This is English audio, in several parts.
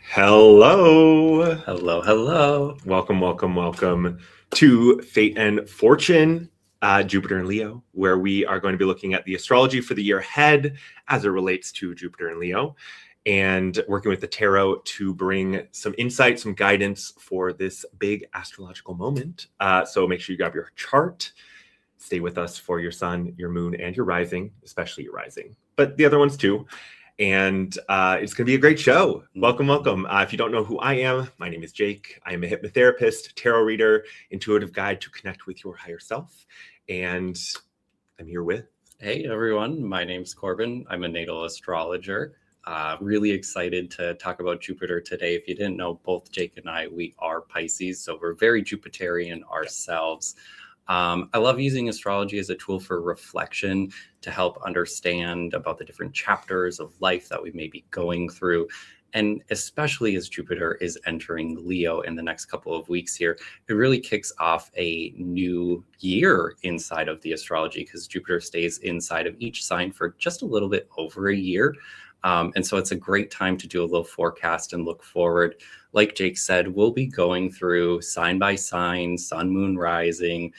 Hello. Hello, hello. Welcome to Fate and Fortune, Jupiter and Leo, where we are going to be looking at the astrology for the year ahead as it relates to Jupiter and Leo, and working with the tarot to bring some insight, some guidance for this big astrological moment. So make sure you grab your chart. Stay with us for your sun, your moon, and your rising, especially your rising, but the other ones too. And it's going to be a great show. Welcome. If you don't know who I am, my name is Jake. I am a hypnotherapist, tarot reader, intuitive guide to connect with your higher self. And I'm here with... Hey, everyone. My name's Corbin. I'm a natal astrologer. Really excited to talk about Jupiter today. If you didn't know, both Jake and I, we are Pisces, so we're very Jupiterian ourselves. I love using astrology as a tool for reflection to help understand about the different chapters of life that we may be going through. And especially as Jupiter is entering Leo in the next couple of weeks here, it really kicks off a new year inside of the astrology because Jupiter stays inside of each sign for just a little bit over a year. And so it's a great time to do a little forecast and look forward. Like Jake said, we'll be going through sign by sign, sun, moon, rising,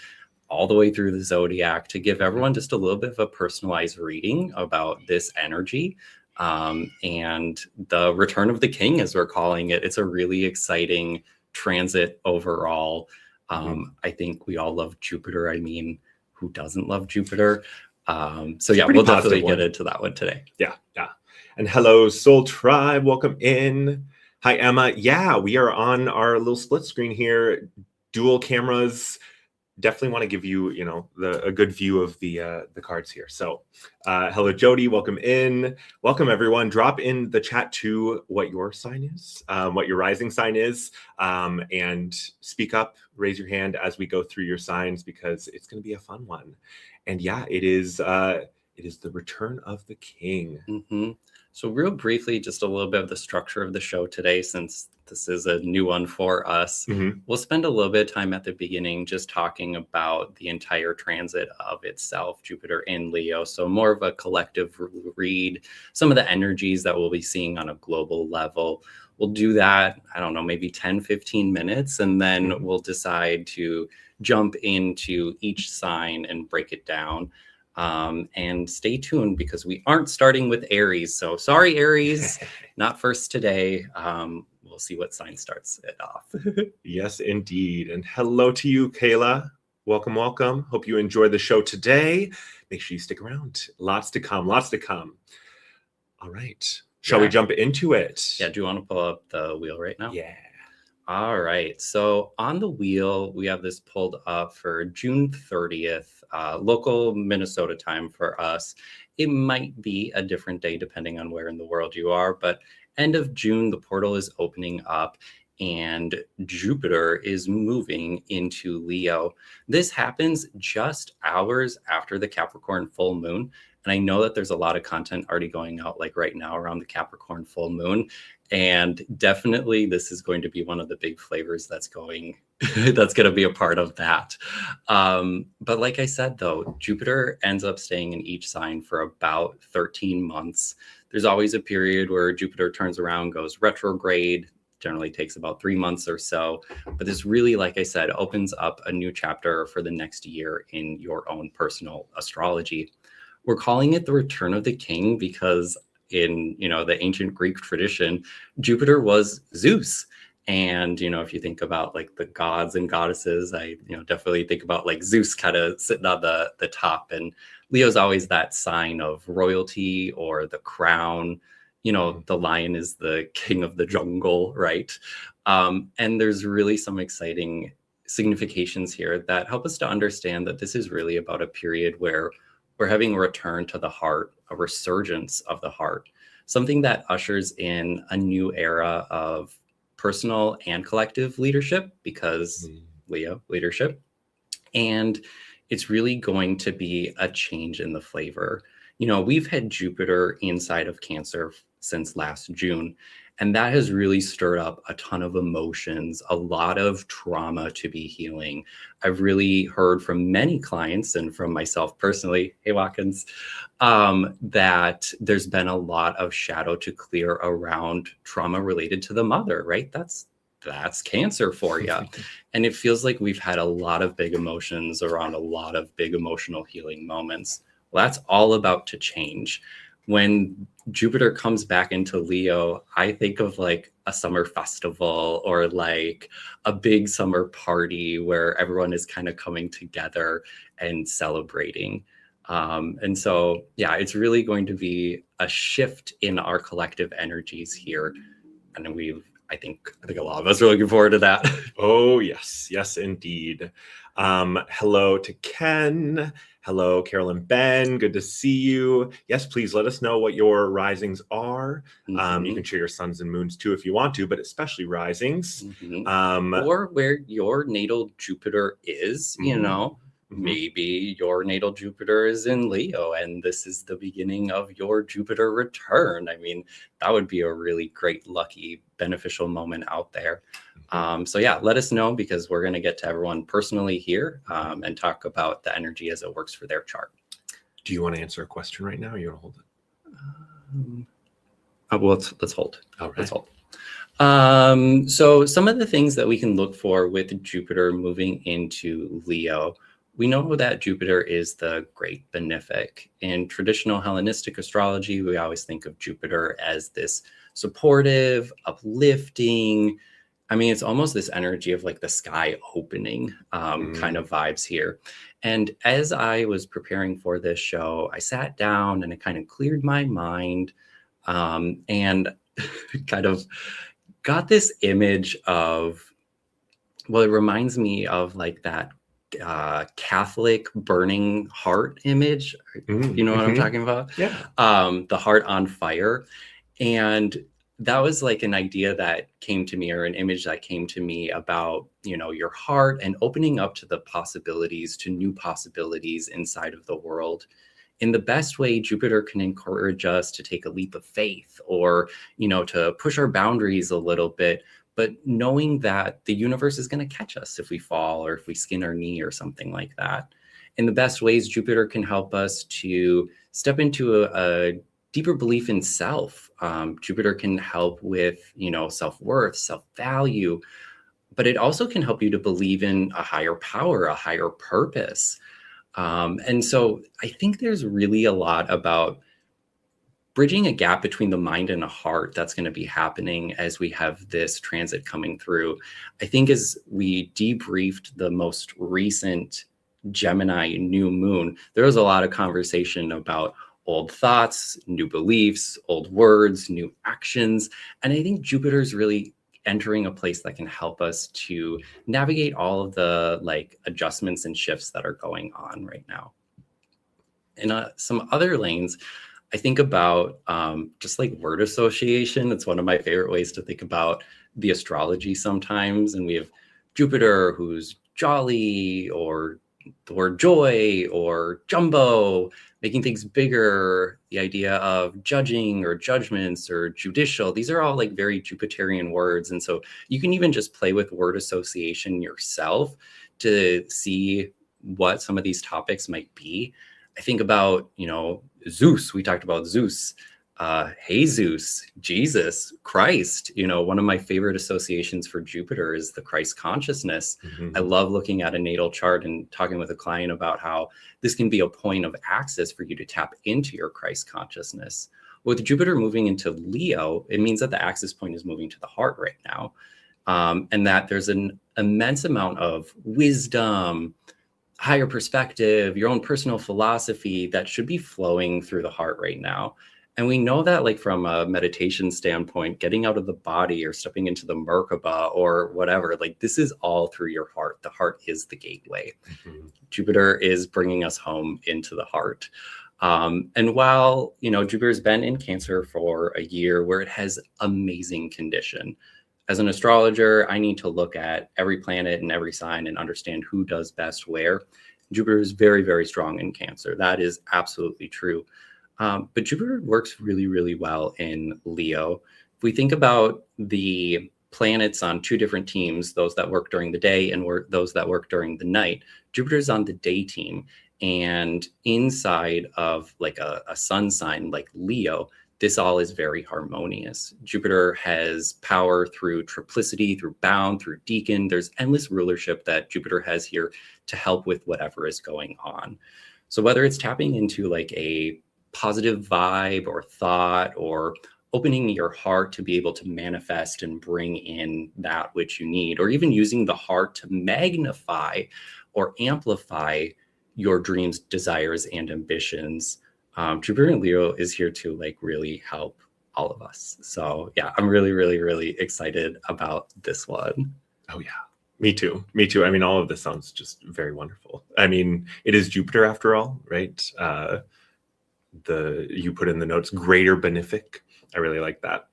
all the way through the zodiac to give everyone just a little bit of a personalized reading about this energy and the return of the king, as we're calling it. It's a really exciting transit overall. I think we all love Jupiter. I mean, who doesn't love Jupiter? So yeah, we'll definitely get into that one today. Yeah. And hello, Soul Tribe. Welcome in. Hi, Emma. Yeah, we are on our little split screen here, dual cameras. Definitely want to give you, a good view of the cards here. So hello, Jody. Welcome in. Welcome, everyone. Drop in the chat too what your sign is, what your rising sign is, and speak up, raise your hand as we go through your signs because it's going to be a fun one. And yeah, it is the return of the king. Mm-hmm. So real briefly, just a little bit of the structure of the show today, since this is a new one for us. We'll spend a little bit of time at the beginning just talking about the entire transit of itself, Jupiter in Leo. So more of a collective read, some of the energies that we'll be seeing on a global level. We'll do that, I don't know, maybe 10, 15 minutes, and then we'll decide to jump into each sign and break it down. And stay tuned because we aren't starting with Aries. So sorry, Aries, not first today. We'll see what sign starts it off. Yes, indeed. And hello to you, Kayla. Welcome. Hope you enjoy the show today. Make sure you stick around. Lots to come. All right. Shall we jump into it? Yeah. Do you want to pull up the wheel right now? Yeah. All right. So on the wheel, we have this pulled up for June 30th, local Minnesota time for us. It might be a different day depending on where in the world you are, but end of June, the portal is opening up and Jupiter is moving into Leo. This happens just hours after the Capricorn full moon. And I know that there's a lot of content already going out like right now around the Capricorn full moon. And definitely this is going to be one of the big flavors that's going to be a part of that. But like I said, though, Jupiter ends up staying in each sign for about 13 months. There's always a period where Jupiter turns around, goes retrograde, generally takes about 3 months or so. But this really, like I said, opens up a new chapter for the next year in your own personal astrology. We're calling it the return of the king because in, the ancient Greek tradition, Jupiter was Zeus. And, if you think about like the gods and goddesses, I, definitely think about like Zeus kind of sitting on the top, and Leo's always that sign of royalty or the crown. The lion is the king of the jungle, right? And there's really some exciting significations here that help us to understand that this is really about a period where we're having a return to the heart, a resurgence of the heart, something that ushers in a new era of personal and collective leadership because Leo, leadership. And it's really going to be a change in the flavor. We've had Jupiter inside of Cancer since last June. And that has really stirred up a ton of emotions, a lot of trauma to be healing. I've really heard from many clients and from myself personally, hey Watkins, that there's been a lot of shadow to clear around trauma related to the mother, right? That's Cancer for you. And it feels like we've had a lot of big emotions around a lot of big emotional healing moments. Well, that's all about to change. When Jupiter comes back into Leo, I think of like a summer festival or like a big summer party where everyone is kind of coming together and celebrating. And so, yeah, it's really going to be a shift in our collective energies here. And I think a lot of us are looking forward to that. Oh, yes. Yes, indeed. Hello to Ken. Hello, Carolyn Ben. Good to see you. Yes, please let us know what your risings are. You can share your suns and moons too if you want to, but especially risings. Or where your natal Jupiter is, you know. Maybe your natal Jupiter is in Leo and this is the beginning of your Jupiter return. I mean, that would be a really great, lucky, beneficial moment out there. So yeah, let us know because we're going to get to everyone personally here and talk about the energy as it works for their chart. Do you want to answer a question right now or you want to hold it? Well, let's hold. All right. Let's hold. So some of the things that we can look for with Jupiter moving into Leo, we know that Jupiter is the great benefic. In traditional Hellenistic astrology, we always think of Jupiter as this supportive, uplifting. I mean, it's almost this energy of like the sky opening kind of vibes here. And as I was preparing for this show, I sat down and it kind of cleared my mind and kind of got this image of, well, it reminds me of like that Catholic burning heart image. You know what I'm talking about? Yeah. The heart on fire. And that was like an idea that came to me, or an image that came to me about, you know, your heart and opening up to the possibilities, to new possibilities inside of the world. In the best way, Jupiter can encourage us to take a leap of faith or, you know, to push our boundaries a little bit, but knowing that the universe is going to catch us if we fall or if we skin our knee or something like that. In the best ways, Jupiter can help us to step into a deeper belief in self. Jupiter can help with, you know, self-worth, self-value, but it also can help you to believe in a higher power, a higher purpose. And so I think there's really a lot about bridging a gap between the mind and the heart that's going to be happening as we have this transit coming through. I think as we debriefed the most recent Gemini new moon, there was a lot of conversation about old thoughts, new beliefs, old words, new actions. And I think Jupiter's really entering a place that can help us to navigate all of the like adjustments and shifts that are going on right now. In some other lanes, I think about just like word association. It's one of my favorite ways to think about the astrology sometimes. And we have Jupiter, who's jolly, or the word joy, or jumbo, making things bigger, the idea of judging or judgments or judicial. These are all like very Jupiterian words. And so you can even just play with word association yourself to see what some of these topics might be. I think about, you know, Zeus. We talked about Zeus, Jesus, Jesus, Christ. You know, one of my favorite associations for Jupiter is the Christ consciousness. I love looking at a natal chart and talking with a client about how this can be a point of access for you to tap into your Christ consciousness. With Jupiter moving into Leo, it means that the access point is moving to the heart right now, and that there's an immense amount of wisdom, higher perspective, your own personal philosophy that should be flowing through the heart right now. And we know that like from a meditation standpoint, getting out of the body or stepping into the Merkaba or whatever, like this is all through your heart. The heart is the gateway. Jupiter is bringing us home into the heart. And while, you know, Jupiter's been in Cancer for a year where it has amazing condition, as an astrologer, I need to look at every planet and every sign and understand who does best where. Jupiter is very, very strong in Cancer. That is absolutely true. But Jupiter works really, really well in Leo. If we think about the planets on two different teams, those that work during the day and those that work during the night, Jupiter's on the day team. And inside of like a sun sign like Leo, this all is very harmonious. Jupiter has power through triplicity, through bound, through deacon. There's endless rulership that Jupiter has here to help with whatever is going on. So whether it's tapping into like a positive vibe or thought, or opening your heart to be able to manifest and bring in that which you need, or even using the heart to magnify or amplify your dreams, desires, and ambitions, Jupiter in Leo is here to like really help all of us. So yeah, I'm really, really, really excited about this one. Oh yeah, me too. Me too. I mean, all of this sounds just very wonderful. I mean, it is Jupiter after all, right? You put in the notes, greater benefic. I really like that.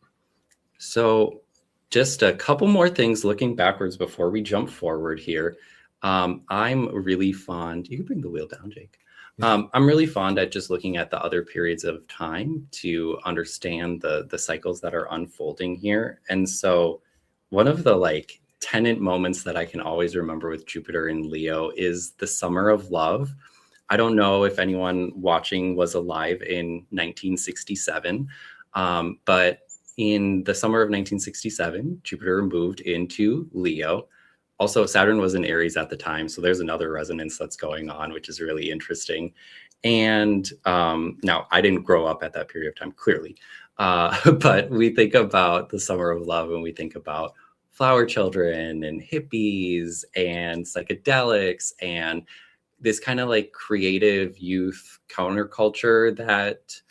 So just a couple more things looking backwards before we jump forward here. I'm really fond, you can bring the wheel down, Jake. I'm really fond at just looking at the other periods of time to understand the cycles that are unfolding here. And so one of the like tenant moments that I can always remember with Jupiter in Leo is the summer of love. I don't know if anyone watching was alive in 1967, but in the summer of 1967, Jupiter moved into Leo. Also, Saturn was in Aries at the time, so there's another resonance that's going on, which is really interesting. And now, I didn't grow up at that period of time, clearly, but we think about the summer of love, and we think about flower children and hippies and psychedelics and this kind of like creative youth counterculture that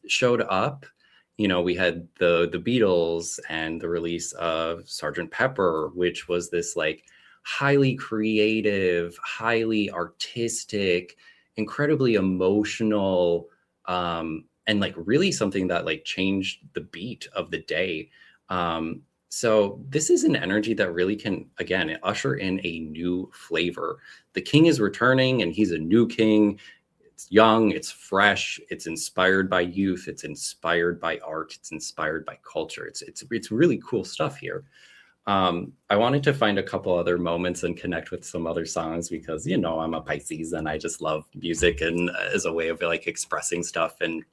showed up. You know, we had the Beatles and the release of Sgt. Pepper, which was this like highly creative, highly artistic, incredibly emotional, and like really something that like changed the beat of the day. So this is an energy that really can, again, usher in a new flavor. The king is returning and he's a new king. It's young, it's fresh, it's inspired by youth, it's inspired by art, it's inspired by culture. It's really cool stuff here. I wanted to find a couple other moments and connect with some other songs because, you know, I'm a Pisces and I just love music and as a way of like expressing stuff. And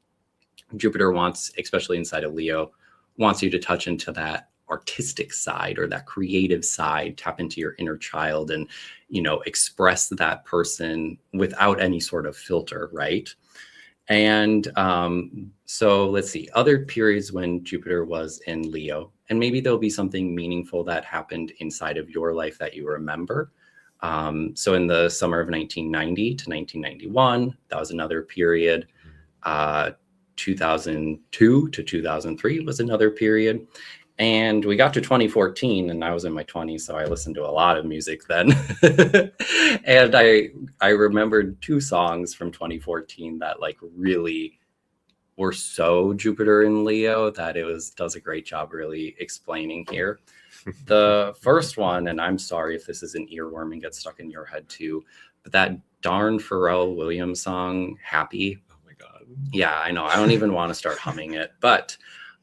Jupiter wants, especially inside of Leo, wants you to touch into that artistic side or that creative side, tap into your inner child and, you know, express that person without any sort of filter, right? And so let's see, other periods when Jupiter was in Leo, and maybe there'll be something meaningful that happened inside of your life that you remember. So in the summer of 1990 to 1991, that was another period. 2002 to 2003 was another period. And we got to 2014 and I was in my 20s, so I listened to a lot of music then. And I remembered two songs from 2014 that like really were so Jupiter in Leo that it does a great job really explaining here. The first one, and I'm sorry if this is an earworm and gets stuck in your head too, but that darn Pharrell Williams song, Happy. Oh my God. Yeah, I know. I don't even want to start humming it, but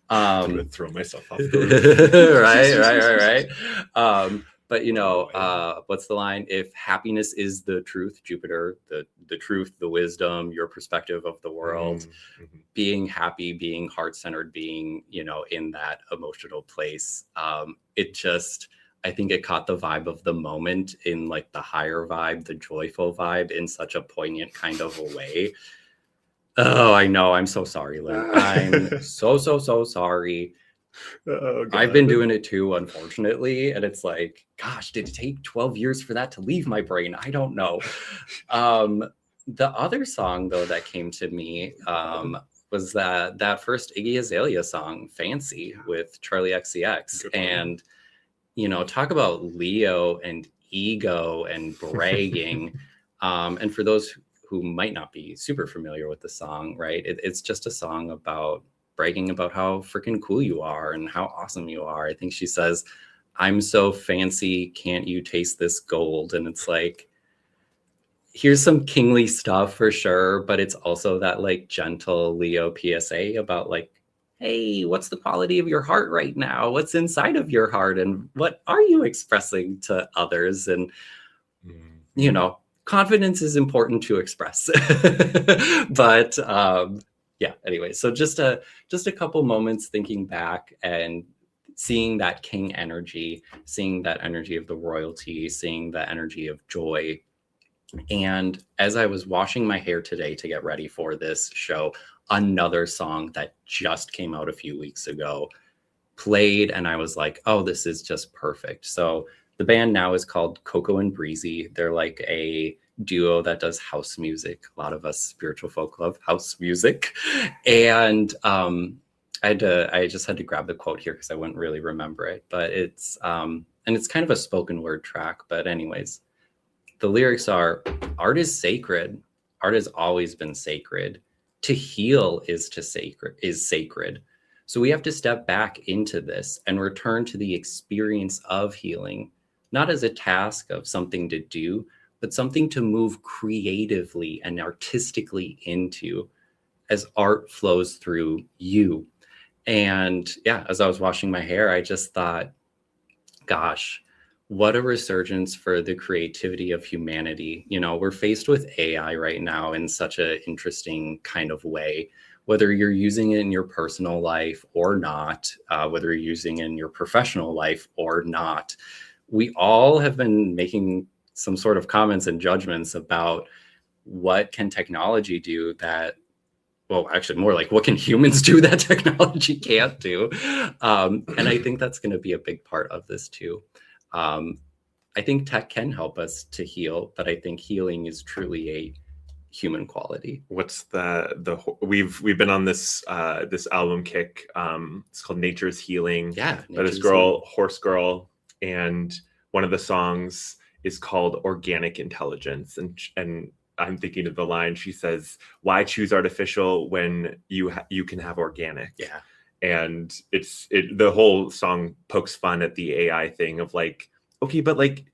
I'm gonna throw myself off the right. But you know, what's the line? If happiness is the truth, Jupiter, the truth, the wisdom, your perspective of the world, being happy, being heart-centered, being, you know, in that emotional place. It just, I think it caught the vibe of the moment in like the higher vibe, the joyful vibe in such a poignant kind of a way. Oh, I know. I'm so sorry, Lynn. I'm so sorry. Oh, I've been doing it too, unfortunately. And it's like, gosh, did it take 12 years for that to leave my brain? I don't know. The other song, though, that came to me was that first Iggy Azalea song, Fancy, with Charlie XCX. And, you know, talk about Leo and ego and bragging. And for those who might not be super familiar with the song, right? It's just a song about bragging about how freaking cool you are and how awesome you are. I think she says, "I'm so fancy, can't you taste this gold?" And it's like, here's some kingly stuff for sure, but it's also that like gentle Leo PSA about like, hey, what's the quality of your heart right now? What's inside of your heart? And what are you expressing to others? And, you know, confidence is important to express. But yeah, anyway, so just a couple moments thinking back and seeing that king energy, seeing that energy of the royalty, seeing the energy of joy. And as I was washing my hair today to get ready for this show, another song that just came out a few weeks ago played, and I was like, oh, this is just perfect. So the band now is called Coco and Breezy. They're like a duo that does house music. A lot of us spiritual folk love house music. And I just had to grab the quote here because I wouldn't really remember it, but it's and it's kind of a spoken word track. But anyways, the lyrics are, art is sacred. Art has always been sacred. To heal is sacred. So we have to step back into this and return to the experience of healing, not as a task of something to do, but something to move creatively and artistically into as art flows through you. And yeah, as I was washing my hair, I just thought, gosh, what a resurgence for the creativity of humanity. You know, we're faced with AI right now in such an interesting kind of way, whether you're using it in your personal life or not, whether you're using it in your professional life or not. We all have been making some sort of comments and judgments about what can technology do that, well, actually more like what can humans do that technology can't do. And I think that's going to be a big part of this too. I think tech can help us to heal, but I think healing is truly a human quality. What's we've been on this this album kick. It's called Nature's Healing. Yeah. By this girl, Horse Girl, and one of the songs is called Organic Intelligence, and I'm thinking of the line she says, "Why choose artificial when you can have organic?" Yeah. And the whole song pokes fun at the AI thing of like, okay, but like,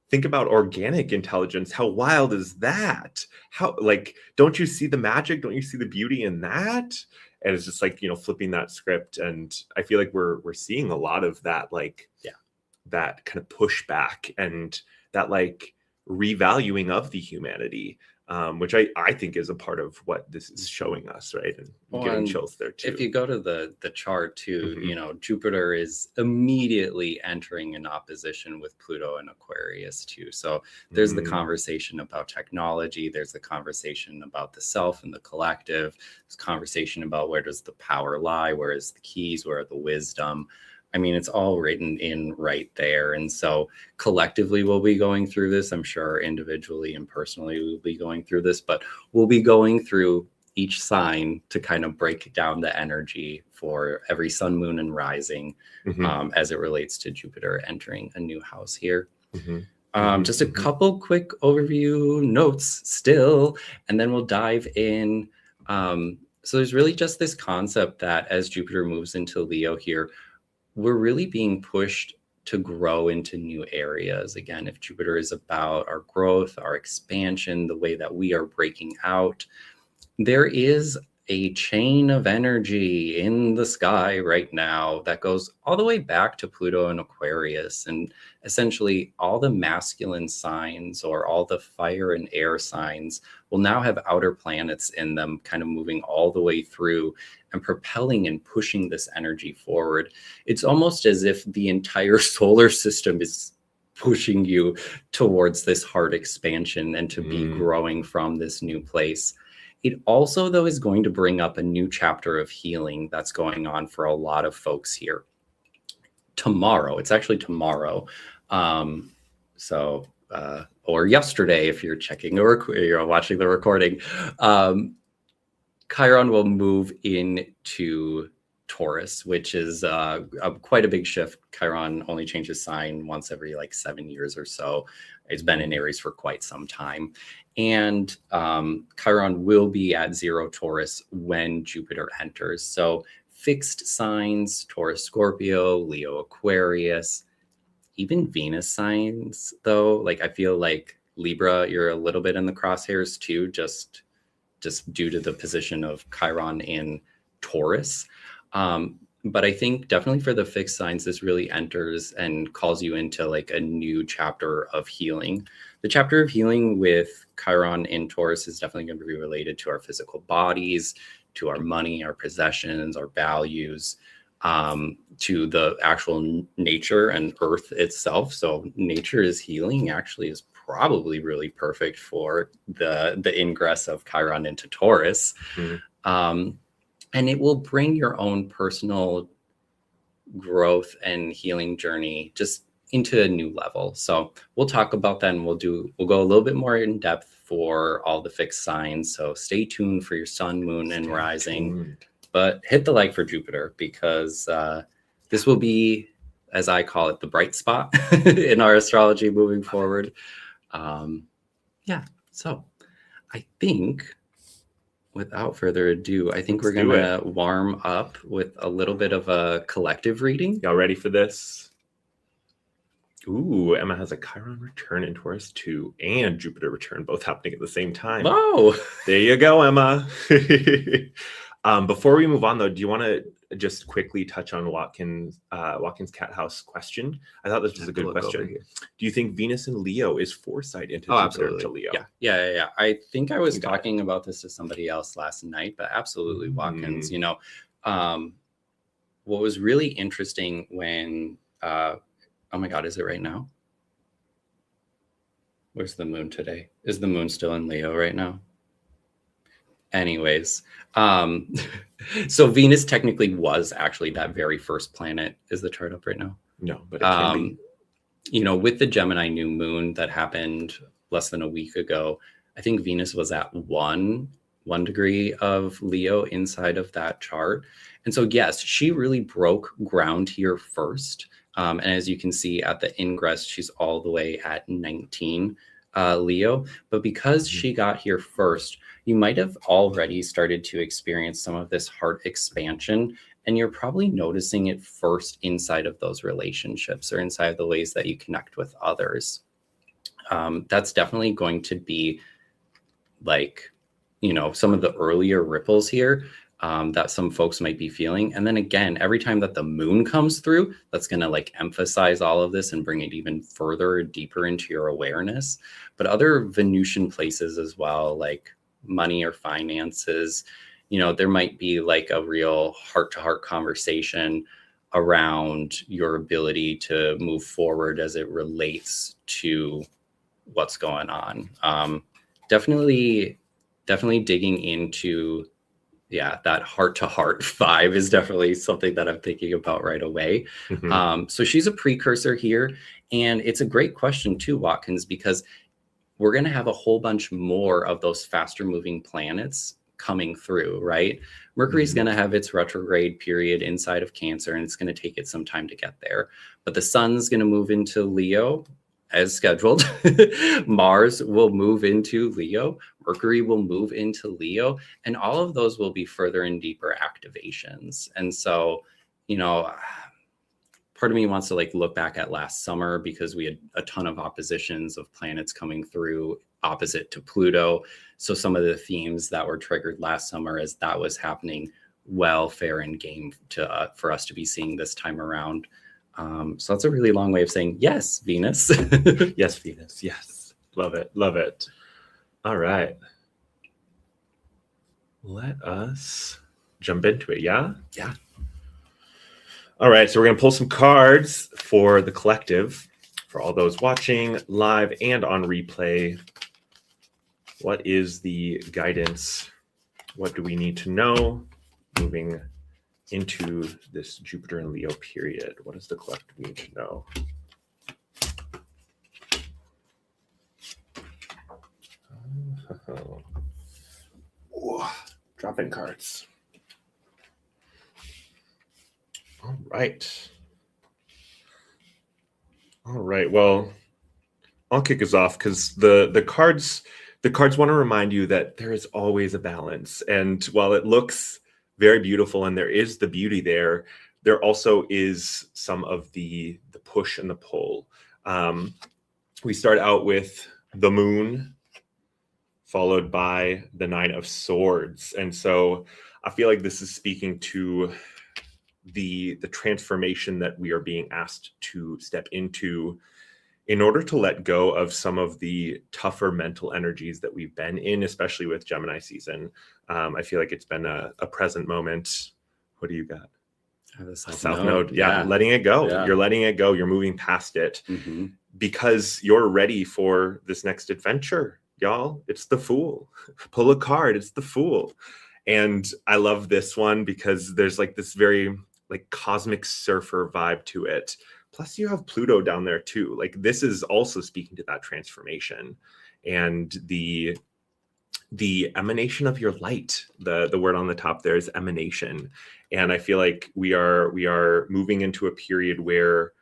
think about organic intelligence. How wild is that? How, like, don't you see the magic? Don't you see the beauty in that? And it's just like, you know, flipping that script. And I feel like we're seeing a lot of that, like, yeah, that kind of pushback and that like revaluing of the humanity. Which I think is a part of what this is showing us, right? And getting chills there too. If you go to the chart too, you know, Jupiter is immediately entering in opposition with Pluto and Aquarius too. So there's the conversation about technology. There's the conversation about the self and the collective. There's conversation about where does the power lie? Where is the keys? Where are the wisdom? I mean, it's all written in right there. And so collectively we'll be going through this. I'm sure individually and personally we'll be going through this, but we'll be going through each sign to kind of break down the energy for every sun, moon, and rising as it relates to Jupiter entering a new house here. Just a couple quick overview notes still, and then we'll dive in. So there's really just this concept that as Jupiter moves into Leo here, we're really being pushed to grow into new areas. Again, if Jupiter is about our growth, our expansion, the way that we are breaking out, there is a chain of energy in the sky right now that goes all the way back to Pluto and Aquarius. And essentially all the masculine signs or all the fire and air signs will now have outer planets in them, kind of moving all the way through and propelling and pushing this energy forward. It's almost as if the entire solar system is pushing you towards this heart expansion and to be growing from this new place. It also, though, is going to bring up a new chapter of healing that's going on for a lot of folks here. Tomorrow, it's actually tomorrow. Or yesterday, if you're checking or you're watching the recording, Chiron will move into Taurus, which is quite a big shift. Chiron only changes sign once every like 7 years or so. It's been in Aries for quite some time. And Chiron will be at 0 Taurus when Jupiter enters. So fixed signs, Taurus, Scorpio, Leo, Aquarius, even Venus signs, though, like I feel like Libra, you're a little bit in the crosshairs too, just due to the position of Chiron in Taurus. But I think definitely for the fixed signs, this really enters and calls you into like a new chapter of healing. The chapter of healing with Chiron in Taurus is definitely going to be related to our physical bodies, to our money, our possessions, our values, to the actual nature and earth itself. So nature is healing actually is probably really perfect for the ingress of Chiron into Taurus. And it will bring your own personal growth and healing journey just into a new level. So we'll talk about that, and we'll go a little bit more in depth for all the fixed signs. So stay tuned for your sun, moon, and rising. But hit the like for Jupiter, because this will be, as I call it, the bright spot in our astrology moving forward. So I think, without further ado, I think we're going to warm up with a little bit of a collective reading. Y'all ready for this? Ooh, Emma has a Chiron return in Taurus 2 and Jupiter return, both happening at the same time. Whoa! There you go, Emma. Before we move on, though, do you want to just quickly touch on Watkins Cat House question? I thought this was a good question. Do you think Venus in Leo is foresight into Jupiter to Leo? Yeah. I think I was talking about this to somebody else last night, but absolutely, Watkins. You know, what was really interesting when, oh my God, is it right now? Where's the moon today? Is the moon still in Leo right now? Anyways, so Venus technically was actually that very first planet. Is the chart up right now? No, but it can be. You know, with the Gemini new moon that happened less than a week ago, I think Venus was at one degree of Leo inside of that chart. And so, yes, she really broke ground here first. And as you can see at the ingress, she's all the way at 19 Leo. But because she got here first, you might have already started to experience some of this heart expansion, and you're probably noticing it first inside of those relationships or inside of the ways that you connect with others. That's definitely going to be like, you know, some of the earlier ripples here that some folks might be feeling. And then again, every time that the moon comes through, that's going to like emphasize all of this and bring it even further, deeper into your awareness. But other Venusian places as well, like money or finances, you know, there might be like a real heart-to-heart conversation around your ability to move forward as it relates to what's going on. Definitely digging into, that heart-to-heart vibe is definitely something that I'm thinking about right away. So she's a precursor here, and it's a great question too, Watkins, because we're going to have a whole bunch more of those faster moving planets coming through, right? Mercury's going to have its retrograde period inside of Cancer, and it's going to take it some time to get there. But the sun's going to move into Leo as scheduled. Mars will move into Leo. Mercury will move into Leo. And all of those will be further and deeper activations. And so, you know, part of me wants to like look back at last summer, because we had a ton of oppositions of planets coming through opposite to Pluto. So some of the themes that were triggered last summer as that was happening, well, fair and game to for us to be seeing this time around. So that's a really long way of saying yes, Venus. Yes, Venus. Yes. Love it. Love it. All right. Let us jump into it. Yeah? Yeah. All right. So we're going to pull some cards for the collective, for all those watching live and on replay. What is the guidance? What do we need to know moving into this Jupiter and Leo period? What does the collective need to know? Ooh, dropping cards. All right. Well, I'll kick us off, because the cards want to remind you that there is always a balance. And while it looks very beautiful and there is the beauty there, there also is some of the push and the pull. We start out with the moon, followed by the 9 of swords. And so I feel like this is speaking to the transformation that we are being asked to step into in order to let go of some of the tougher mental energies that we've been in, especially with Gemini season. I feel like it's been a present moment. What do you got? The South Node. Yeah, Yeah. letting it go. Yeah. You're letting it go. You're moving past it Mm-hmm. because you're ready for this next adventure, y'all. It's the Fool. Pull a card. It's the Fool. And I love this one because there's like this very like cosmic surfer vibe to it. Plus you have Pluto down there too. Like this is also speaking to that transformation and the emanation of your light. The word on the top there is emanation. And I feel like we are moving into a period where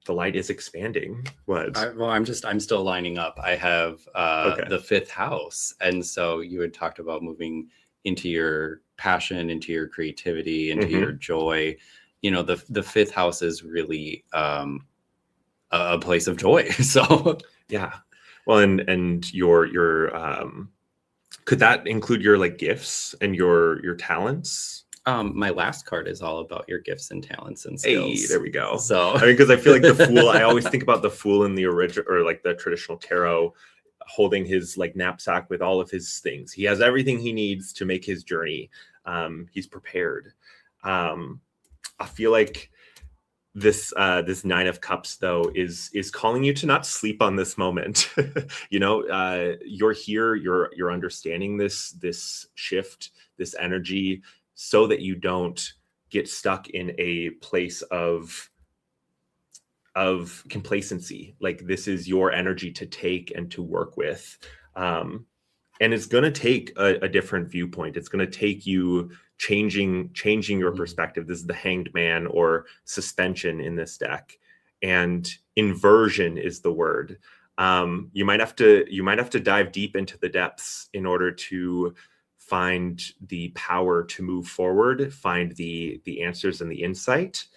the light is expanding. What? I'm still lining up. I have Okay. the 5th house. And so you had talked about moving into your passion, into your creativity, into your joy. You know, the 5th house is really a place of joy. So yeah. Well, and your could that include your like gifts and your talents? my last card is all about your gifts and talents and skills. Hey, there we go. So I mean, because I feel like the Fool, I always think about the Fool in the original or like the traditional tarot holding his like knapsack with all of his things. He has everything he needs to make his journey. He's prepared. I feel like this 9 of Cups though is calling you to not sleep on this moment. You know, you're here, you're understanding this shift, this energy, so that you don't get stuck in a place of complacency. Like this is your energy to take and to work with. And it's going to take a different viewpoint. It's going to take you changing your perspective. This is the Hanged Man or suspension in this deck, and inversion is the word. You might have to dive deep into the depths in order to find the power to move forward, find the answers and the insight.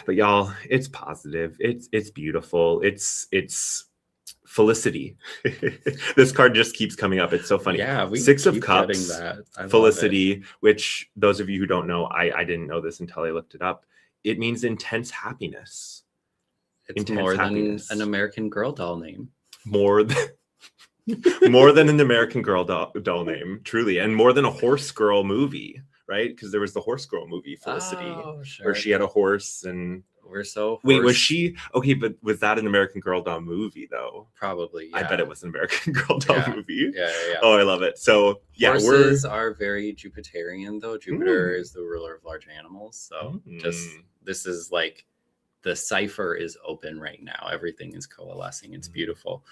But y'all, it's positive. It's beautiful. It's felicity. This card just keeps coming up. It's so funny. Yeah, we 6 of keep Cups, getting that. I love felicity, which those of you who don't know, I didn't know this until I looked it up. It means intense happiness. It's intense more happiness. than an American Girl doll name. More than an American Girl doll name, truly, and more than a Horse Girl movie, right? Because there was the Horse Girl movie, Felicity, where she had a horse and. We're so Wait, was she okay? But was that an American Girl doll movie though? Probably. Yeah. I bet it was an American Girl doll movie. Yeah. Oh, I love it. So yeah, horses are very Jupiterian though. Jupiter is the ruler of large animals. So this is like the cipher is open right now. Everything is coalescing. It's beautiful.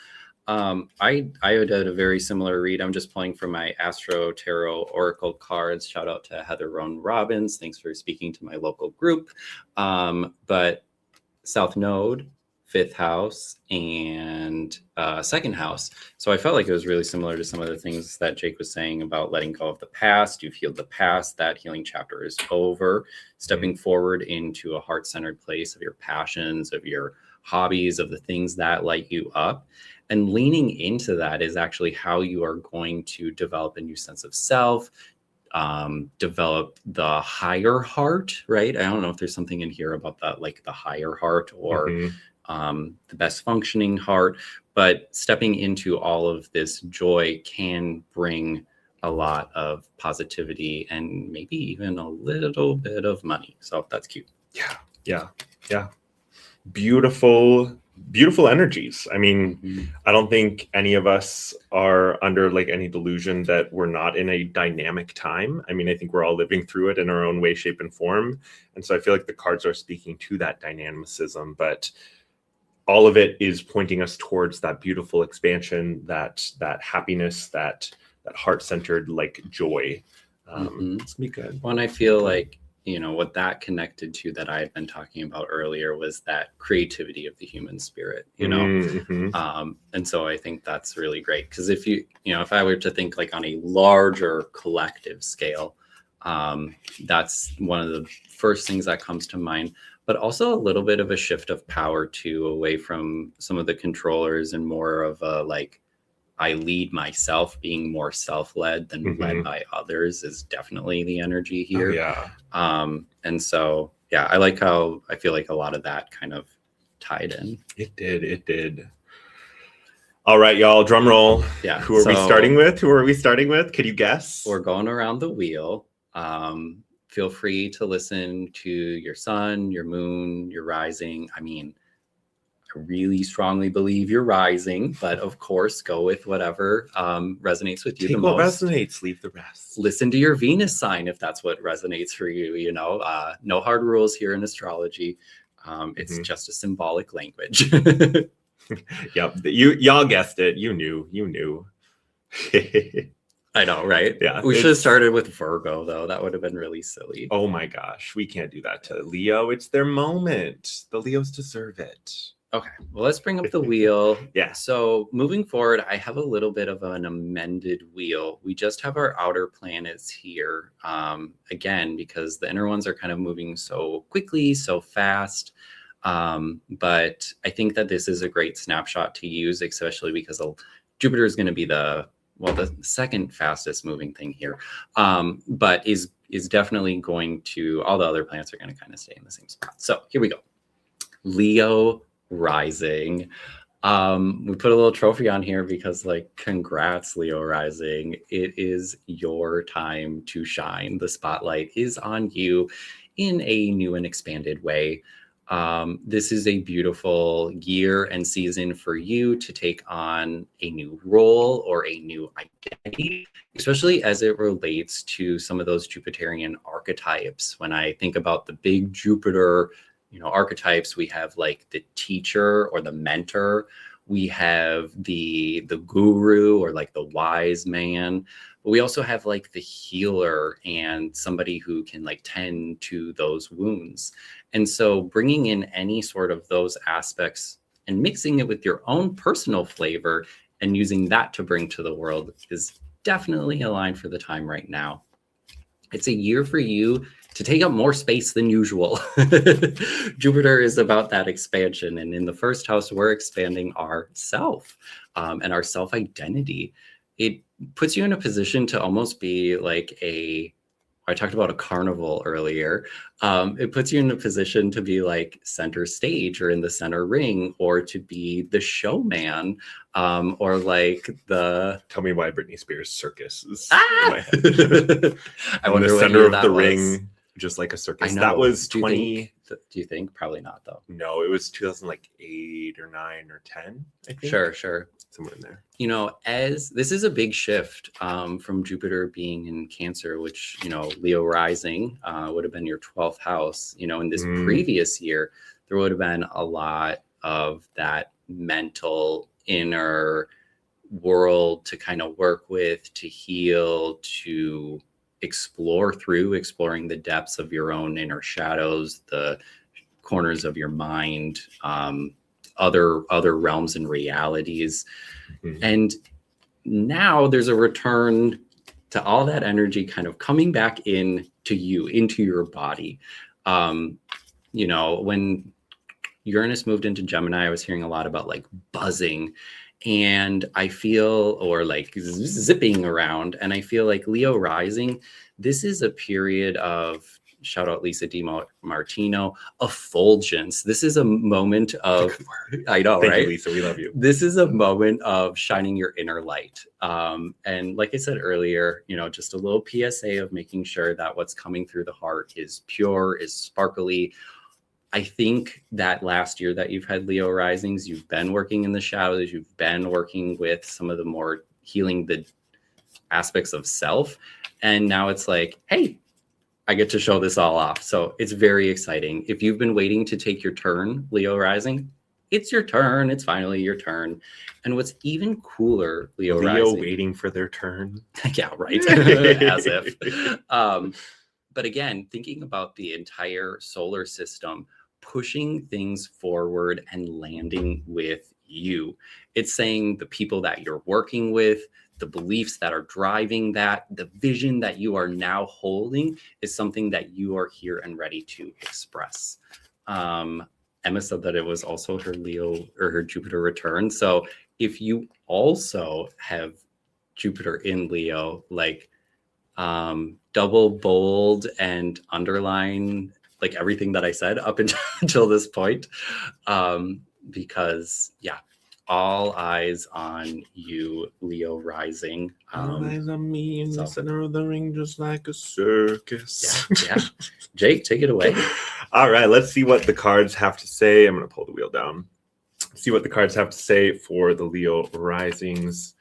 I did a very similar read. I'm just pulling from my Astro Tarot Oracle cards. Shout out to Heather Roan Robbins. Thanks for speaking to my local group. But South Node, 5th house, and 2nd house. So I felt like it was really similar to some of the things that Jake was saying about letting go of the past. You've healed the past. That healing chapter is over. Stepping forward into a heart-centered place of your passions, of your hobbies, of the things that light you up. And leaning into that is actually how you are going to develop a new sense of self, develop the higher heart, right? I don't know if there's something in here about that, like the higher heart or the best functioning heart, but stepping into all of this joy can bring a lot of positivity and maybe even a little bit of money. So that's cute. Yeah. Beautiful energies. I mean, I don't think any of us are under like any delusion that we're not in a dynamic time. I mean, I think we're all living through it in our own way, shape, and form. And so I feel like the cards are speaking to that dynamicism, but all of it is pointing us towards that beautiful expansion, that happiness, that heart-centered like joy. It's gonna be good. Well, and I feel like, you know, what that connected to that I had been talking about earlier was that creativity of the human spirit, you know? And so I think that's really great. Because if I were to think like on a larger collective scale, That's one of the first things that comes to mind, but also a little bit of a shift of power too, away from some of the controllers and more of a like, I lead myself, being more self-led than led by others is definitely the energy here. Oh, yeah. And so, yeah, I like how I feel like a lot of that kind of tied in. It did. All right, y'all, drum roll. Yeah. Who are we starting with? Could you guess? We're going around the wheel. Feel free to listen to your sun, your moon, your rising. I mean, I really strongly believe you're rising, but of course, go with whatever resonates with you the most. Take what resonates, leave the rest. Listen to your Venus sign if that's what resonates for you. You know, no hard rules here in astrology. It's just a symbolic language. Yep, y'all guessed it. You knew. I know, right? Yeah. We should have started with Virgo, though. That would have been really silly. Oh my gosh, we can't do that to Leo. It's their moment. The Leos deserve it. Okay, well, let's bring up the wheel. Yeah. So moving forward, I have a little bit of an amended wheel. We just have our outer planets here, again, because the inner ones are kind of moving so quickly, so fast. But I think that this is a great snapshot to use, especially because Jupiter is going to be the second fastest moving thing here, but is definitely going to, all the other planets are going to kind of stay in the same spot. So here we go. Leo rising. We put a little trophy on here because, like, congrats, Leo rising. It is your time to shine. The spotlight is on you in a new and expanded way. This is a beautiful year and season for you to take on a new role or a new identity, especially as it relates to some of those Jupiterian archetypes. When I think about the big Jupiter, archetypes, we have like the teacher or the mentor. We have the guru or like the wise man. But we also have like the healer and somebody who can like tend to those wounds. And so bringing in any sort of those aspects and mixing it with your own personal flavor and using that to bring to the world is definitely aligned for the time right now. It's a year for you to take up more space than usual. Jupiter is about that expansion. And in the first house, we're expanding our self and our self-identity. It puts you in a position to almost be like I talked about a carnival earlier. It puts you in a position to be like center stage or in the center ring, or to be the showman, or like the... Tell me why Britney Spears circus is in my head. I wonder the center of the ring, just like a circus. I know. That was do 20. Do you think? Probably not, though. No, it was 2008 or 9 or 10, I think. Sure. Somewhere in there. As this is a big shift from Jupiter being in Cancer, which, Leo rising would have been your 12th house. In this previous year, there would have been a lot of that mental inner world to kind of work with, to heal, to exploring the depths of your own inner shadows, the corners of your mind, other realms and realities. And now there's a return to all that energy kind of coming back into your body. When Uranus moved into Gemini, I was hearing a lot about like buzzing, and I feel, or like zipping around, and I feel like Leo rising, this is a period of, shout out Lisa DiMartino, effulgence. This is a moment of, I know, Thank right? you, Lisa, we love you. This is a moment of shining your inner light. And like I said earlier, just a little PSA of making sure that what's coming through the heart is pure, is sparkly. I think that last year that you've had Leo risings, you've been working in the shadows, you've been working with some of the more healing the aspects of self. And now it's like, hey, I get to show this all off. So it's very exciting. If you've been waiting to take your turn, Leo rising, it's your turn. It's finally your turn. And what's even cooler, Leo rising, waiting for their turn. Yeah, right. As if. But again, thinking about the entire solar system, pushing things forward and landing with you. It's saying the people that you're working with, the beliefs that are driving that, the vision that you are now holding is something that you are here and ready to express. Emma said that it was also her Leo or her Jupiter return. So if you also have Jupiter in Leo, like double bold and underline like everything that I said up until this point, because yeah, all eyes on you, Leo rising. All eyes on me in so- the center of the ring, just like a circus. Yeah. Jake, take it away. All right, let's see what the cards have to say. I'm going to pull the wheel down. See what the cards have to say for the Leo risings,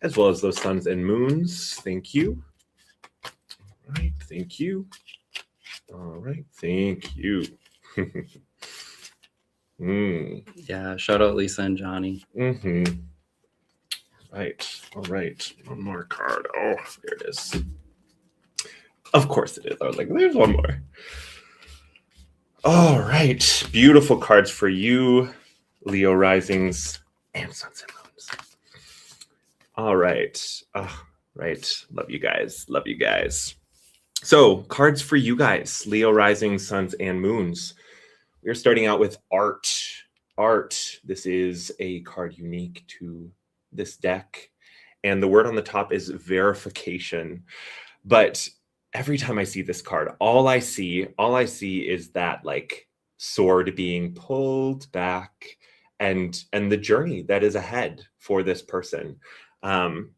as well as those suns and moons. Thank you. All right, thank you. All right, thank you. Yeah, shout out Lisa and Johnny. Right, all right. One more card. Oh, there it is. Of course it is. I was like, there's one more. All right, beautiful cards for you, Leo risings and suns and moons. All right. Right. Love you guys. Love you guys. So, cards for you guys, Leo rising, suns and moons. We're starting out with art. Art. This is a card unique to this deck. And the word on the top is verification. But every time I see this card, all I see is that like sword being pulled back and the journey that is ahead for this person.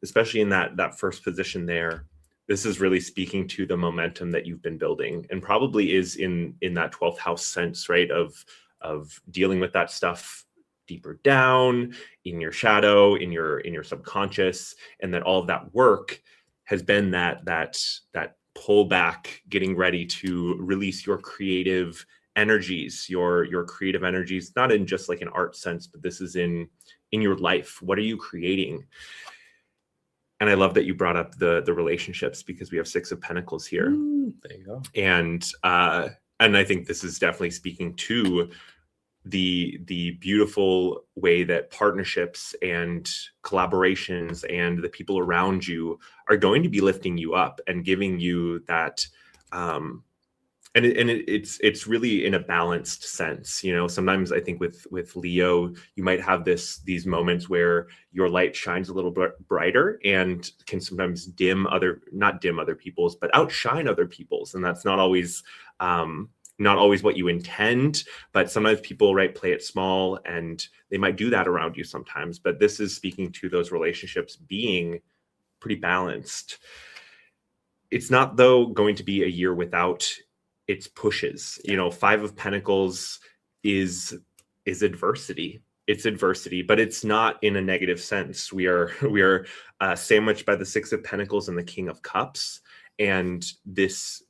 Especially in that first position there. This is really speaking to the momentum that you've been building, and probably is in that 12th house sense, right? Of dealing with that stuff deeper down in your shadow, in your subconscious, and that all of that work has been that pull back, getting ready to release your creative energies, your creative energies, not in just like an art sense, but this is in your life. What are you creating? And I love that you brought up the relationships, because we have 6 of Pentacles here. There you go. And I think this is definitely speaking to the beautiful way that partnerships and collaborations and the people around you are going to be lifting you up and giving you that it's really in a balanced sense. You know, sometimes I think with Leo, you might have these moments where your light shines a little bit brighter and can sometimes not dim other people's, but outshine other people's. And that's not always what you intend, but sometimes people, right, play it small, and they might do that around you sometimes. But this is speaking to those relationships being pretty balanced. It's not, though, going to be a year without its pushes. You know, 5 of Pentacles is adversity. It's adversity, but it's not in a negative sense. We are sandwiched by the 6 of Pentacles and the King of Cups, and this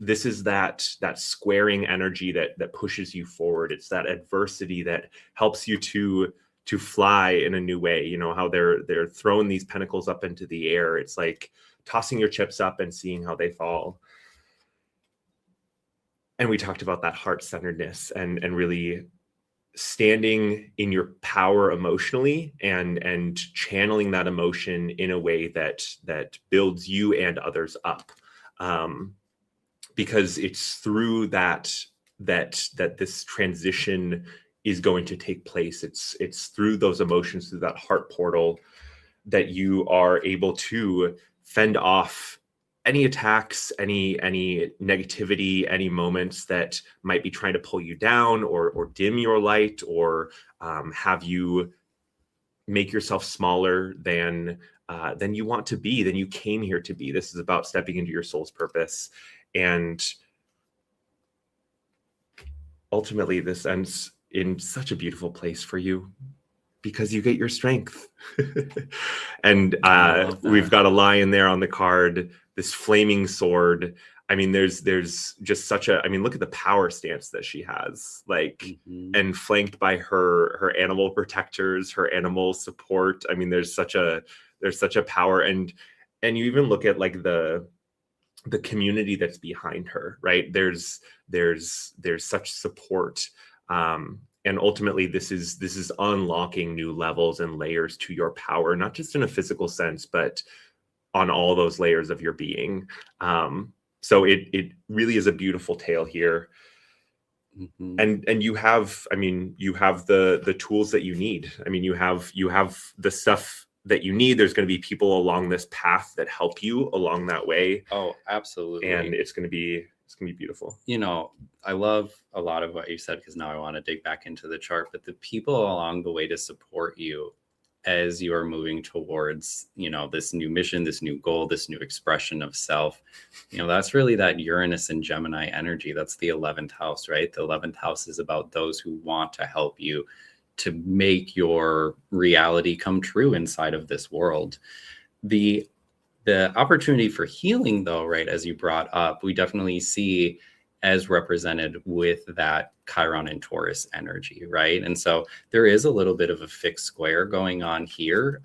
is that squaring energy that pushes you forward. It's that adversity that helps you to fly in a new way. You know how they're throwing these pentacles up into the air. It's like tossing your chips up and seeing how they fall. And we talked about that heart-centeredness and really standing in your power emotionally and channeling that emotion in a way that builds you and others up. Because it's through that this transition is going to take place. It's through those emotions, through that heart portal, that you are able to fend off any attacks, any negativity, any moments that might be trying to pull you down or dim your light, or have you make yourself smaller than you want to be, than you came here to be. This is about stepping into your soul's purpose. And ultimately, this ends in such a beautiful place for you, because you get your strength. And we've got a lion there on the card, this flaming sword. I mean, there's just such a, I mean, look at the power stance that she has, like, and flanked by her animal protectors, her animal support. I mean, there's such a power. And you even look at like the community that's behind her, right? There's such support. and ultimately this is unlocking new levels and layers to your power, not just in a physical sense, but on all those layers of your being. So it really is a beautiful tale here. And you have, I mean, you have the tools that you need. I mean, you have the stuff that you need. There's going to be people along this path that help you along that way. Oh, absolutely. And it's going to be beautiful. You know, I love a lot of what you said, because now I want to dig back into the chart, but the people along the way to support you as you are moving towards, you know, this new mission, this new goal, this new expression of self, you know, that's really that Uranus and Gemini energy. That's the 11th house, right? The 11th house is about those who want to help you to make your reality come true inside of this world. The opportunity for healing, though, right, as you brought up, we definitely see as represented with that Chiron and Taurus energy, right? And so there is a little bit of a fixed square going on here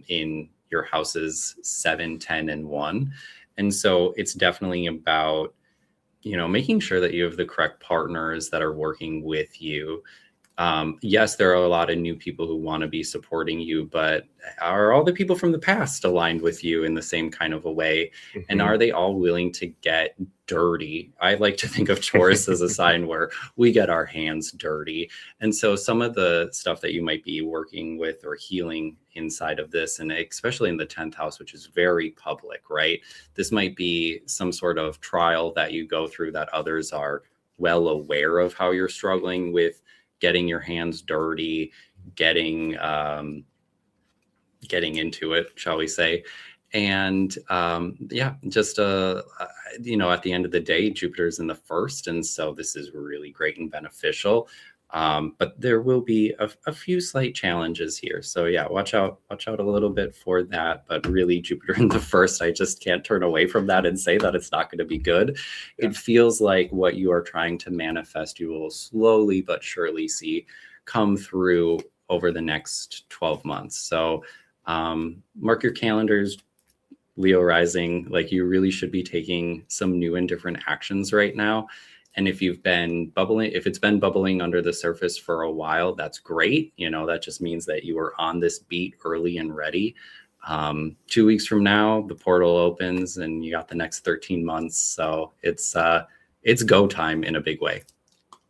in your houses 7, 10, and 1. And so it's definitely about, you know, making sure that you have the correct partners that are working with you. Yes, there are a lot of new people who want to be supporting you, but are all the people from the past aligned with you in the same kind of a way? Mm-hmm. And are they all willing to get dirty? I like to think of Taurus as a sign where we get our hands dirty. And so some of the stuff that you might be working with or healing inside of this, and especially in the 10th house, which is very public, right? This might be some sort of trial that you go through that others are well aware of how you're struggling with getting your hands dirty, getting into it, shall we say. And just you know, at the end of the day, Jupiter's in the first, and so this is really great and beneficial. But there will be a few slight challenges here. So yeah, watch out a little bit for that. But really, Jupiter in the first, I just can't turn away from that and say that it's not going to be good. Yeah. It feels like what you are trying to manifest, you will slowly but surely see come through over the next 12 months. So mark your calendars, Leo rising, like you really should be taking some new and different actions right now. And if it's been bubbling under the surface for a while, that's great. You know, that just means that you were on this beat early and ready. 2 weeks from now, the portal opens and you got the next 13 months. So it's go time in a big way.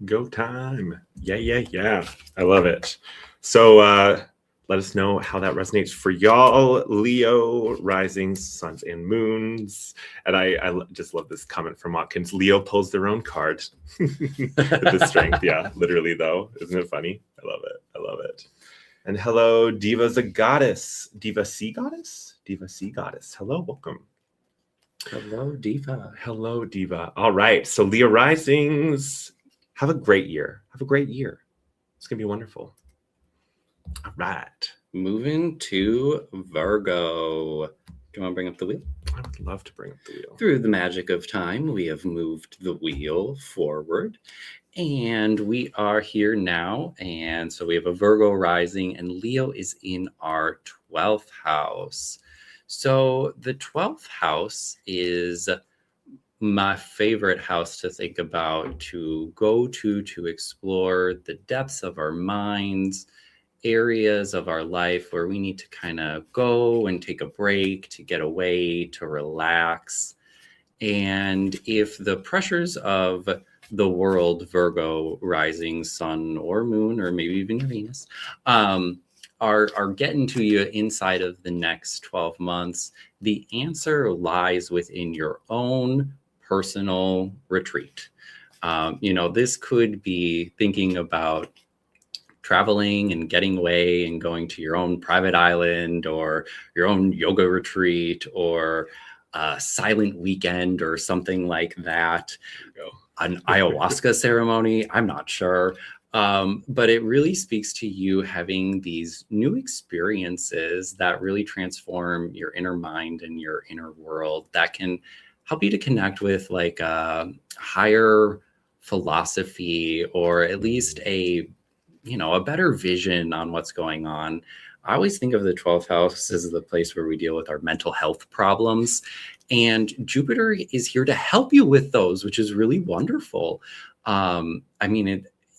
Go time. Yeah. I love it. So let us know how that resonates for y'all, Leo, rising, suns, and moons. And I just love this comment from Watkins. Leo pulls their own card. The strength, yeah, literally, though. Isn't it funny? I love it. And hello, Diva's a goddess. Diva Sea Goddess? Diva Sea Goddess. Hello, welcome. Hello, Diva. Hello, Diva. All right, so Leo risings, have a great year. It's going to be wonderful. All right. Moving to Virgo. Do you want to bring up the wheel? I would love to bring up the wheel. Through the magic of time, we have moved the wheel forward. And we are here now. And so we have a Virgo rising, and Leo is in our 12th house. So the 12th house is my favorite house to think about, to go to explore the depths of our minds, areas of our life where we need to kind of go and take a break, to get away, to relax. And if the pressures of the world, Virgo rising, sun or moon, or maybe even Venus, are getting to you inside of the next 12 months, the answer lies within your own personal retreat. You know, this could be thinking about traveling and getting away and going to your own private island or your own yoga retreat or a silent weekend or something like that. An ayahuasca ceremony, I'm not sure. But it really speaks to you having these new experiences that really transform your inner mind and your inner world, that can help you to connect with like a higher philosophy, or at least a better vision on what's going on. I always think of the 12th house as the place where we deal with our mental health problems. And Jupiter is here to help you with those, which is really wonderful.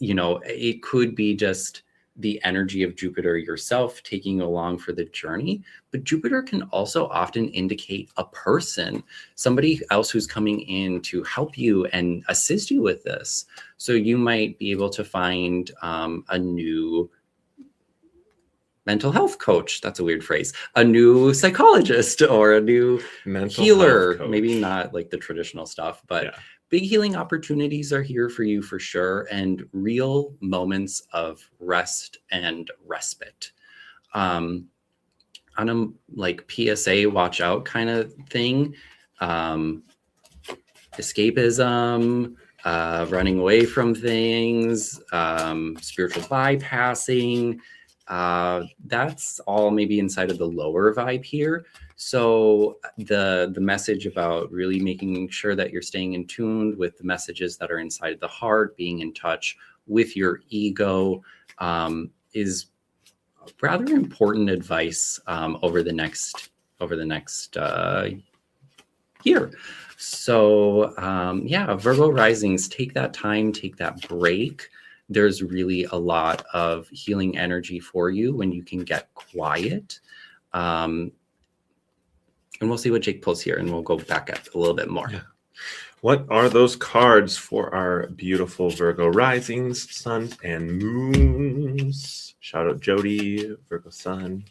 it could be just the energy of Jupiter yourself taking you along for the journey. But Jupiter can also often indicate a person, somebody else who's coming in to help you and assist you with this. So you might be able to find a new mental health coach. That's a weird phrase. A new psychologist or a new Mental healer. health coach. Maybe not like the traditional stuff, but Yeah. big healing opportunities are here for you for sure. And real moments of rest and respite. On a like PSA watch out kind of thing. Escapism, running away from things, spiritual bypassing. That's all maybe inside of the lower vibe here. So the message about really making sure that you're staying in tune with the messages that are inside the heart, being in touch with your ego, is rather important advice over the next year. So Virgo risings, take that time, take that break. There's really a lot of healing energy for you when you can get quiet. And we'll see what Jake pulls here, and we'll go back up a little bit more. Yeah. What are those cards for our beautiful Virgo risings, suns, and moons? Shout out Jody, Virgo sun.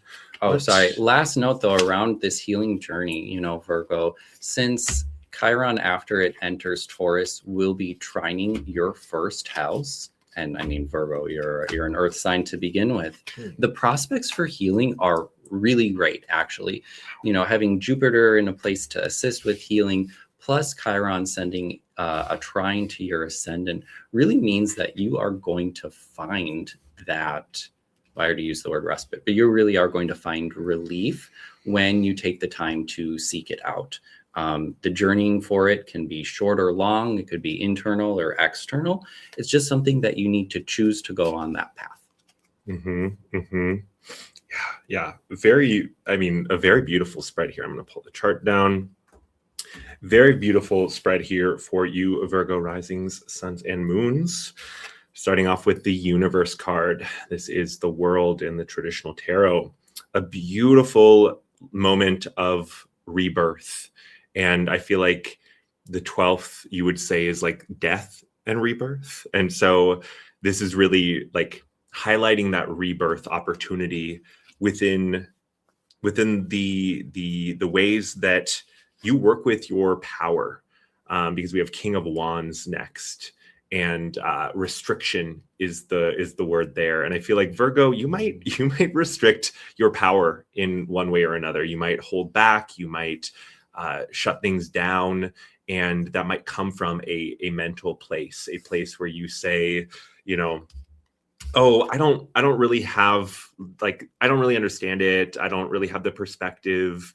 Sorry. Last note though, around this healing journey, Virgo, since Chiron, after it enters Taurus, will be trining your first house. And I mean, Virgo, you're an earth sign to begin with. The prospects for healing are really great, actually. Having Jupiter in a place to assist with healing, plus Chiron sending a trine to your ascendant, really means that you are going to find that, I already used the word respite, but you really are going to find relief when you take the time to seek it out. The journeying for it can be short or long. It could be internal or external. It's just something that you need to choose to go on that path. Yeah. A very beautiful spread here. I'm going to pull the chart down. Very beautiful spread here for you, Virgo risings, suns, and moons. Starting off with the universe card. This is the world in the traditional tarot. A beautiful moment of rebirth. And I feel like the 12th, you would say, is like death and rebirth. And so this is really like highlighting that rebirth opportunity within the ways that you work with your power, because we have King of Wands next, and restriction is the word there. And I feel like Virgo, you might restrict your power in one way or another. You might hold back. You might shut things down, and that might come from a mental place, a place where you say, oh, I don't really have, like, I don't really understand it. I don't really have the perspective.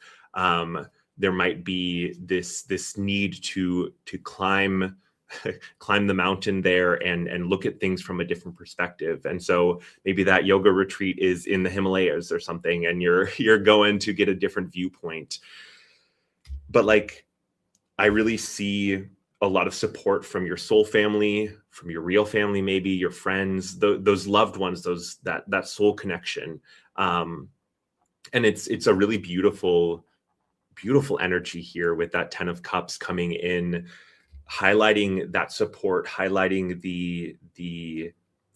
There might be this need to climb the mountain there and look at things from a different perspective. And so maybe that yoga retreat is in the Himalayas or something, and you're going to get a different viewpoint. But like, I really see a lot of support from your soul family, from your real family, maybe your friends, those loved ones, that soul connection. And it's a really beautiful energy here with that 10 of Cups coming in, highlighting that support, highlighting the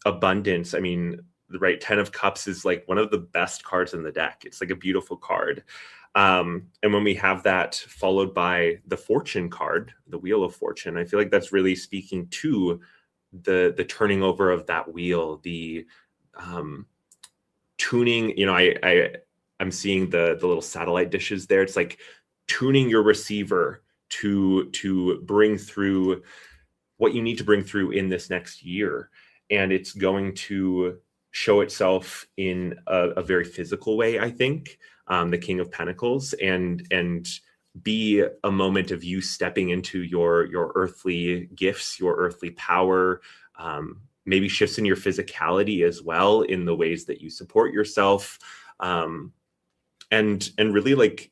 abundance. I mean, right, 10 of Cups is like one of the best cards in the deck. It's like a beautiful card. And when we have that followed by the Fortune card, the Wheel of Fortune, I feel like that's really speaking to the turning over of that wheel, the tuning. I'm seeing the little satellite dishes there. It's like tuning your receiver to bring through what you need to bring through in this next year. And it's going to show itself in a very physical way, I think. The King of Pentacles, and be a moment of you stepping into your earthly gifts, your earthly power, maybe shifts in your physicality as well, in the ways that you support yourself, and really, like,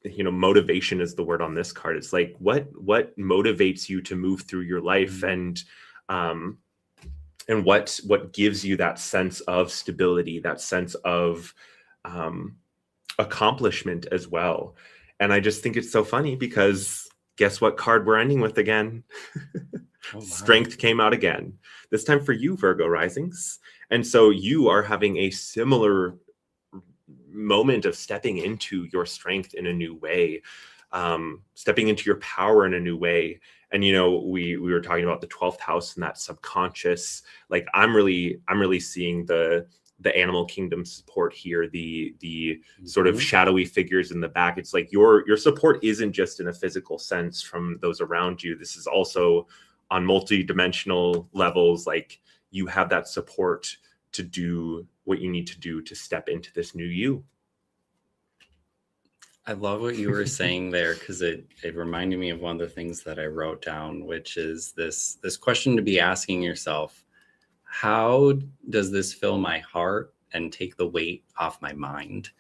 motivation is the word on this card. It's like what motivates you to move through your life, and what gives you that sense of stability, that sense of accomplishment as well. And I just think it's so funny because guess what card we're ending with again? Oh, wow. Strength came out again, this time for you, Virgo risings. And so you are having a similar moment of stepping into your strength in a new way, stepping into your power in a new way. And we were talking about the 12th house and that subconscious. Like I'm really seeing the animal kingdom support here, the sort of shadowy figures in the back. It's like your support isn't just in a physical sense from those around you. This is also on multi-dimensional levels. Like you have that support to do what you need to do to step into this new you. I love what you were saying there, because it reminded me of one of the things that I wrote down, which is this question to be asking yourself: how does this fill my heart and take the weight off my mind?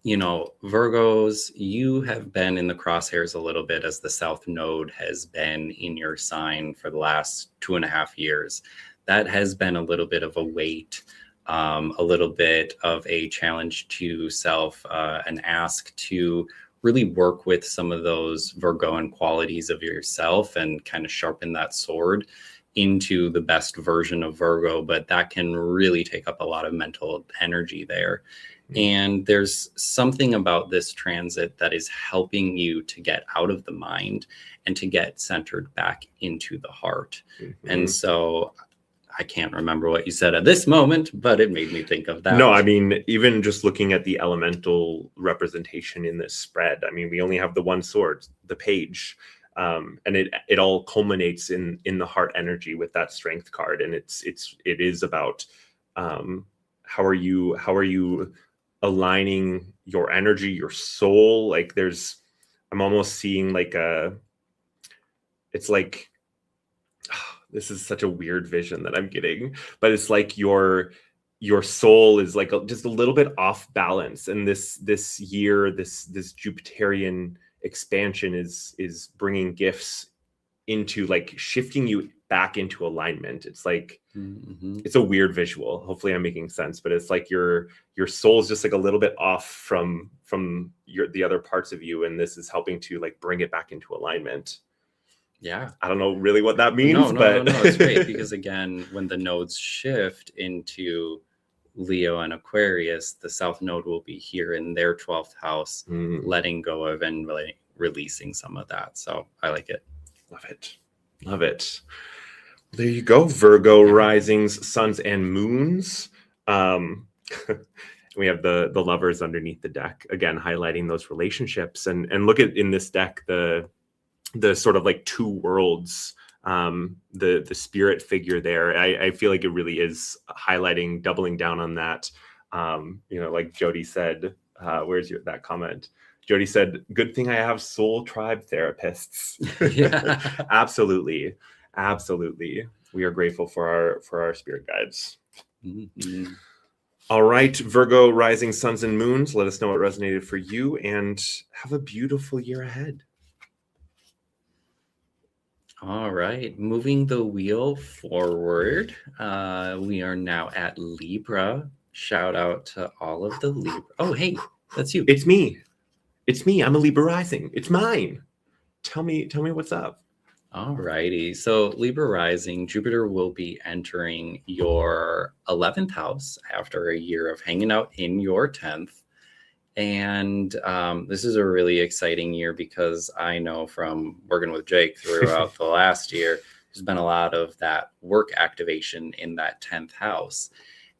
Virgos, you have been in the crosshairs a little bit as the South Node has been in your sign for the last 2.5 years. That has been a little bit of a weight, a little bit of a challenge to self, an ask to really work with some of those Virgoan qualities of yourself and kind of sharpen that sword into the best version of Virgo. But that can really take up a lot of mental energy there. And there's something about this transit that is helping you to get out of the mind and to get centered back into the heart. And so I can't remember what you said at this moment, but it made me think of that. No, I mean, even just looking at the elemental representation in this spread, I mean, we only have the one sword, the page. And it all culminates in the heart energy with that strength card. And it is about how are you aligning your energy, your soul. Like I'm almost seeing it's like, this is such a weird vision that I'm getting, but it's like your soul is like just a little bit off balance. And this year, this Jupiterian expansion is bringing gifts into like shifting you back into alignment. It's like, it's a weird visual. Hopefully I'm making sense, but it's like your soul is just like a little bit off from the other parts of you. And this is helping to like bring it back into alignment. Yeah. I don't know really what that means, No, it's great, because again, when the nodes shift into Leo and Aquarius, the South Node will be here in their 12th house, letting go of and really releasing some of that. So I like it. Love it. There you go. Virgo risings, suns, and moons. We have the lovers underneath the deck, again, highlighting those relationships. And look at in this deck, the sort of like two worlds, the spirit figure there. I feel like it really is highlighting, doubling down on that. Like Jody said, where's that comment? Jody said, good thing I have soul tribe therapists. Yeah. Absolutely. We are grateful for our spirit guides. All right, Virgo rising suns and moons, let us know what resonated for you, and have a beautiful year ahead. All right, moving the wheel forward, we are now at Libra. Shout out to all of the Libra. Oh, hey, that's you. It's me. I'm a Libra rising. It's mine. Tell me what's up. All righty. So Libra rising, Jupiter will be entering your 11th house after a year of hanging out in your 10th. And this is a really exciting year, because I know from working with Jake throughout the last year, there's been a lot of that work activation in that 10th house.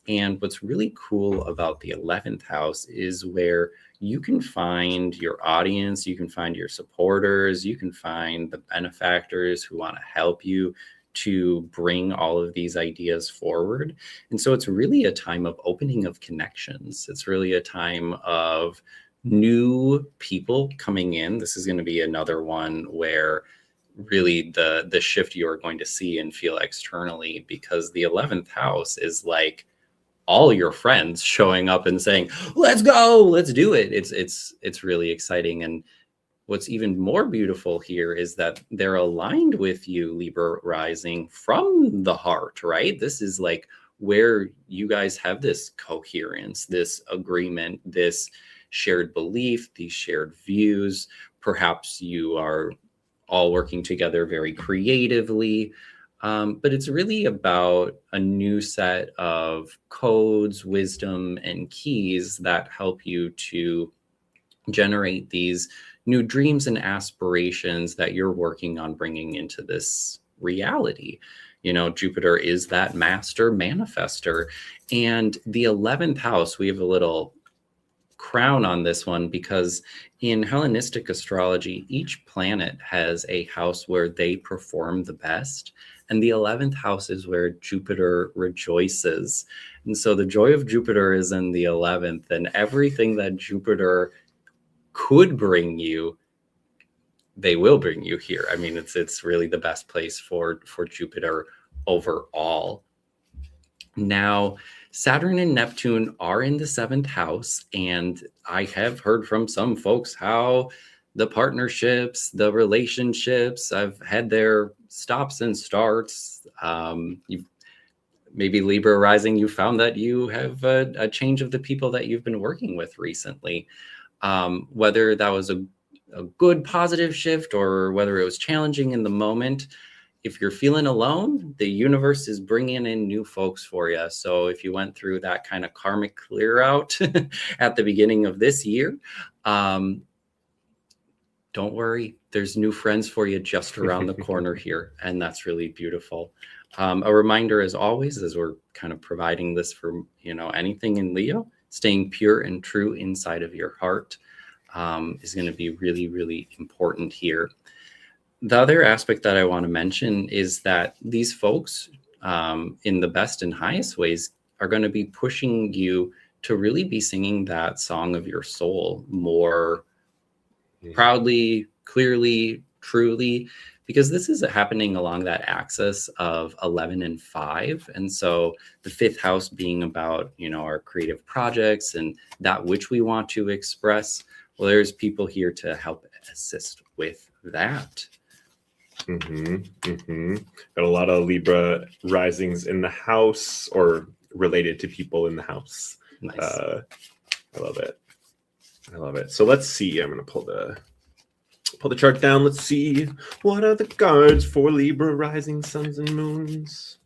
And what's really cool about the 11th house is where you can find your audience, you can find your supporters, you can find the benefactors who want to help you to bring all of these ideas forward. And so it's really a time of opening of connections. It's really a time of new people coming in. This is going to be another one where really the shift you are going to see and feel externally, because the 11th house is like all your friends showing up and saying, let's go, let's do it. It's really exciting. And what's even more beautiful here is that they're aligned with you, Libra rising, from the heart, right? This is like where you guys have this coherence, this agreement, this shared belief, these shared views. Perhaps you are all working together very creatively. But it's really about a new set of codes, wisdom, and keys that help you to generate these new dreams and aspirations that you're working on bringing into this reality. You know, Jupiter is that master manifester. And the 11th house, we have a little crown on this one because in Hellenistic astrology, each planet has a house where they perform the best. And the 11th house is where Jupiter rejoices. And so the joy of Jupiter is in the 11th, and everything that Jupiter could bring you, they will bring you here. I mean, it's really the best place for Jupiter overall. Now, Saturn and Neptune are in the 7th house, and I have heard from some folks how the partnerships, the relationships, I've had their stops and starts. You've maybe Libra rising, you found that you have a change of the people that you've been working with recently. Whether that was a good positive shift or whether it was challenging in the moment, if you're feeling alone, the universe is bringing in new folks for you. So if you went through that kind of karmic clear out at the beginning of this year, don't worry, there's new friends for you just around the corner here. And that's really beautiful. A reminder, as always, as we're kind of providing this for, you know, anything in Leo, staying pure and true inside of your heart is going to be really, really important here. The other aspect that I want to mention is that these folks, in the best and highest ways, are going to be pushing you to really be singing that song of your soul more proudly, clearly, truly, because this is happening along that axis of 11 and 5. And so the 5th house being about, you know, our creative projects and that which we want to express. Well, there's people here to help assist with that. Got a lot of Libra risings in the house or related to people in the house. Nice. I love it. I love it. So let's see. I'm going to pull the chart down. Let's see. What are the cards for Libra rising suns and moons?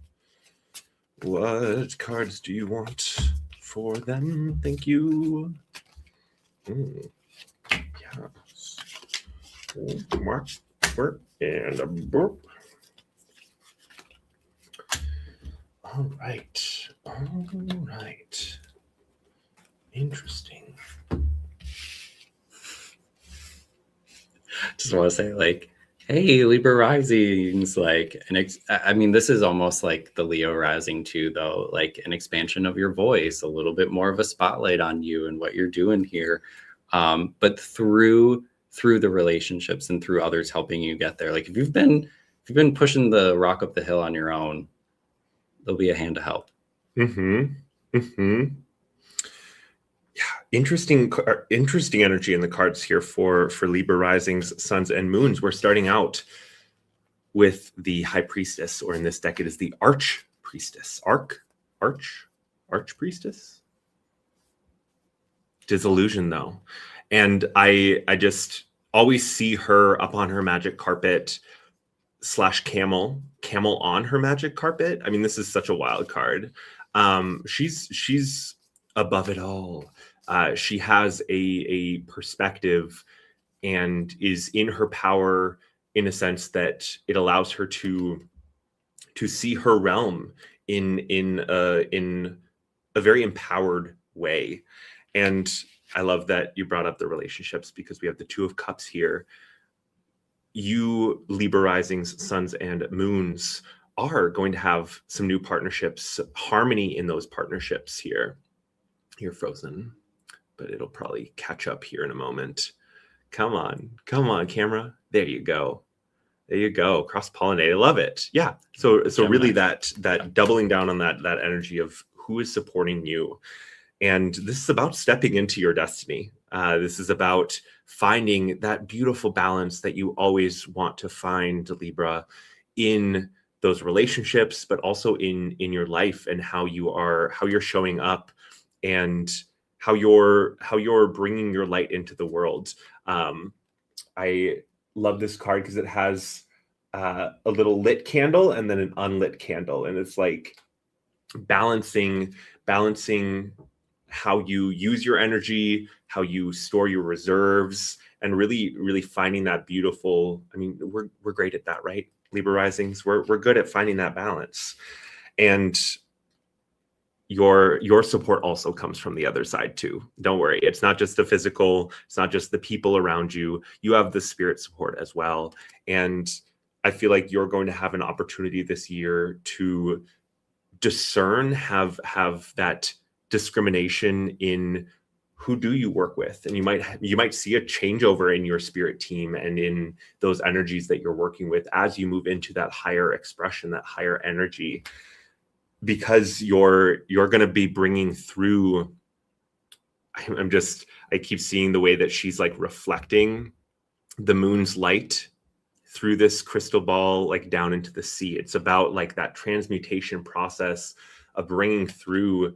What cards do you want for them? Thank you. Yes. Work. And a burp. All right. Interesting. Just want to say, like, hey, Libra risings, like, I mean, this is almost like the Leo rising too, though, like an expansion of your voice, a little bit more of a spotlight on you and what you're doing here. But through the relationships and through others helping you get there. Like if you've been pushing the rock up the hill on your own, there'll be a hand to help. Yeah, interesting energy in the cards here for Libra risings, suns, and moons. We're starting out with the High Priestess, or in this deck, it is the Arch Priestess. Arch Priestess? Disillusion, though. And I just always see her up on her magic carpet / camel on her magic carpet. I mean, this is such a wild card. She's above it all. She has a perspective and is in her power in a sense that it allows her to see her realm in a very empowered way. And I love that you brought up the relationships because we have the Two of Cups here. You, Libra risings, suns, and moons are going to have some new partnerships, harmony in those partnerships here. You're frozen, but it'll probably catch up here in a moment. Come on, camera. There you go. Cross-pollinate. I love it. Yeah. So really that doubling down on that energy of who is supporting you. And this is about stepping into your destiny. This is about finding that beautiful balance that you always want to find, Libra, in those relationships, but also in your life, and how you're showing up, and how you're bringing your light into the world. I love this card because it has a little lit candle and then an unlit candle, and it's like balancing how you use your energy, how you store your reserves, and really finding that beautiful. I mean, we're great at that, right? Libra risings, we're good at finding that balance. And your support also comes from the other side too. Don't worry, it's not just the physical, it's not just the people around you. You have the spirit support as well. And I feel like you're going to have an opportunity this year to discern, have that discrimination in who do you work with, and you might see a changeover in your spirit team and in those energies that you're working with as you move into that higher expression, that higher energy, because you're going to be bringing through. I keep seeing the way that she's like reflecting the moon's light through this crystal ball, like down into the sea. It's about like that transmutation process of bringing through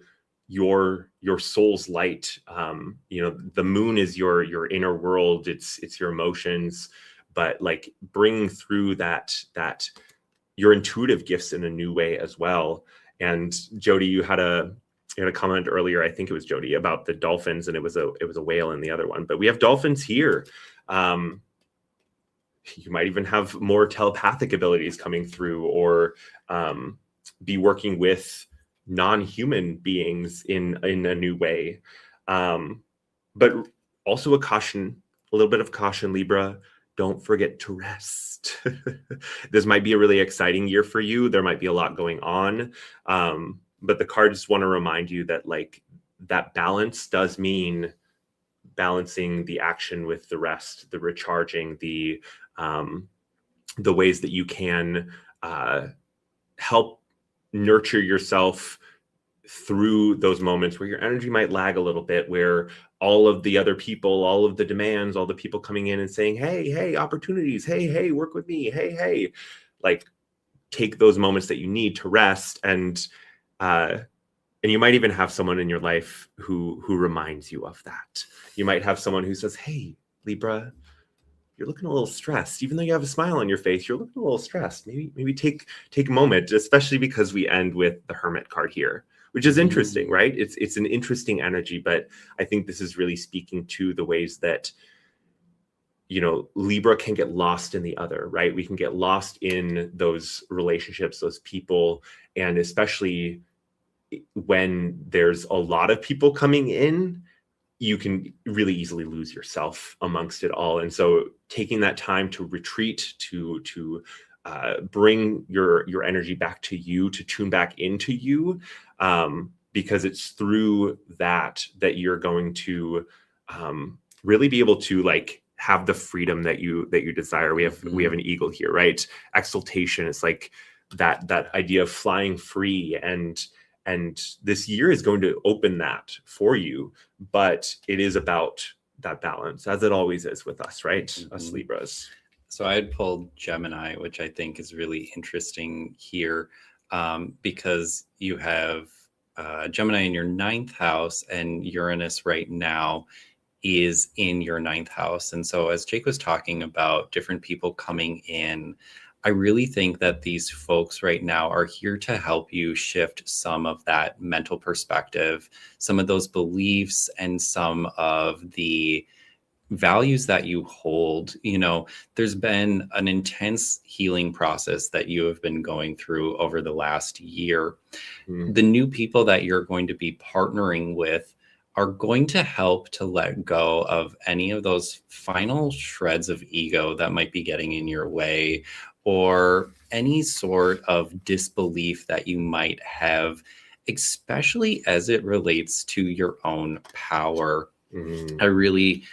your soul's light. The moon is your inner world. It's your emotions, but like bringing through that your intuitive gifts in a new way as well. And Jody, you had a comment earlier, I think it was Jody, about the dolphins, and it was a whale in the other one, but we have dolphins here. You might even have more telepathic abilities coming through, or be working with non-human beings in a new way. But also a little bit of caution, Libra. Don't forget to rest. This might be a really exciting year for you. There might be a lot going on. But the cards want to remind you that like that balance does mean balancing the action with the rest, the recharging, the ways that you can help nurture yourself through those moments where your energy might lag a little bit, where all of the other people, all of the demands, all the people coming in and saying, hey, opportunities, hey, work with me, hey, like take those moments that you need to rest. And you might even have someone in your life who reminds you of that. You might have someone who says, hey, Libra, you're looking a little stressed. Even though you have a smile on your face, you're looking a little stressed. Maybe take a moment, especially because we end with the Hermit card here, which is interesting, right? It's an interesting energy, but I think this is really speaking to the ways that, Libra can get lost in the other, right? We can get lost in those relationships, those people, and especially when there's a lot of people coming in, you can really easily lose yourself amongst it all. And so taking that time to retreat, to bring your energy back to you, to tune back into you, because it's through that you're going to really be able to like have the freedom that you desire. We have an eagle here, right? Exaltation. It's like that idea of flying free, and this year is going to open that for you, but it is about that balance, as it always is with us, right? Us Libras. So I had pulled Gemini, which I think is really interesting here, because you have Gemini in your 9th house, and Uranus right now is in your 9th house. And so as Jake was talking about different people coming in, I really think that these folks right now are here to help you shift some of that mental perspective, some of those beliefs, and some of the values that you hold. There's been an intense healing process that you have been going through over the last year. The new people that you're going to be partnering with are going to help to let go of any of those final shreds of ego that might be getting in your way, or any sort of disbelief that you might have, especially as it relates to your own power. I really,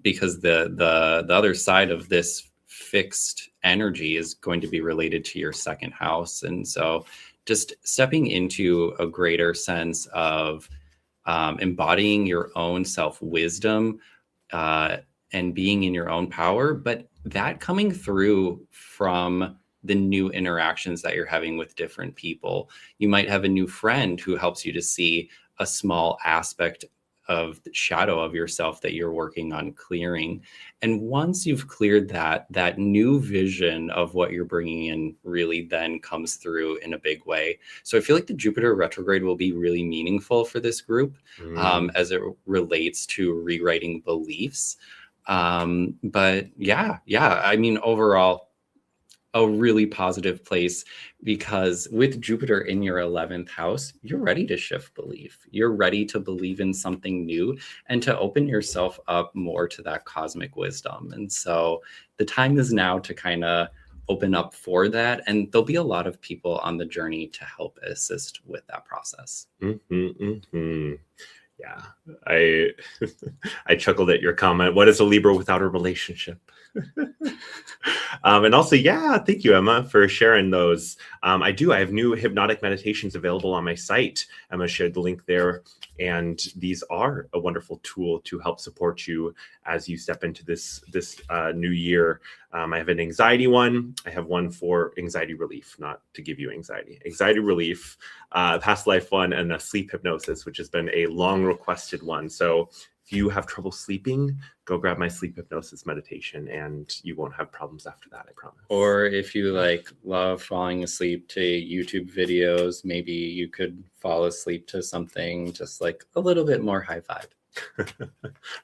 because the other side of this fixed energy is going to be related to your 2nd house. And so just stepping into a greater sense of embodying your own self-wisdom, and being in your own power, but that coming through from the new interactions that you're having with different people. You might have a new friend who helps you to see a small aspect of the shadow of yourself that you're working on clearing. And once you've cleared that, that new vision of what you're bringing in really then comes through in a big way. So I feel like the Jupiter retrograde will be really meaningful for this group, as it relates to rewriting beliefs. But yeah, I mean, overall, a really positive place, because with Jupiter in your 11th house, you're ready to shift belief. You're ready to believe in something new and to open yourself up more to that cosmic wisdom. And so the time is now to kind of open up for that. And there'll be a lot of people on the journey to help assist with that process. Yeah, I chuckled at your comment. What is a Libra without a relationship? And also, yeah, thank you, Emma, for sharing those. I have new hypnotic meditations available on my site. Emma shared the link there, and these are a wonderful tool to help support you as you step into this new year. I have an anxiety one. I have one for anxiety relief, not to give you anxiety relief, past life one, and a sleep hypnosis, which has been a long requested one. So if you have trouble sleeping, go grab my sleep hypnosis meditation and you won't have problems after that, I promise. Or if you love falling asleep to YouTube videos, maybe you could fall asleep to something just a little bit more high vibe.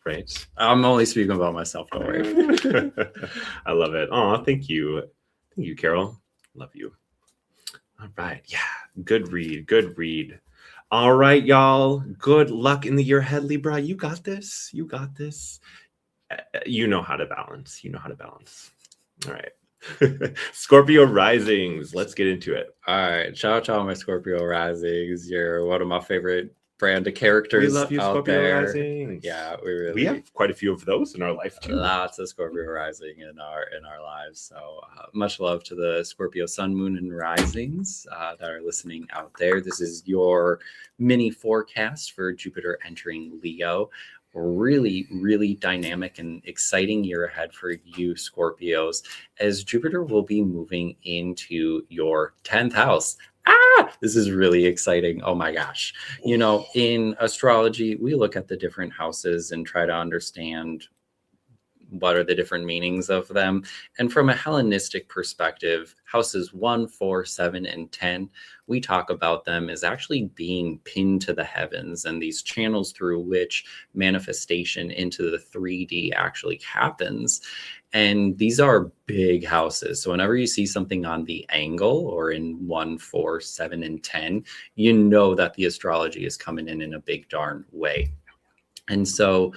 Right. I'm only speaking about myself, don't worry. I love it. Oh, thank you. Thank you, Carol. Love you. All right. Yeah. Good read. All right, y'all. Good luck in the year ahead, Libra. You got this. You know how to balance. All right. Scorpio risings. Let's get into it. All right. Shout out to all my Scorpio risings. You're one of my favorite brand of characters. We love you, out Scorpio there. risings. Yeah, we have quite a few of those in our life too. Lots of Scorpio rising in our lives. So much love to the Scorpio sun, moon, and risings that are listening out there. This is your mini forecast for Jupiter entering Leo. Really, really dynamic and exciting year ahead for you Scorpios, as Jupiter will be moving into your 10th house. This is really exciting. Oh my gosh. In astrology, we look at the different houses and try to understand what are the different meanings of them. And from a Hellenistic perspective, houses 1, 4, 7, and 10, we talk about them as actually being pinned to the heavens and these channels through which manifestation into the 3D actually happens. And these are big houses. So whenever you see something on the angle or in 1, 4, 7, and 10, you know that the astrology is coming in a big darn way. And so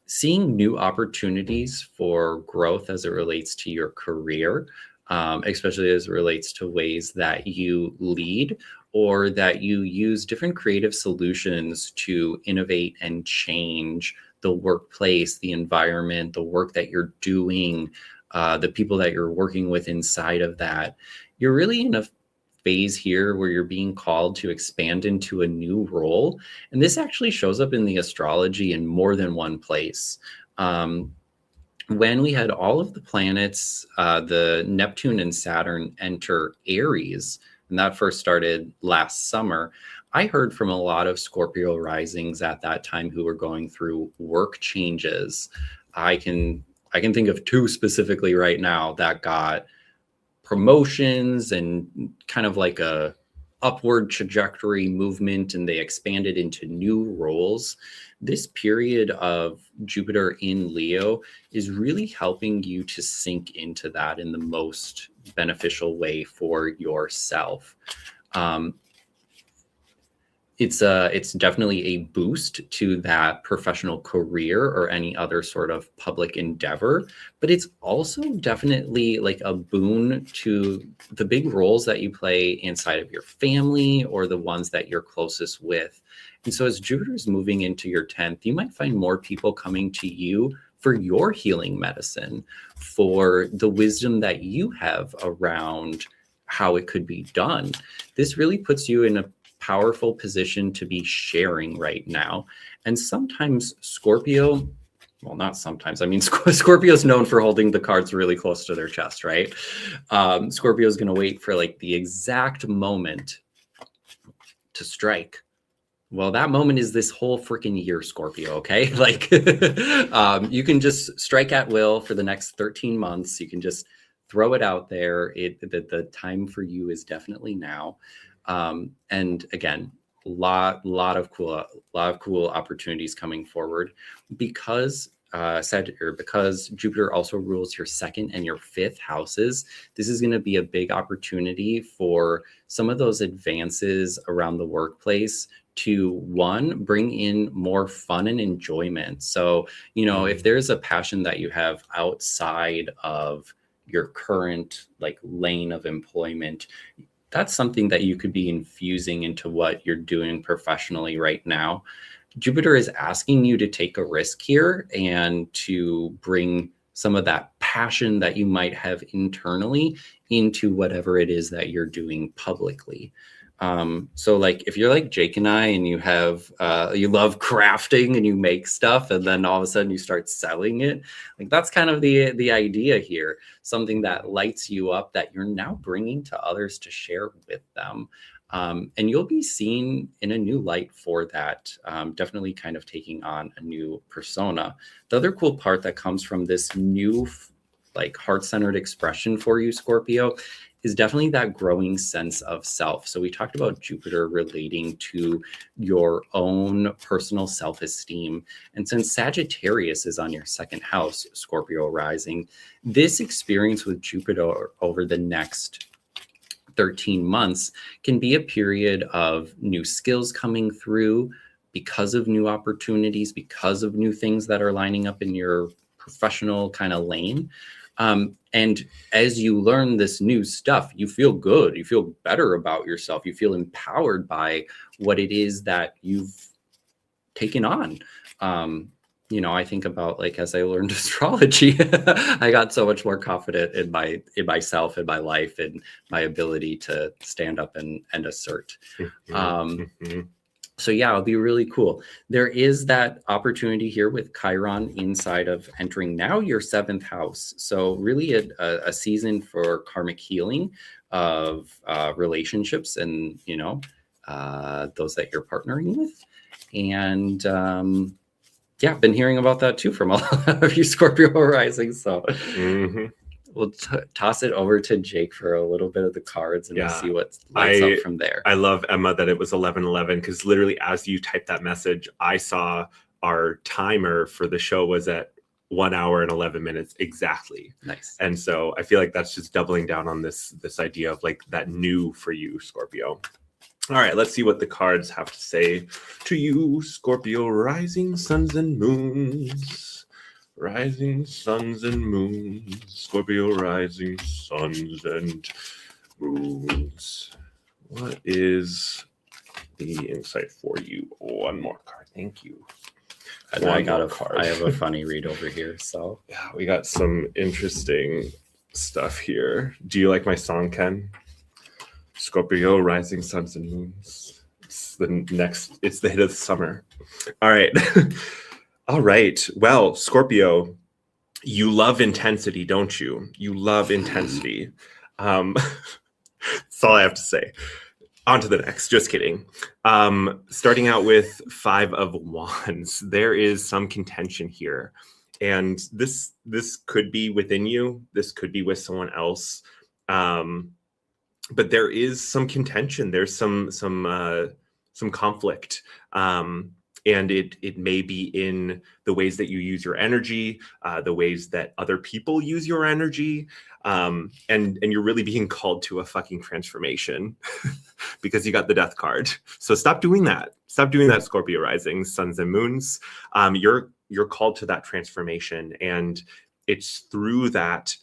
seeing new opportunities for growth as it relates to your career, especially as it relates to ways that you lead or that you use different creative solutions to innovate and change the workplace, the environment, the work that you're doing, the people that you're working with inside of that. You're really in a phase here where you're being called to expand into a new role. And this actually shows up in the astrology in more than one place. When we had all of the planets, the Neptune and Saturn enter Aries, and that first started last summer, I heard from a lot of Scorpio risings at that time who were going through work changes. I can think of 2 specifically right now that got promotions and kind of like a upward trajectory movement, and they expanded into new roles. This period of Jupiter in Leo is really helping you to sink into that in the most beneficial way for yourself. It's definitely a boost to that professional career or any other sort of public endeavor, but it's also definitely like a boon to the big roles that you play inside of your family or the ones that you're closest with. And so as Jupiter is moving into your 10th, you might find more people coming to you for your healing medicine, for the wisdom that you have around how it could be done. This really puts you in a powerful position to be sharing right now. And sometimes Scorpio, well, not sometimes, I mean, Scorpio is known for holding the cards really close to their chest, right? Scorpio is going to wait for like the exact moment to strike. Well, that moment is this whole freaking year, Scorpio, okay? Like, you can just strike at will for the next 13 months. You can just throw it out there. The time for you is definitely now. And again, lot of cool opportunities coming forward because because Jupiter also rules your second and your fifth houses. This is going to be a big opportunity for some of those advances around the workplace to, one, bring in more fun and enjoyment. So, you know, if there's a passion that you have outside of your current like lane of employment, that's something that you could be infusing into what you're doing professionally right now. Jupiter is asking you to take a risk here and to bring some of that passion that you might have internally into whatever it is that you're doing publicly. So like if you're like Jake and I and you have you love crafting and you make stuff and then all of a sudden you start selling it, like that's kind of the idea here, something that lights you up that you're now bringing to others to share with them. And you'll be seen in a new light for that, definitely kind of taking on a new persona. The other cool part that comes from this new like heart-centered expression for you, Scorpio, is definitely that growing sense of self. So we talked about Jupiter relating to your own personal self-esteem. And since Sagittarius is on your second house, Scorpio rising, this experience with Jupiter over the next 13 months can be a period of new skills coming through because of new opportunities, because of new things that are lining up in your professional kind of lane. And as you learn this new stuff, you feel good, you feel better about yourself, you feel empowered by what it is that you've taken on. You know, I think about like, as I learned astrology, I got so much more confident in myself, in my life, and my ability to stand up and assert. So yeah, it'll be really cool. There is that opportunity here with Chiron inside of entering now your seventh house. So really a season for karmic healing of relationships and, you know, those that you're partnering with. And yeah, been hearing about that too from a lot of you Scorpio rising. So we'll toss it over to Jake for a little bit of the cards and we'll see what lights up from there. I love, Emma, that it was 11:11 because literally as you typed that message, I saw our timer for the show was at 1 hour and 11 minutes exactly. Nice. And so I feel like that's just doubling down on this idea of like that new for you, Scorpio. All right, let's see what the cards have to say to you, Scorpio rising suns and moons. Rising suns and moons. Scorpio rising suns and moons. What is the insight for you? One more card. Thank you. And I have a funny read over here. So yeah, we got some interesting stuff here. Do you like my song, Ken? Scorpio rising suns and moons. It's the hit of the summer. All right. All right. Well, Scorpio, you love intensity, don't you? You love intensity. That's all I have to say. On to the next. Just kidding. Starting out with 5 of Wands. There is some contention here. And this could be within you. This could be with someone else. But there is some contention. There's some conflict. And it may be in the ways that you use your energy, the ways that other people use your energy. And you're really being called to a fucking transformation because you got the death card. So stop doing that. Stop doing that, Scorpio rising, suns and moons. You're called to that transformation. And it's through that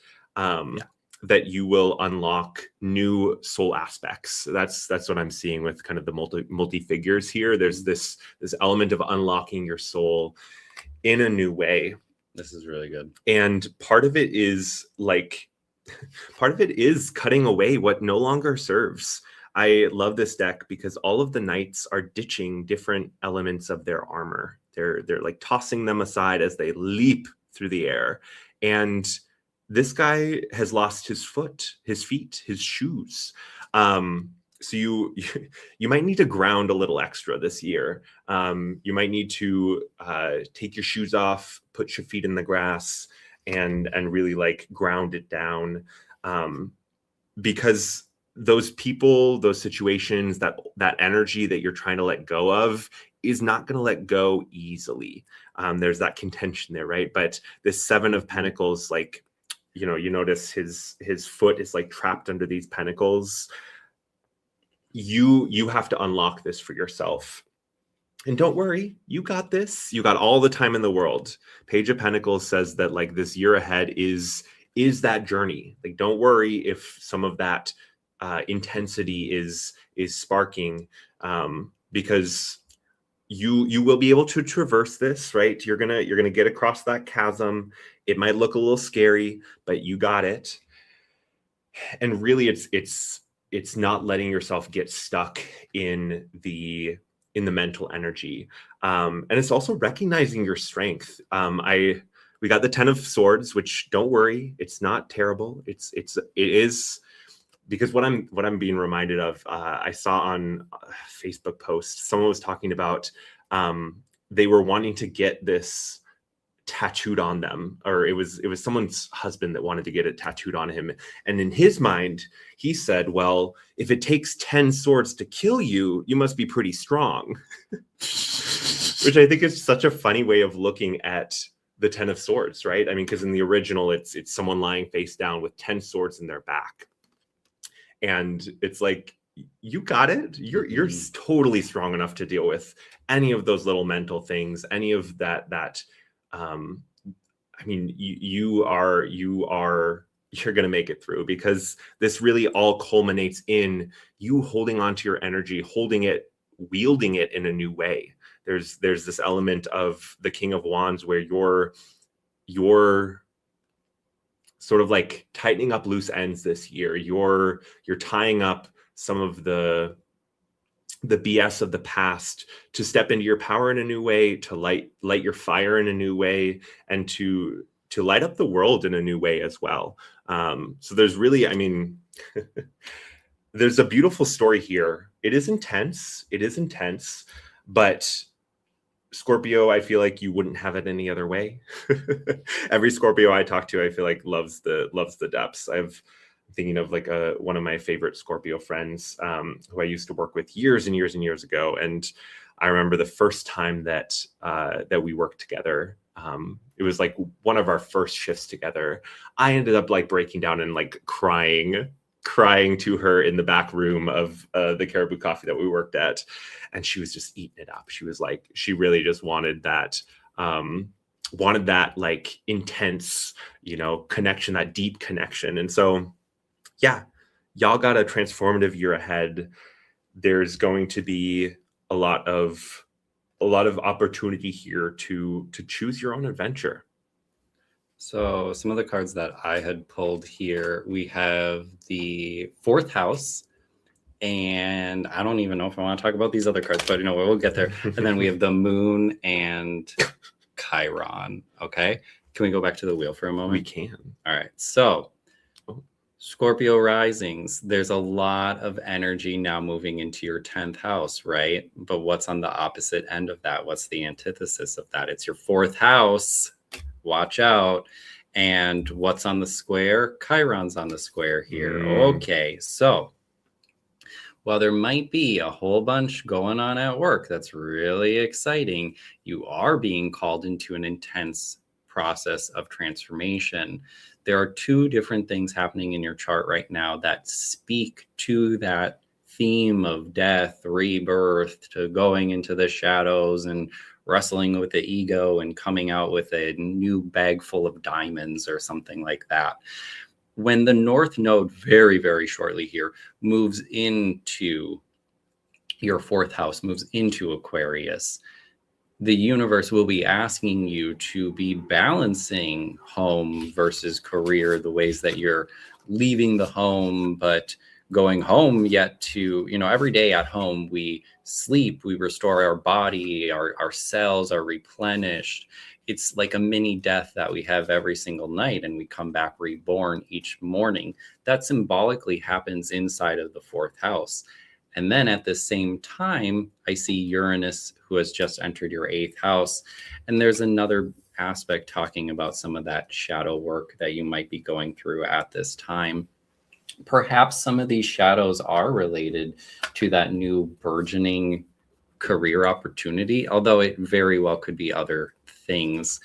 that you will unlock new soul aspects. That's what I'm seeing with kind of the multi figures here. There's this element of unlocking your soul in a new way. This is really good. And part of it is cutting away what no longer serves. I love this deck because all of the knights are ditching different elements of their armor. They're like tossing them aside as they leap through the air. And this guy has lost his feet, his shoes. So you might need to ground a little extra this year. You might need to take your shoes off, put your feet in the grass, and really like ground it down, because those people, those situations, that energy that you're trying to let go of is not going to let go easily. There's that contention there, right? But this Seven of Pentacles, like, you notice his foot is like trapped under these pentacles. You have to unlock this for yourself. And don't worry, you got this. You got all the time in the world. Page of Pentacles says that like this year ahead is that journey. Like, don't worry if some of that intensity is sparking, because you will be able to traverse this, right? You're gonna get across that chasm. It might look a little scary, but you got it. And really, it's not letting yourself get stuck in the mental energy, and it's also recognizing your strength. We got the Ten of Swords, which, don't worry, it's not terrible. It is, because what I'm being reminded of, I saw on a Facebook post, someone was talking about they were wanting to get this tattooed on them, or it was someone's husband that wanted to get it tattooed on him. And in his mind, he said, well, if it takes 10 swords to kill you, you must be pretty strong. Which I think is such a funny way of looking at the Ten of Swords, right? I mean, because in the original, it's someone lying face down with 10 swords in their back. And it's like, you got it. You're totally strong enough to deal with any of those little mental things, any of that I mean, you're going to make it through, because this really all culminates in you holding on to your energy, holding it, wielding it in a new way. There's this element of the King of Wands where you're sort of like tightening up loose ends this year. You're tying up some of the BS of the past to step into your power in a new way, to light your fire in a new way, and to light up the world in a new way as well. So there's really, I mean, there's a beautiful story here. It is intense, but Scorpio, I feel like you wouldn't have it any other way. Every Scorpio I talk to, I feel like loves the depths. I'm thinking of like one of my favorite Scorpio friends, who I used to work with years and years and years ago. And I remember the first time that we worked together. It was like one of our first shifts together. I ended up like breaking down and like crying to her in the back room of the Caribou Coffee that we worked at. And she was just eating it up. She was like, she really just wanted that like intense, connection, that deep connection. And so, yeah, y'all got a transformative year ahead. There's going to be a lot of opportunity here to choose your own adventure. So some of the cards that I had pulled here, we have the fourth house, and I don't even know if I want to talk about these other cards, but we'll get there. And then we have the moon and Chiron. Okay. Can we go back to the wheel for a moment? We can. All right. So Scorpio risings, there's a lot of energy now moving into your 10th house, right? But what's on the opposite end of that? What's the antithesis of that? It's your fourth house. Watch out. And what's on the square? Chiron's on the square here. Okay. So while there might be a whole bunch going on at work that's really exciting, you are being called into an intense process of transformation. There are two different things happening in your chart right now that speak to that theme of death, rebirth, to going into the shadows and wrestling with the ego and coming out with a new bag full of diamonds or something like that. When the North Node very, very shortly here moves into your fourth house, moves into Aquarius, the universe will be asking you to be balancing home versus career, the ways that you're leaving the home, but going home yet to, every day at home, we sleep, we restore our body, our cells are replenished. It's like a mini death that we have every single night, and we come back reborn each morning. That symbolically happens inside of the fourth house. And then at the same time, I see Uranus, who has just entered your eighth house. And there's another aspect talking about some of that shadow work that you might be going through at this time. Perhaps some of these shadows are related to that new burgeoning career opportunity, although it very well could be other things.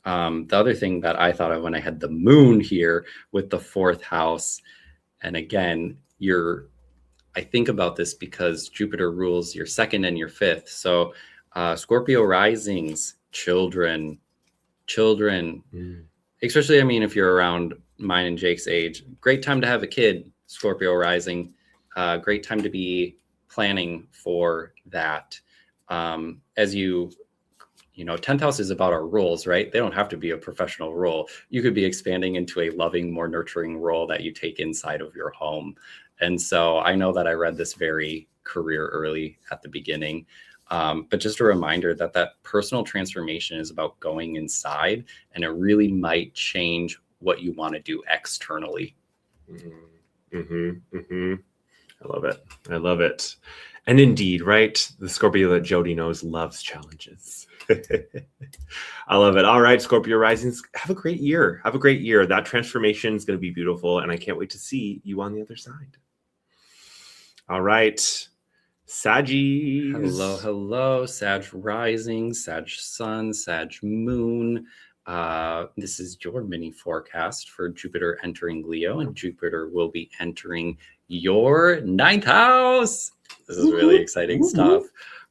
The other thing that I thought of when I had the moon here with the fourth house, and again, I think about this because Jupiter rules your second and your fifth. So Scorpio risings, children, especially, if you're around mine and Jake's age, great time to have a kid, Scorpio rising, great time to be planning for that. As 10th house is about our roles, right? They don't have to be a professional role. You could be expanding into a loving, more nurturing role that you take inside of your home. And so I know that I read this very career early at the beginning, but just a reminder that personal transformation is about going inside, and it really might change what you want to do externally. I love it. I love it. And indeed, right? The Scorpio that Jody knows loves challenges. I love it. All right, Scorpio risings, have a great year. Have a great year. That transformation is going to be beautiful, and I can't wait to see you on the other side. All right, Saggies. Hello, Sag rising, Sag sun, Sag moon. This is your mini forecast for Jupiter entering Leo, and Jupiter will be entering your ninth house. This is really exciting stuff.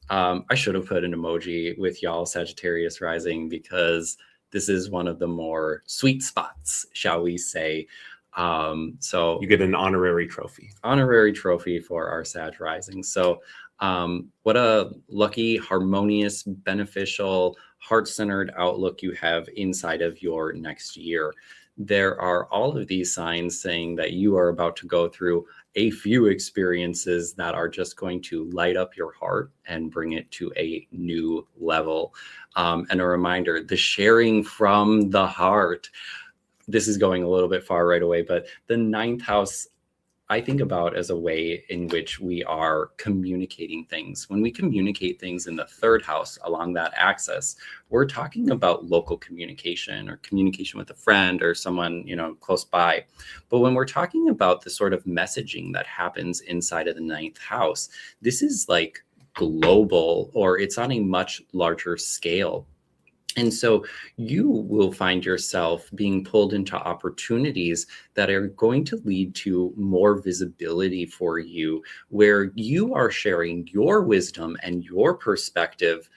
I should have put an emoji with y'all Sagittarius rising, because this is one of the more sweet spots, shall we say. So you get an honorary trophy for our Sag rising. So what a lucky, harmonious, beneficial, heart-centered outlook you have inside of your next year. There are all of these signs saying that you are about to go through a few experiences that are just going to light up your heart and bring it to a new level. And a reminder, the sharing from the heart. This is going a little bit far right away, but the ninth house, I think about as a way in which we are communicating things. When we communicate things in the third house along that axis, we're talking about local communication or communication with a friend or someone, close by. But when we're talking about the sort of messaging that happens inside of the ninth house, this is like global, or it's on a much larger scale. And so you will find yourself being pulled into opportunities that are going to lead to more visibility for you, where you are sharing your wisdom and your perspective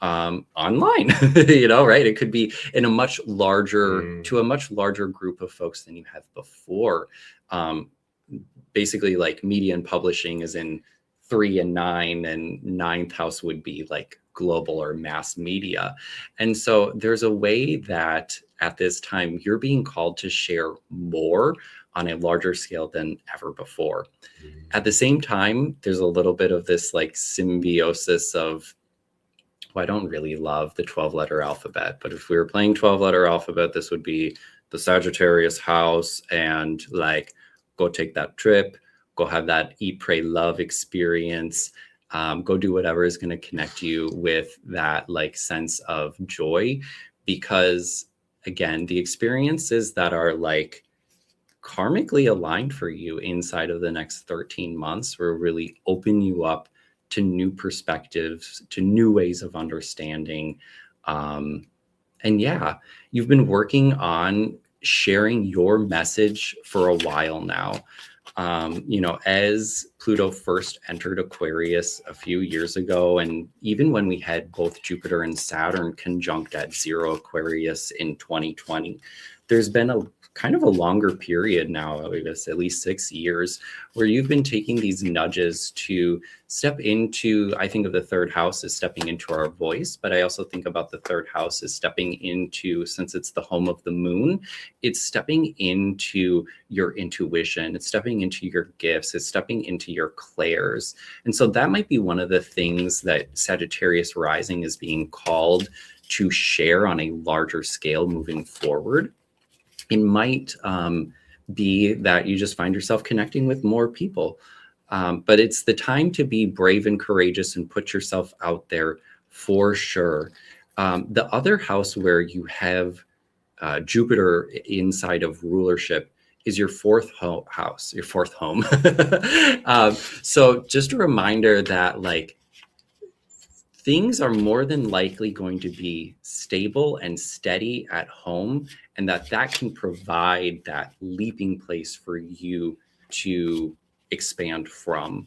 online, right? It could be in a much larger, to a much larger group of folks than you have before. Basically, like media and publishing is in 3 and 9, and ninth house would be like global or mass media. And so there's a way that at this time you're being called to share more on a larger scale than ever before. At the same time, there's a little bit of this like symbiosis of, well, I don't really love the 12-letter alphabet, but if we were playing 12-letter alphabet, this would be the Sagittarius house, and like, go take that trip, go have that eat, pray, love experience. Go do whatever is going to connect you with that like sense of joy, because again, the experiences that are like karmically aligned for you inside of the next 13 months will really open you up to new perspectives, to new ways of understanding. And yeah, you've been working on sharing your message for a while now. As Pluto first entered Aquarius a few years ago, and even when we had both Jupiter and Saturn conjunct at 0 Aquarius in 2020, there's been kind of a longer period now, I guess at least 6 years, where you've been taking these nudges to step into, I think of the third house as stepping into our voice, but I also think about the third house as stepping into, since it's the home of the moon, it's stepping into your intuition, it's stepping into your gifts, it's stepping into your clairs. And so that might be one of the things that Sagittarius rising is being called to share on a larger scale moving forward. It might be that you just find yourself connecting with more people. But it's the time to be brave and courageous and put yourself out there for sure. The other house where you have Jupiter inside of rulership is your fourth house, your fourth home. So just a reminder that like things are more than likely going to be stable and steady at home, and that can provide that leaping place for you to expand from.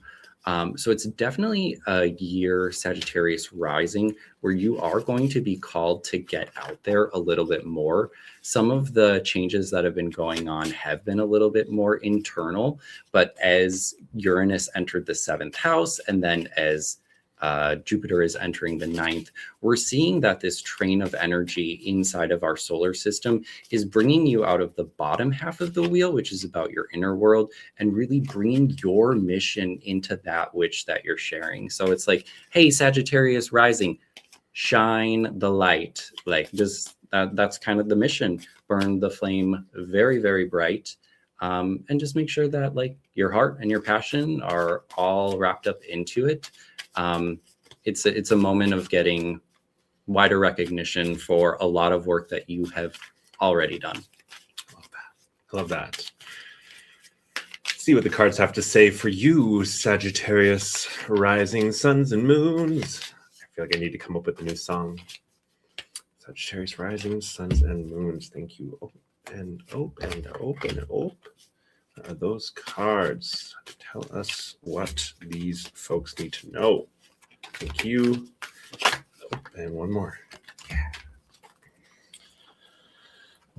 So it's definitely a year, Sagittarius rising, where you are going to be called to get out there a little bit more. Some of the changes that have been going on have been a little bit more internal, but as Uranus entered the 7th house, and then as Jupiter is entering the 9th, we're seeing that this train of energy inside of our solar system is bringing you out of the bottom half of the wheel, which is about your inner world, and really bringing your mission into that which that you're sharing. So it's like, hey, Sagittarius rising, shine the light. Like just that's kind of the mission. Burn the flame very, very bright. And just make sure that like your heart and your passion are all wrapped up into it. It's a moment of getting wider recognition for a lot of work that you have already done. Love that. Love that. Let's see what the cards have to say for you, Sagittarius rising suns and moons. I feel like I need to come up with a new song. Sagittarius rising suns and moons. Thank you. Open. Those cards tell us what these folks need to know. Thank you. And one more. Yeah.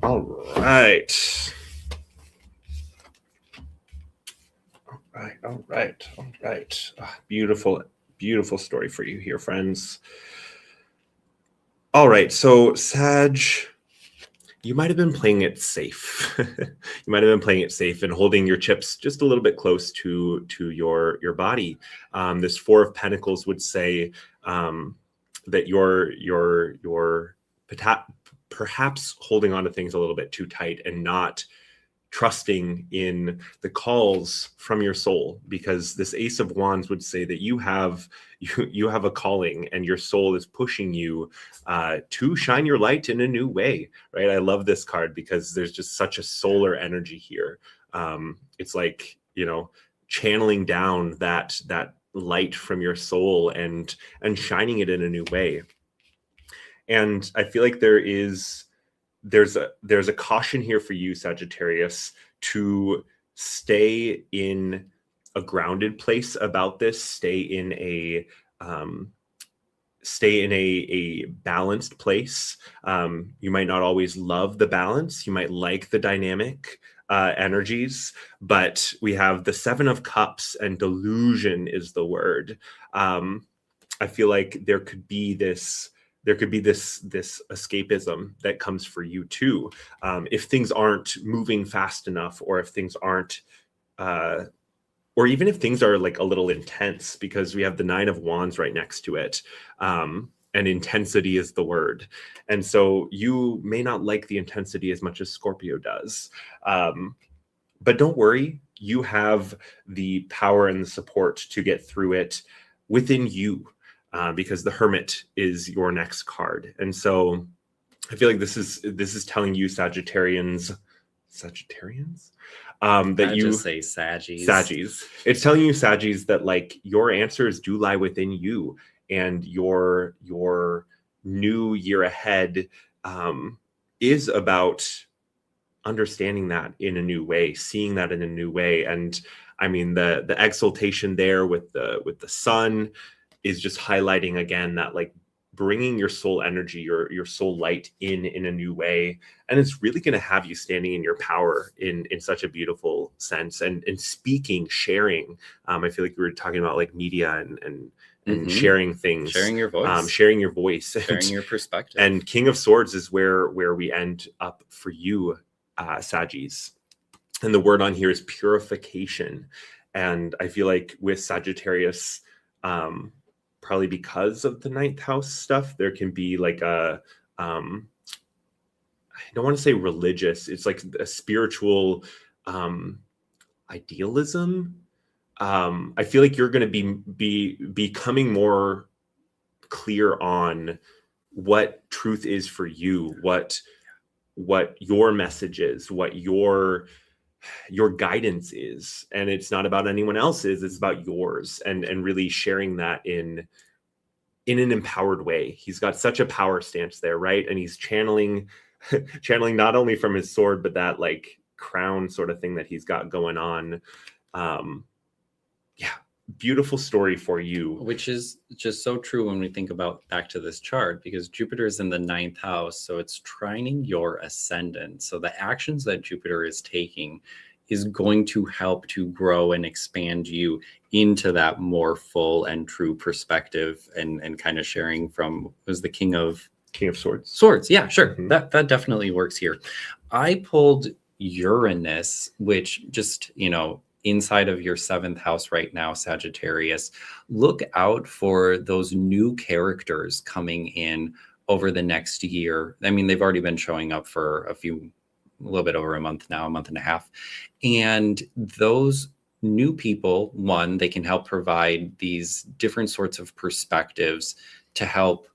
All right. All right. Beautiful story for you here, friends. All right. So, Sag, you might have been playing it safe. You might have been playing it safe and holding your chips just a little bit close to your body. This Four of Pentacles would say that you're perhaps holding on to things a little bit too tight and not trusting in the calls from your soul, because this Ace of Wands would say that you have a calling and your soul is pushing you to shine your light in a new way, right? I love this card because there's just such a solar energy here. It's like, channeling down that light from your soul and shining it in a new way. And I feel like there's a caution here for you, Sagittarius, to stay in a grounded place about this, stay in a balanced place. You might not always love the balance. You might like the dynamic energies, but we have the Seven of Cups and delusion is the word. I feel like there could be this escapism that comes for you too. If things aren't moving fast enough, or if things aren't, or even if things are like a little intense, because we have the Nine of Wands right next to it. And intensity is the word. And so you may not like the intensity as much as Scorpio does. But don't worry, you have the power and the support to get through it within you. Because the Hermit is your next card. And so I feel like this is telling you Sagittarians, that you just say Saggies. Saggies. It's telling you Saggies that like your answers do lie within you, and your new year ahead is about understanding that in a new way, seeing that in a new way. And I mean the exaltation there with the sun is just highlighting again that like bringing your soul energy, your soul light in a new way. And it's really going to have you standing in your power in such a beautiful sense, and speaking, sharing. I feel like we were talking about like media and sharing things, sharing your voice, sharing your voice, sharing your perspective. And King of Swords is where we end up for you, Saggies. And the word on here is purification. And I feel like with Sagittarius, probably because of the 9th house stuff, there can be like a, I don't want to say religious, it's like a spiritual idealism. I feel like you're going to be becoming more clear on what truth is for you, what your message is, what your guidance is. And it's not about anyone else's, it's about yours, and really sharing that in an empowered way. He's got such a power stance there, right? And he's channeling not only from his sword, but that like crown sort of thing that he's got going on. Yeah, beautiful story for you. Which is just so true when we think about back to this chart, because Jupiter is in the 9th house, so it's trining your ascendant. So the actions that Jupiter is taking is going to help to grow and expand you into that more full and true perspective, and kind of sharing from, was the King of Swords. Yeah, sure. That definitely works here. I pulled Uranus, which just, inside of your 7th house right now, Sagittarius. Look out for those new characters coming in over the next year. I mean, they've already been showing up for a little bit over a month now, a month and a half. And those new people, one, they can help provide these different sorts of perspectives to help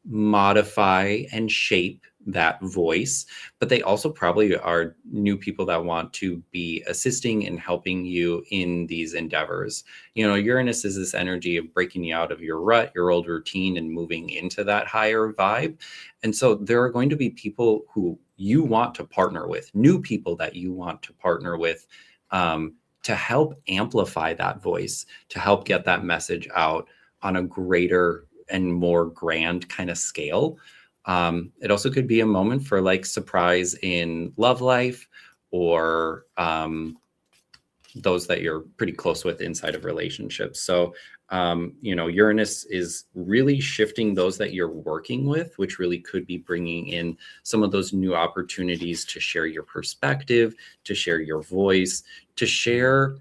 modify and shape that voice, but they also probably are new people that want to be assisting and helping you in these endeavors. Uranus is this energy of breaking you out of your rut, your old routine, and moving into that higher vibe. And so there are going to be people who you want to partner with, new people that you want to partner with, to help amplify that voice, to help get that message out on a greater and more grand kind of scale. It also could be a moment for like surprise in love life, or those that you're pretty close with inside of relationships. So, Uranus is really shifting those that you're working with, which really could be bringing in some of those new opportunities to share your perspective, to share your voice, to share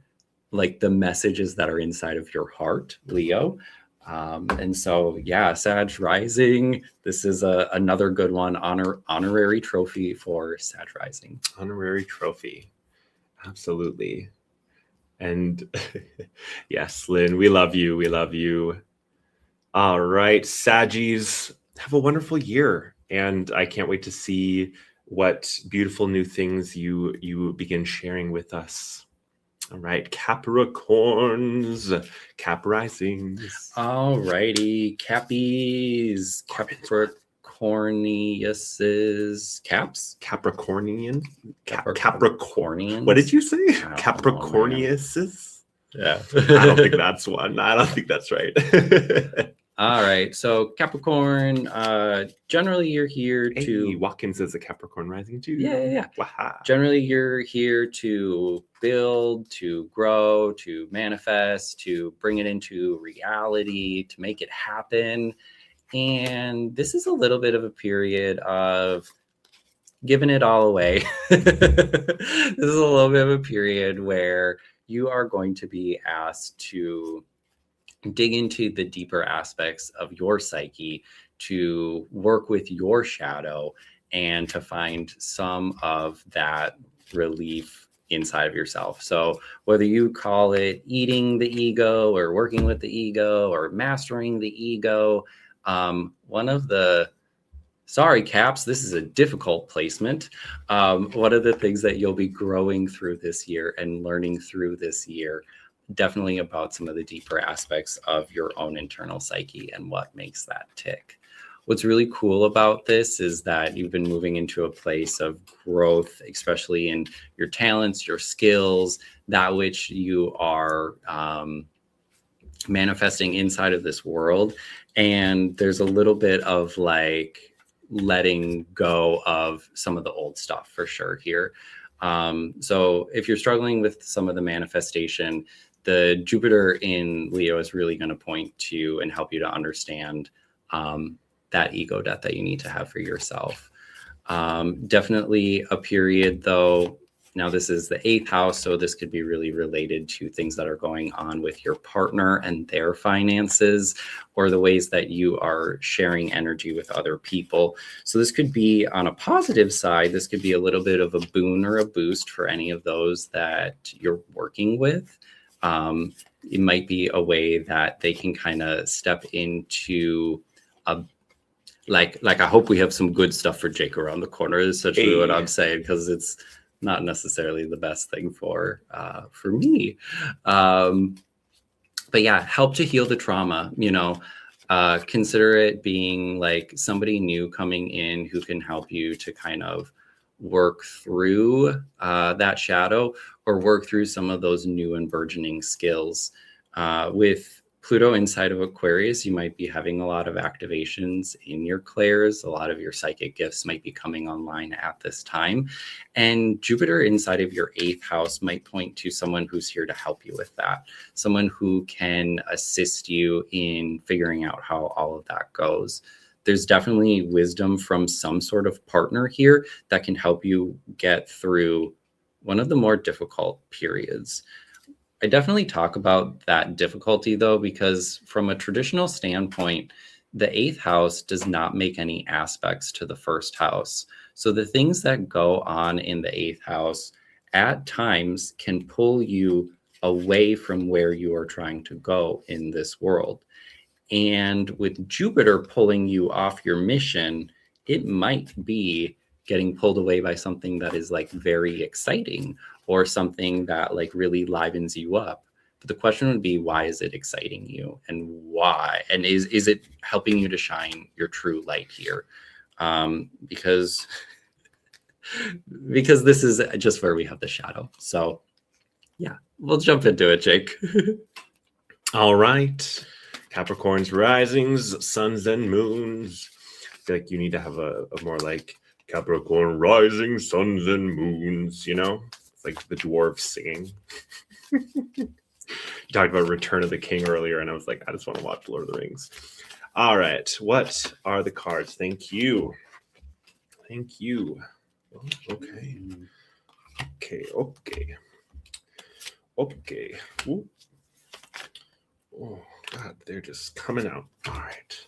like the messages that are inside of your heart, Leo. And so, yeah, Sag rising. This is another good one. Honorary trophy for Sag rising. Honorary trophy. Absolutely. And yes, Lynn, we love you. We love you. All right, Saggies, have a wonderful year. And I can't wait to see what beautiful new things you begin sharing with us. All right, Capricorns, Cap risings. All righty, Cappies, Capricorniuses, Caps? Capricornian? Capricornians? What did you say? Capricorniuses? Yeah. I don't think that's one. I don't think that's right. All right. So Capricorn, generally you're here to... Watkins is a Capricorn rising too. Yeah. Wow. Generally you're here to build, to grow, to manifest, to bring it into reality, to make it happen. And this is a little bit of a period of giving it all away. This is a little bit of a period where you are going to be asked to dig into the deeper aspects of your psyche, to work with your shadow, and to find some of that relief inside of yourself. So whether you call it eating the ego, or working with the ego, or mastering the ego, one of the... Sorry, Caps, this is a difficult placement. One of the things that you'll be growing through this year and learning through this year, definitely about some of the deeper aspects of your own internal psyche and what makes that tick. What's really cool about this is that you've been moving into a place of growth, especially in your talents, your skills, that which you are manifesting inside of this world. And there's a little bit of like letting go of some of the old stuff for sure here. So if you're struggling with some of the manifestation, the Jupiter in Leo is really going to point to and help you to understand that ego death that you need to have for yourself. Definitely a period though. Now this is the 8th house, so this could be really related to things that are going on with your partner and their finances, or the ways that you are sharing energy with other people. So this could be on a positive side. This could be a little bit of a boon or a boost for any of those that you're working with. It might be a way that they can kind of step into a like I hope we have some good stuff for Jake around the corner is essentially what I'm saying, because it's not necessarily the best thing for me. But yeah, help to heal the trauma, you know. Consider it being like somebody new coming in who can help you to kind of work through that shadow, or work through some of those new and burgeoning skills. With Pluto inside of Aquarius, you might be having a lot of activations in your clairs. A lot of your psychic gifts might be coming online at this time. And Jupiter inside of your 8th house might point to someone who's here to help you with that. Someone who can assist you in figuring out how all of that goes. There's definitely wisdom from some sort of partner here that can help you get through one of the more difficult periods. I definitely talk about that difficulty though, because from a traditional standpoint, the 8th house does not make any aspects to the 1st house. So the things that go on in the 8th house at times can pull you away from where you are trying to go in this world. And with Jupiter pulling you off your mission, it might be getting pulled away by something that is like very exciting, or something that like really livens you up. But the question would be, why is it exciting you, and why? And is it helping you to shine your true light here? Because this is just where we have the shadow. So yeah, we'll jump into it, Jake. All right. Capricorns, risings, suns, and moons. I feel like you need to have a more like Capricorn, rising, suns, and moons, you know? It's like the dwarves singing. You talked about Return of the King earlier, and I was like, I just want to watch Lord of the Rings. All right. What are the cards? Thank you. Thank you. Oh, okay. Okay. Ooh. Oh, God, they're just coming out. All right.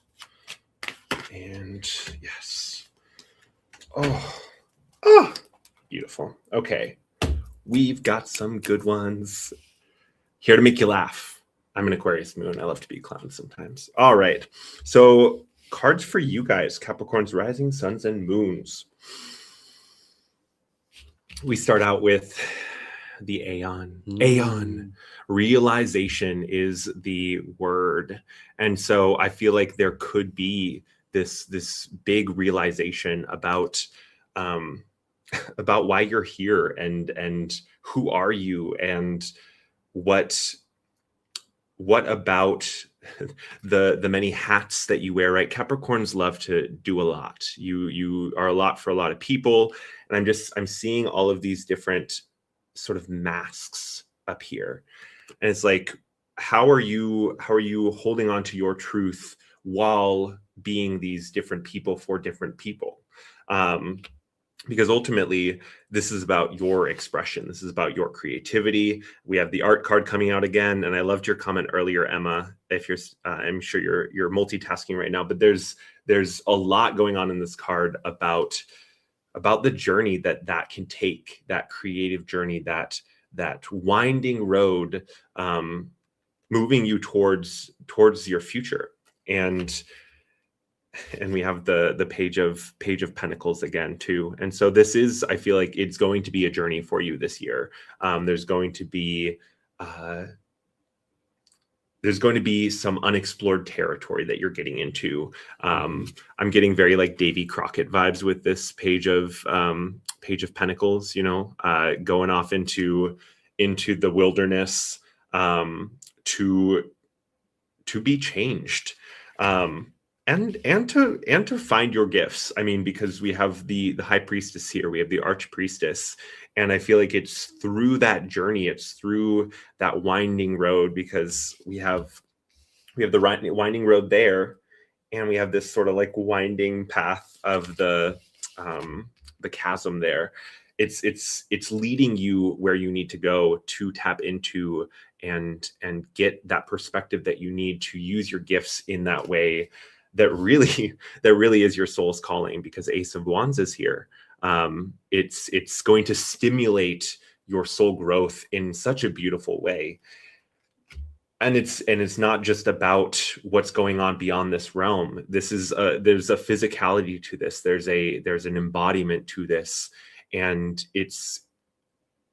And yes. Oh, beautiful. Okay. We've got some good ones here to make you laugh. I'm an Aquarius moon. I love to be a clown sometimes. All right. So cards for you guys, Capricorns, rising, suns, and moons. We start out with the Aeon. Aeon. Realization is the word. And so I feel like there could be this big realization about why you're here, and who are you, and what about the many hats that you wear, right? Capricorns love to do a lot. You are a lot for a lot of people, and I'm seeing all of these different sort of masks up here, and it's like, how are you holding on to your truth while being these different people for different people? Because ultimately, this is about your expression. This is about your creativity. We have the art card coming out again, and I loved your comment earlier, Emma. If you're, I'm sure you're multitasking right now, but there's a lot going on in this card about the journey that can take, that creative journey, that winding road, moving you towards your future. And we have the page of Pentacles again too. And so this is, I feel like it's going to be a journey for you this year. There's going to be some unexplored territory that you're getting into. I'm getting very like Davy Crockett vibes with this page of Pentacles, you know, going off into the wilderness, to be changed. And to find your gifts. I mean, because we have the high priestess here, we have the arch priestess, and I feel like it's through that journey, it's through that winding road, because we have the winding road there, and we have this sort of like winding path of the chasm there. It's leading you where you need to go to tap into and get that perspective that you need to use your gifts in that way that really is your soul's calling, because Ace of Wands is here. It's going to stimulate your soul growth in such a beautiful way. And it's not just about what's going on beyond this realm. This is there's a physicality to this. There's an embodiment to this, and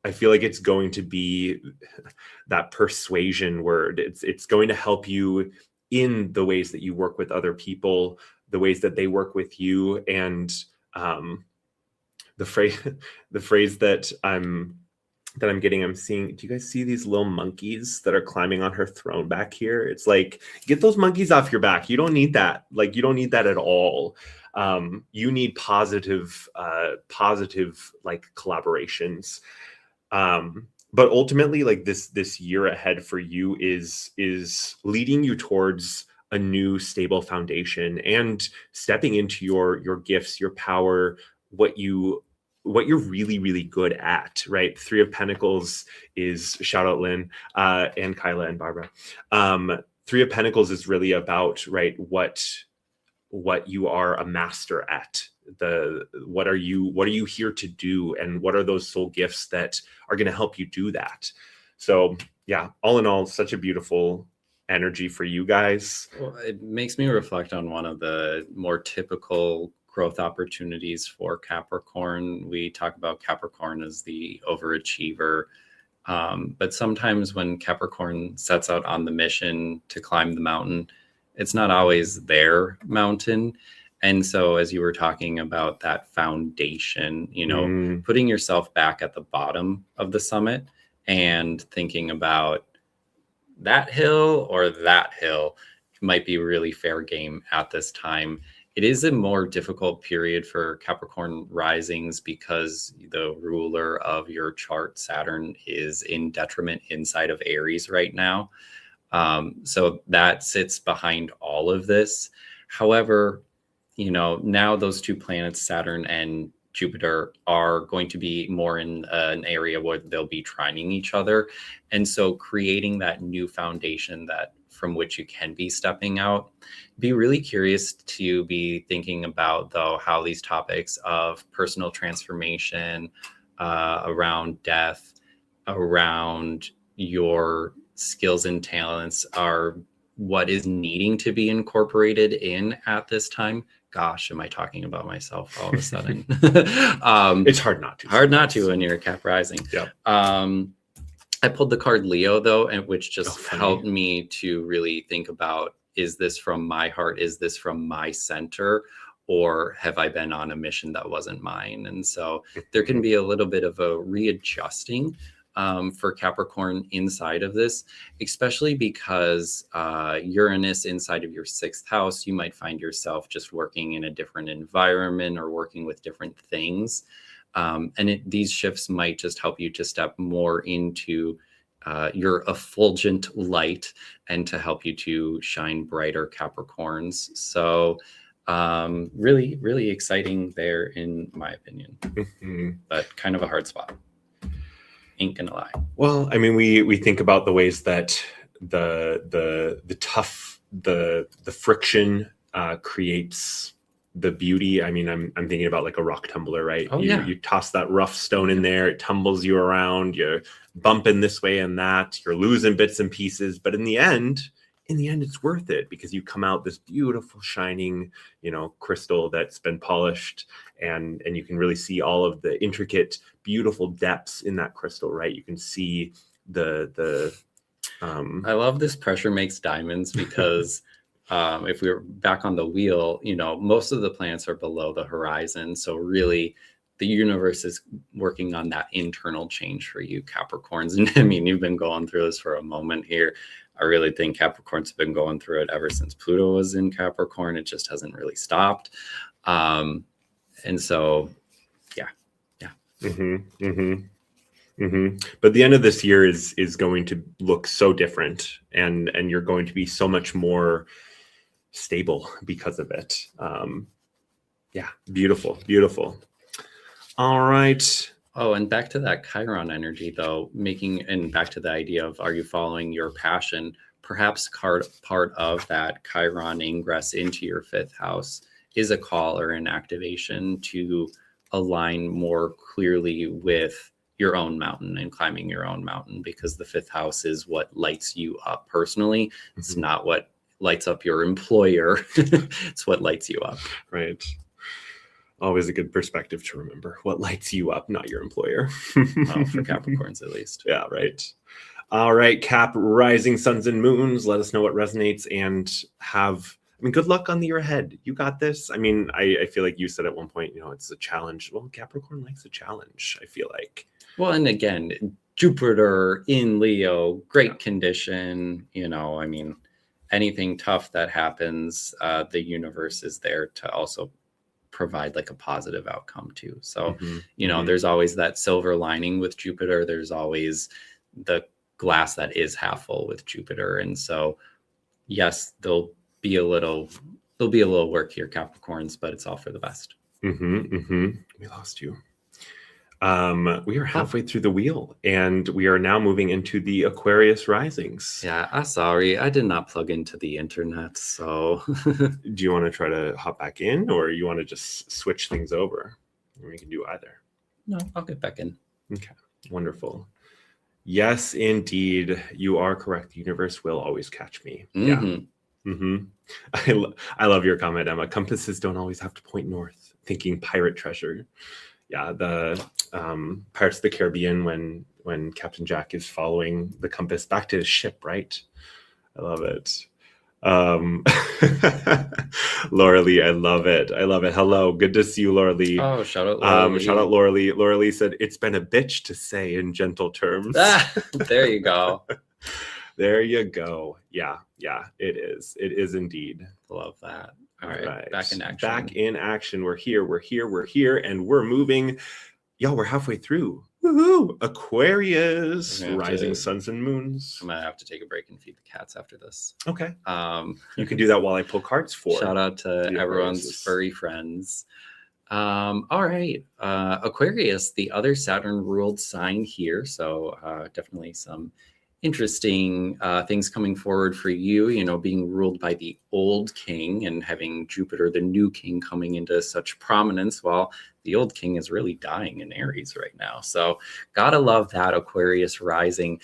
I feel like it's going to be that persuasion word. It's going to help you in the ways that you work with other people, the ways that they work with you, and the phrase that I'm getting, I'm seeing, do you guys see these little monkeys that are climbing on her throne back here? It's like, get those monkeys off your back. You don't need that. Like, you don't need that at all. You need positive like collaborations. But ultimately, like this year ahead for you is leading you towards a new stable foundation and stepping into your gifts, your power, what you're really, really good at, right? Three of Pentacles is, shout out Lynn, and Kyla and Barbara. Three of Pentacles is really about, right, what you are a master at. What are you here to do, and what are those soul gifts that are going to help you do that? So yeah, all in all, such a beautiful energy for you guys. Well, it makes me reflect on one of the more typical growth opportunities for Capricorn. We talk about Capricorn as the overachiever, but sometimes when Capricorn sets out on the mission to climb the mountain, it's not always their mountain. And so as you were talking about that foundation, putting yourself back at the bottom of the summit and thinking about that hill or that hill might be really fair game at this time. It is a more difficult period for Capricorn risings because the ruler of your chart, Saturn, is in detriment inside of Aries right now. So that sits behind all of this. However, now those two planets, Saturn and Jupiter, are going to be more in an area where they'll be trining each other. And so creating that new foundation from which you can be stepping out. Be really curious to be thinking about, though, how these topics of personal transformation, around death, around your skills and talents are what is needing to be incorporated in at this time. Gosh, am I talking about myself all of a sudden? It's hard not to. Hard not to when you're a Cap rising. Yep. I pulled the card Leo, though, and which just helped me to really think about, is this from my heart? Is this from my center? Or have I been on a mission that wasn't mine? And so there can be a little bit of a readjusting for Capricorn inside of this, especially because Uranus inside of your 6th house, you might find yourself just working in a different environment or working with different things. And these shifts might just help you to step more into your effulgent light and to help you to shine brighter, Capricorns. So really, really exciting there, in my opinion, but kind of a hard spot. Ain't gonna lie. Well, I mean, we think about the ways that the friction creates the beauty. I mean, I'm thinking about like a rock tumbler, right? Oh, you toss that rough stone in there, it tumbles you around, you're bumping this way and that, you're losing bits and pieces, but in the end it's worth it, because you come out this beautiful shining, crystal that's been polished, and you can really see all of the intricate, beautiful depths in that crystal, right? You can see the I love this pressure makes diamonds, because if we're back on the wheel, most of the planets are below the horizon. So really the universe is working on that internal change for you, Capricorns. And I mean, you've been going through this for a moment here. I really think Capricorns have been going through it ever since Pluto was in Capricorn. It just hasn't really stopped. And so, yeah. But the end of this year is going to look so different, and you're going to be so much more stable because of it. Yeah, beautiful. All right. Oh, and back to that Chiron energy, though, and back to the idea of, are you following your passion? Perhaps part of that Chiron ingress into your 5th house is a call or an activation to align more clearly with your own mountain and climbing your own mountain, because the 5th house is what lights you up personally. It's not what lights up your employer. It's what lights you up. Right. Always a good perspective to remember. What lights you up, not your employer. Well, for Capricorns, at least. Yeah, right. All right, Cap, rising suns and moons. Let us know what resonates, and good luck on the year ahead. You got this. I mean, I feel like you said at one point, it's a challenge. Well, Capricorn likes a challenge, I feel like. Well, and again, Jupiter in Leo, great condition. I mean, anything tough that happens, the universe is there to also provide like a positive outcome too. So, there's always that silver lining with Jupiter. There's always the glass that is half full with Jupiter. And so, yes, there'll be a little work here, Capricorns, but it's all for the best. We lost you. We are halfway through the wheel, and we are now moving into the Aquarius risings. Yeah, I'm sorry. I did not plug into the internet, so... Do you want to try to hop back in, or you want to just switch things over? We can do either. No, I'll get back in. Okay, wonderful. Yes, indeed. You are correct. The universe will always catch me. Yeah. I love your comment, Emma. Compasses don't always have to point north. Thinking pirate treasure. Yeah, the Pirates of the Caribbean, when Captain Jack is following the compass back to his ship, right? I love it. Laura Lee, I love it. Hello, good to see you, Laura Lee. Oh, shout out Laura Lee. Shout out Laura Lee. Laura Lee said, "It's been a bitch to say in gentle terms." There you go. There you go. Yeah, it is. It is indeed. Love that. All right, back in action. Back in action. We're here, and we're moving. Y'all, we're halfway through. Woohoo! Aquarius, rising suns and moons. I'm gonna have to take a break and feed the cats after this. Okay. You can do that while I pull cards for. Shout out to everyone's furry friends. All right, Aquarius, the other Saturn-ruled sign here. So definitely some interesting things coming forward for you, being ruled by the old king and having Jupiter, the new king, coming into such prominence, while the old king is really dying in Aries right now. So gotta love that, Aquarius rising.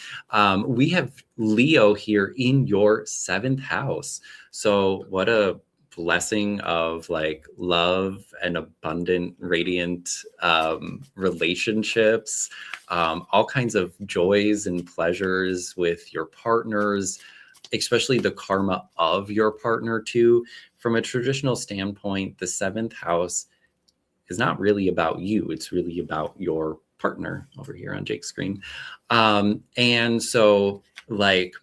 We have Leo here in your 7th house. So what a blessing of like love and abundant, radiant relationships, all kinds of joys and pleasures with your partners, especially the karma of your partner too. From a traditional standpoint, the 7th house is not really about you. It's really about your partner over here on Jake's screen. And so like,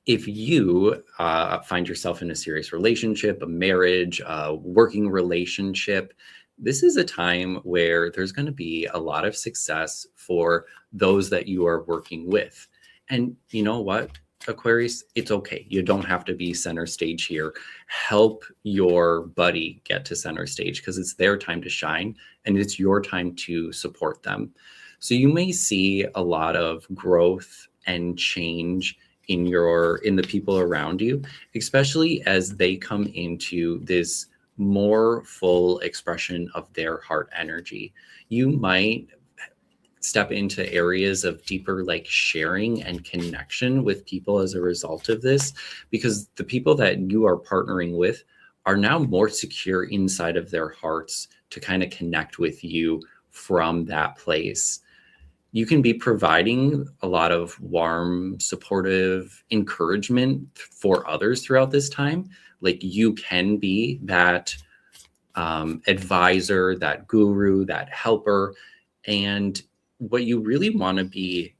if you find yourself in a serious relationship, a marriage, a working relationship, this is a time where there's going to be a lot of success for those that you are working with. And you know what, Aquarius, it's okay. You don't have to be center stage here. Help your buddy get to center stage, because it's their time to shine and it's your time to support them. So you may see a lot of growth and change in the people around you, especially as they come into this more full expression of their heart energy. You might step into areas of deeper like sharing and connection with people as a result of this, because the people that you are partnering with are now more secure inside of their hearts to kind of connect with you from that place. You can be providing a lot of warm, supportive encouragement for others throughout this time. Like you can be that advisor, that guru, that helper. And what you really want to be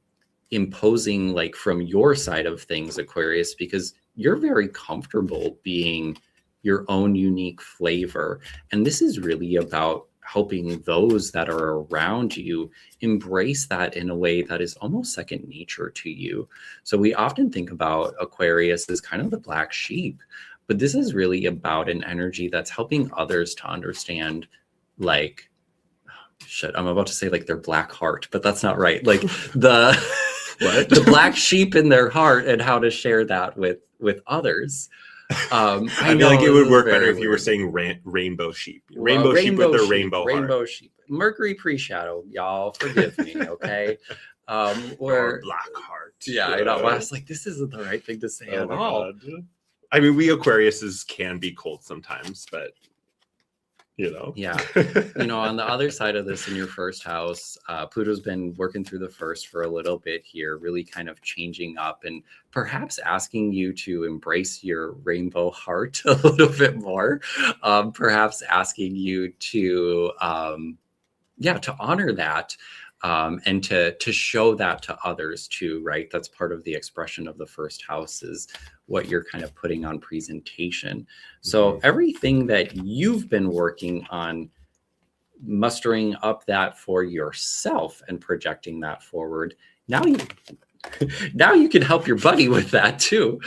imposing, like from your side of things, Aquarius, because you're very comfortable being your own unique flavor. And this is really about helping those that are around you embrace that in a way that is almost second nature to you. So we often think about Aquarius as kind of the black sheep, but this is really about an energy that's helping others to understand, like, shit, I'm about to say like their black heart, but that's not right. Like the the black sheep in their heart, and how to share that with others. I feel like it would work better if you were saying rainbow sheep. Rainbow sheep with their rainbow heart. Rainbow sheep. Mercury pre-shadow, y'all. Forgive me, okay? Or black heart. Yeah, I know. I was like, this isn't the right thing to say at all. God. I mean, we Aquariuses can be cold sometimes, but you know. Yeah. You know, on the other side of this, in your first house, Pluto's been working through the first for a little bit here, really kind of changing up and perhaps asking you to embrace your rainbow heart a little bit more. Perhaps asking you to, to honor that. And to show that to others too, right? That's part of the expression of the first house, is what you're kind of putting on presentation. So everything that you've been working on, mustering up that for yourself and projecting that forward, now you can help your buddy with that too,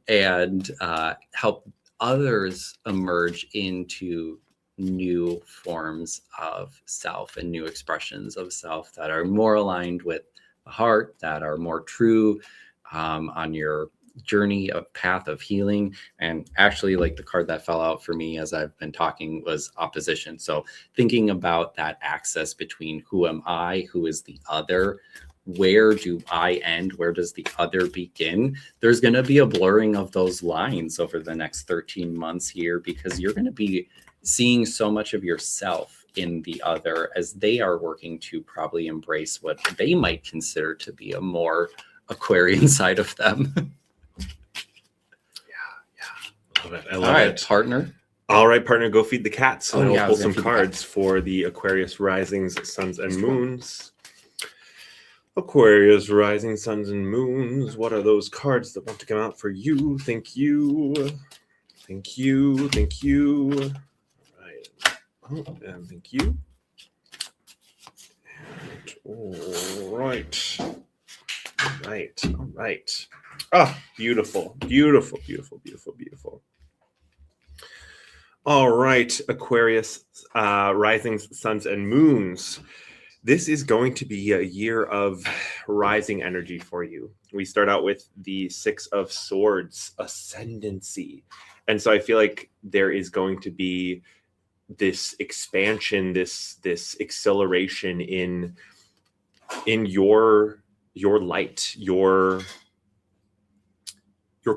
and help others emerge into new forms of self and new expressions of self that are more aligned with the heart, that are more true on your journey of path of healing. And actually, like, the card that fell out for me as I've been talking was opposition. So thinking about that axis between who am I, who is the other, where do I end, where does the other begin? There's going to be a blurring of those lines over the next 13 months here, because you're going to be seeing so much of yourself in the other as they are working to probably embrace what they might consider to be a more Aquarian side of them. Yeah. Love it. I love it. Partner. All right, partner, go feed the cats. And we'll pull some feed cards for the Aquarius risings, suns, and moons. Aquarius rising, suns, and moons. What are those cards that want to come out for you? Thank you. Thank you. Thank you. Oh, and thank you. And, all right. All right. Ah, beautiful. All right, Aquarius, risings, suns, and moons. This is going to be a year of rising energy for you. We start out with the Six of Swords, ascendancy. And so I feel like there is going to be this expansion, this acceleration in your light, your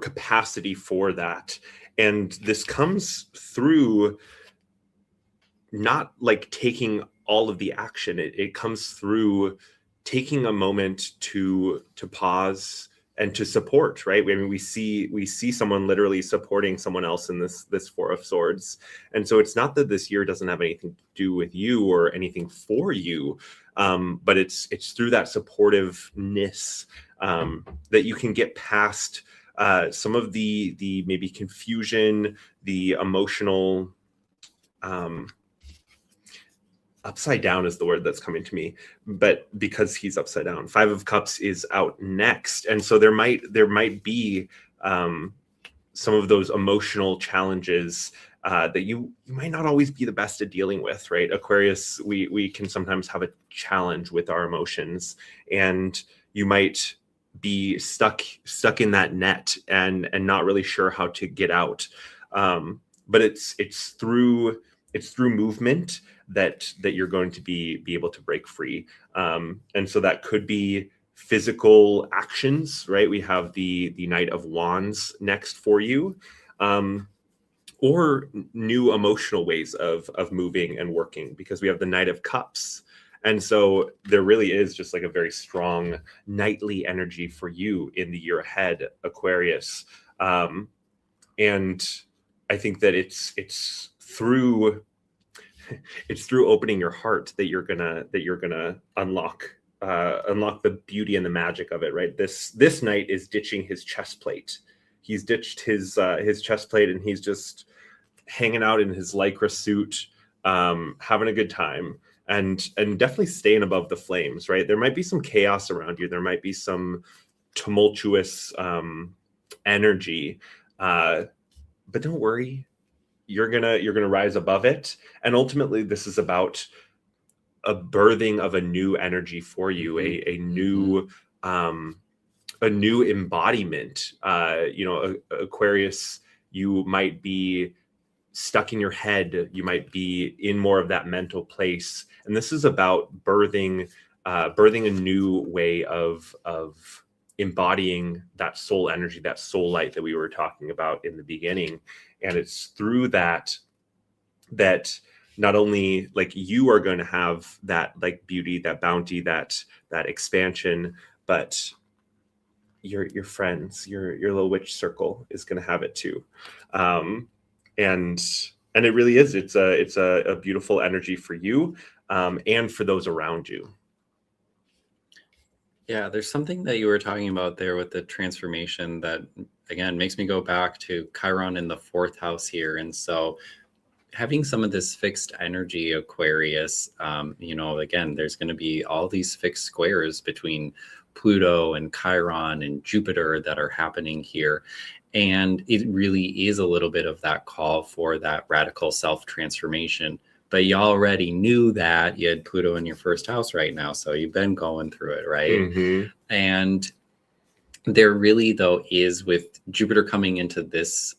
capacity for that. And this comes through not like taking all of the action. It comes through taking a moment to pause and to support, right? I mean, we see someone literally supporting someone else in this Four of Swords. And so it's not that this year doesn't have anything to do with you or anything for you, but it's through that supportiveness that you can get past some of the maybe confusion, the emotional upside down is the word that's coming to me, but because he's upside down, Five of Cups is out next. And so there might be some of those emotional challenges that you might not always be the best at dealing with, right? Aquarius, we can sometimes have a challenge with our emotions, and you might be stuck in that net and not really sure how to get out. But it's through movement that you're going to be able to break free. And so that could be physical actions, right? We have the Knight of Wands next for you, or new emotional ways of moving and working, because we have the Knight of Cups. And so there really is just like a very strong knightly energy for you in the year ahead, Aquarius. And I think that it's it's through opening your heart that you're gonna unlock the beauty and the magic of it, right? This knight is ditching his chest plate. He's ditched his chest plate, and he's just hanging out in his lycra suit, having a good time, and definitely staying above the flames, right? There might be some chaos around you. There might be some tumultuous energy, but don't worry. You're gonna rise above it, and ultimately, this is about a birthing of a new energy for you, a new embodiment. Aquarius, you might be stuck in your head, you might be in more of that mental place, and this is about birthing a new way of embodying that soul energy, that soul light that we were talking about in the beginning. And it's through that not only like you are going to have that like beauty, that bounty, that expansion, but your friends, your little witch circle is going to have it too. And it really is, it's a beautiful energy for you, and for those around you. Yeah, there's something that you were talking about there with the transformation that, again, makes me go back to Chiron in the 4th house here. And so having some of this fixed energy, Aquarius, again, there's going to be all these fixed squares between Pluto and Chiron and Jupiter that are happening here. And it really is a little bit of that call for that radical self-transformation. But you already knew that you had Pluto in your 1st house right now. So you've been going through it, right? Mm-hmm. And there really, though, is with Jupiter coming into this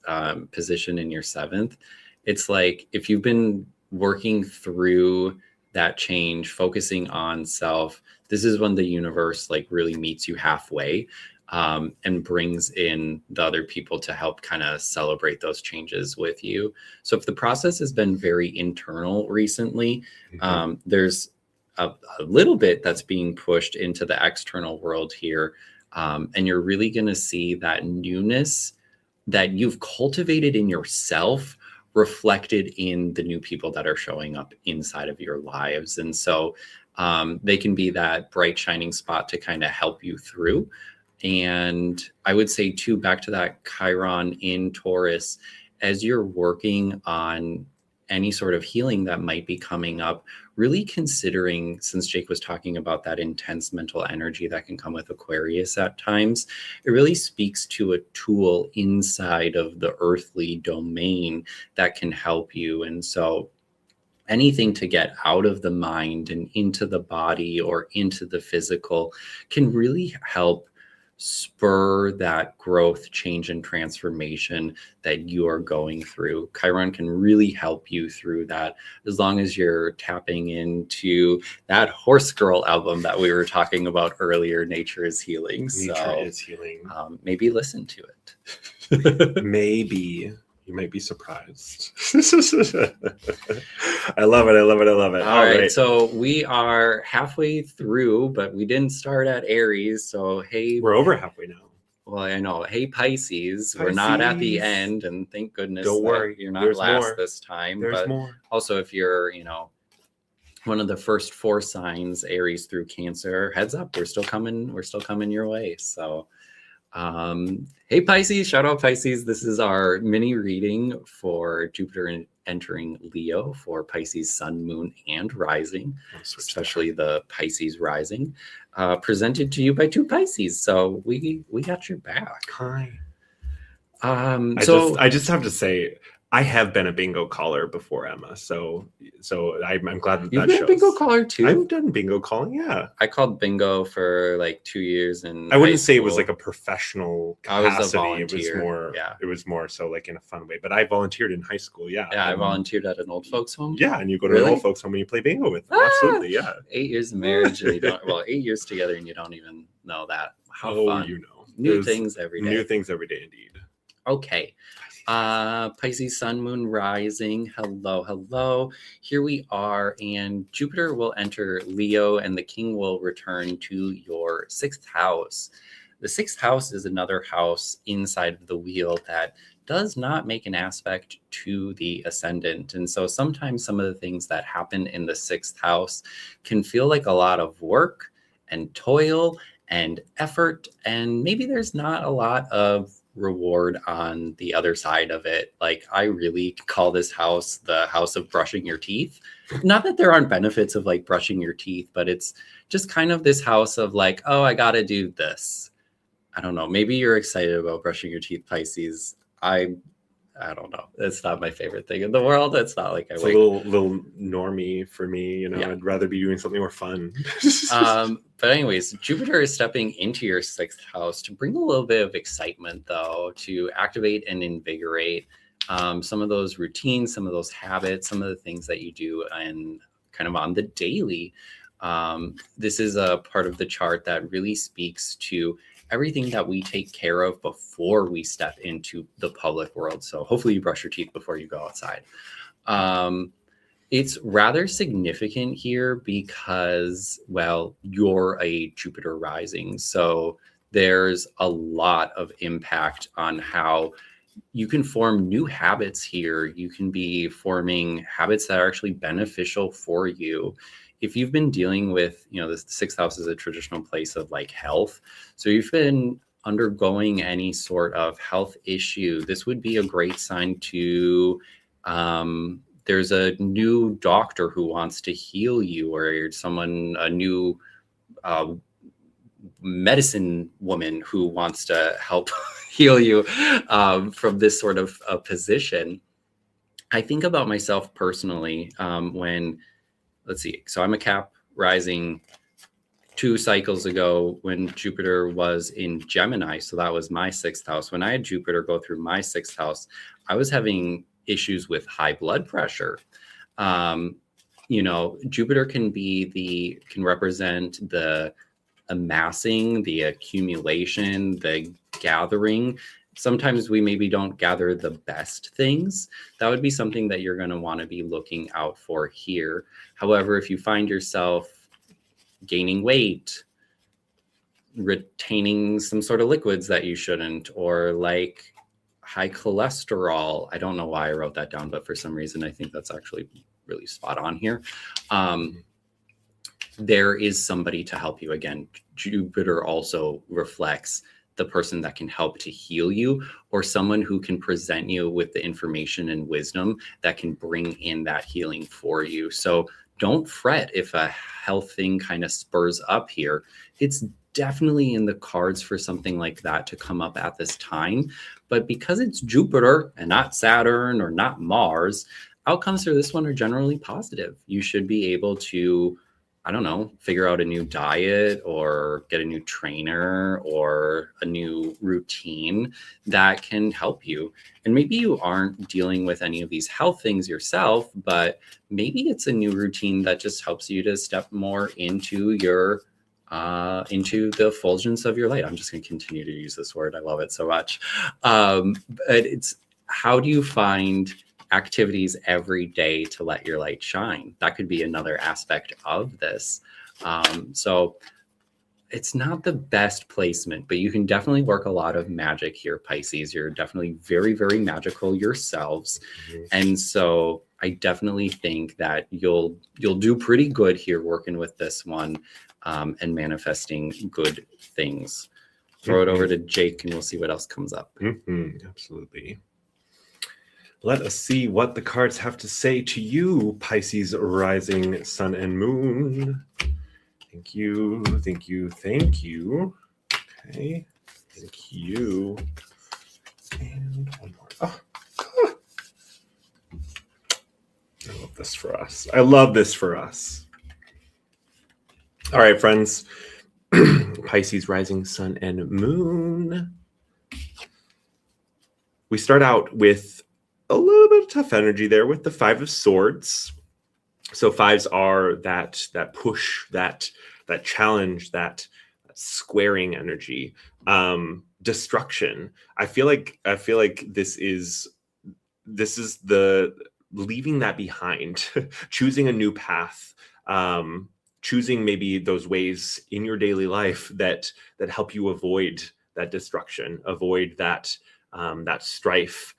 position in your 7th, it's like if you've been working through that change, focusing on self, this is when the universe like really meets you halfway. And brings in the other people to help kind of celebrate those changes with you. So if the process has been very internal recently, there's a little bit that's being pushed into the external world here. And you're really going to see that newness that you've cultivated in yourself reflected in the new people that are showing up inside of your lives. And so they can be that bright shining spot to kind of help you through. And I would say too, back to that Chiron in Taurus, as you're working on any sort of healing that might be coming up, really considering, since Jake was talking about that intense mental energy that can come with Aquarius at times, it really speaks to a tool inside of the earthly domain that can help you. And so anything to get out of the mind and into the body or into the physical can really help spur that growth, change, and transformation that you are going through. Chiron can really help you through that, as long as you're tapping into that Horse Girl album that we were talking about earlier, Nature is Healing. Nature is Healing. Maybe listen to it. Maybe. You might be surprised. I love it. All right. So we are halfway through, but we didn't start at Aries. So, hey. We're over halfway now. Well, I know. Hey, Pisces. We're not at the end, and thank goodness don't worry. You're not There's last more. this time. There's but more. Also, if you're, one of the first 4 signs, Aries through Cancer, heads up, we're still coming your way. So, hey Pisces, shout out Pisces. This is our mini reading for Jupiter entering Leo for Pisces sun, moon, and rising, especially the Pisces rising, presented to you by 2 Pisces. So we got your back. Hi. So I just have to say, I have been a bingo caller before, Emma. So I'm glad that you've that been shows. a bingo caller too. I've done bingo calling, yeah. I called bingo for like 2 years, and I wouldn't say it was like a professional capacity. I was a volunteer. It was more so like in a fun way. But I volunteered in high school, yeah. Yeah, I volunteered at an old folks home. Yeah, and you go to an old folks home and you play bingo with them. Absolutely, yeah. 8 years of marriage, and 8 years together, and you don't even know that. How fun! New things every day. New things every day, indeed. Okay. Pisces sun, moon, rising. Hello. Here we are, and Jupiter will enter Leo, and the king will return to your 6th house. The sixth house is another house inside of the wheel that does not make an aspect to the ascendant. And so sometimes some of the things that happen in the sixth house can feel like a lot of work and toil and effort. And maybe there's not a lot of reward on the other side of it. Like, I really call this house the house of brushing your teeth. Not that there aren't benefits of like brushing your teeth, but it's just kind of this house of like, oh, I got to do this. I don't know. Maybe you're excited about brushing your teeth, Pisces. I don't know. It's not my favorite thing in the world. It's not like it's a little normie for me. You know, Yeah. I'd rather be doing something more fun. But anyways, Jupiter is stepping into your sixth house to bring a little bit of excitement, though, to activate and invigorate some of those routines, some of those habits, some of the things that you do and kind of on the daily. This is a part of the chart that really speaks to everything that we take care of before we step into the public world. So hopefully you brush your teeth before you go outside. It's rather significant here because, well, you're a Jupiter rising. So there's a lot of impact on how you can form new habits here. You can be forming habits that are actually beneficial for you. If you've been dealing with, the sixth house is a traditional place of like health. So you've been undergoing any sort of health issue, this would be a great sign to, there's a new doctor who wants to heal you, or a new medicine woman who wants to help heal you from this sort of position. I think about myself personally when, let's see, so I'm a Cap rising 2 cycles ago when Jupiter was in Gemini. So that was my 6th house. When I had Jupiter go through my 6th house, I was having issues with high blood pressure. Jupiter can represent the amassing, the accumulation, the gathering. Sometimes we maybe don't gather the best things. That would be something that you're going to want to be looking out for here. However, if you find yourself gaining weight, retaining some sort of liquids that you shouldn't, or like high cholesterol, I don't know why I wrote that down, but for some reason I think that's actually really spot on here. There is somebody to help you. Again, Jupiter also reflects the person that can help to heal you, or someone who can present you with the information and wisdom that can bring in that healing for you. So don't fret if a health thing kind of spurs up here. It's definitely in the cards for something like that to come up at this time. But because it's Jupiter and not Saturn or not Mars, outcomes for this one are generally positive. You should be able to, figure out a new diet or get a new trainer or a new routine that can help you. And maybe you aren't dealing with any of these health things yourself, but maybe it's a new routine that just helps you to step more into your into the effulgence of your light. I'm just going to continue to use this word. I love it so much. But it's, how do you find activities every day to let your light shine? That could be another aspect of this. So it's not the best placement, but you can definitely work a lot of magic here, Pisces. You're definitely very, very magical yourselves. Mm-hmm. And so I definitely think that you'll do pretty good here working with this one and manifesting good things. Throw it over to Jake and we'll see what else comes up. Absolutely. Let us see what the cards have to say to you, Pisces rising sun and moon. Thank you, thank you, thank you. Okay, thank you. And one more. Oh. I love this for us. I love this for us. All right, friends. Pisces rising sun and moon. We start out with a little bit of tough energy there with the 5 of Swords. So 5s are that push, that challenge, that squaring energy, destruction. I feel like this is the leaving that behind, choosing a new path, choosing maybe those ways in your daily life that help you avoid that destruction, avoid that that strife.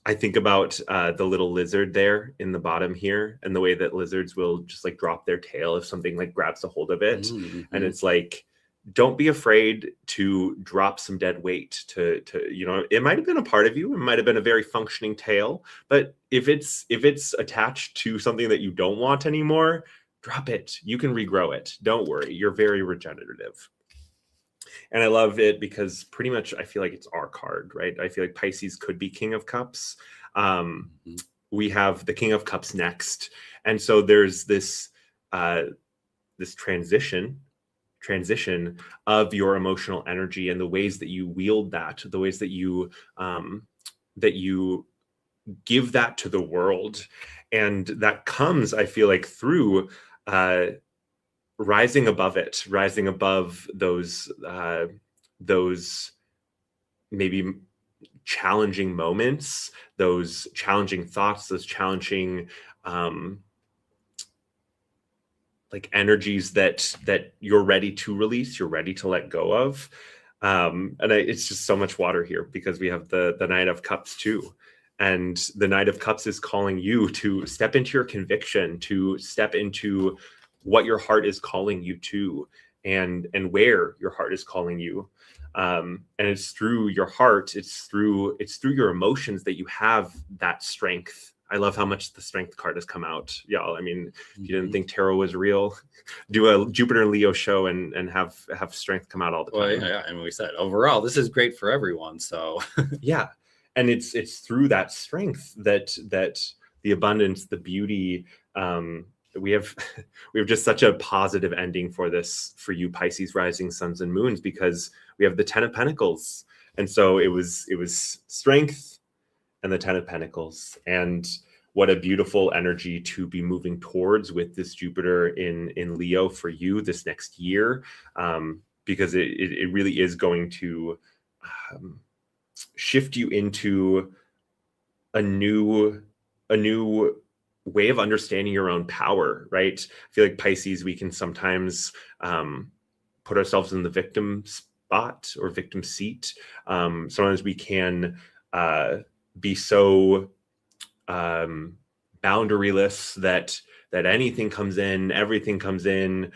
I think about the little lizard there in the bottom here, and the way that lizards will just like drop their tail if something like grabs a hold of it. Mm-hmm. And it's like, don't be afraid to drop some dead weight to, you know, it might have been a part of you. It might have been a very functioning tail, but if it's attached to something that you don't want anymore, drop it. You can regrow it. Don't worry. You're very regenerative. And I love it because pretty much I feel like it's our card, right? I feel like Pisces could be King of Cups. We have the King of Cups next. And so there's this this transition of your emotional energy and the ways that you wield that, the ways that you give that to the world. And that comes, I feel like, through rising above it, rising above those maybe challenging moments, those challenging thoughts, those challenging like energies that you're ready to release, you're ready to let go of. It's just so much water here because we have the Knight of Cups too. And the Knight of Cups is calling you to step into your conviction, to step into what your heart is calling you to, and where your heart is calling you. And it's through your heart, it's through your emotions that you have that strength. I love how much the strength card has come out, y'all. I mean, if you didn't think tarot was real, do a Jupiter and Leo show and have strength come out all the time. Well, yeah, and we said overall this is great for everyone. So yeah, and it's through that strength that the abundance, the beauty, we have just such a positive ending for this, for you Pisces rising suns and moons, because we have the 10 of Pentacles. And so it was strength and the 10 of Pentacles. And what a beautiful energy to be moving towards with this Jupiter in Leo for you this next year, because it really is going to shift you into a new way of understanding your own power, right? I feel like Pisces, we can sometimes put ourselves in the victim spot or victim seat. Sometimes we can be so boundaryless that anything comes in, everything comes in.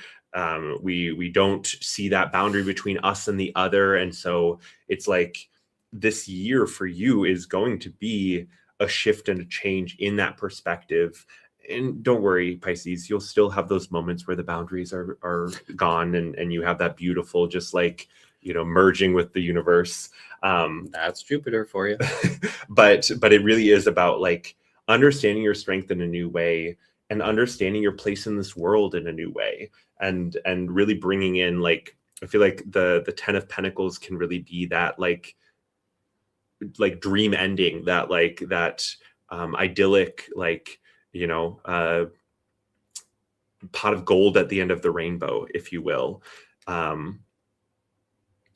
We don't see that boundary between us and the other. And so it's like this year for you is going to be a shift and a change in that perspective. And don't worry, Pisces, you'll still have those moments where the boundaries are gone and you have that beautiful, just like, you know, merging with the universe. That's Jupiter for you. but it really is about like understanding your strength in a new way and understanding your place in this world in a new way, and really bringing in, like, I feel like the 10 of Pentacles can really be that like dream ending, that idyllic, like, you know, pot of gold at the end of the rainbow, if you will.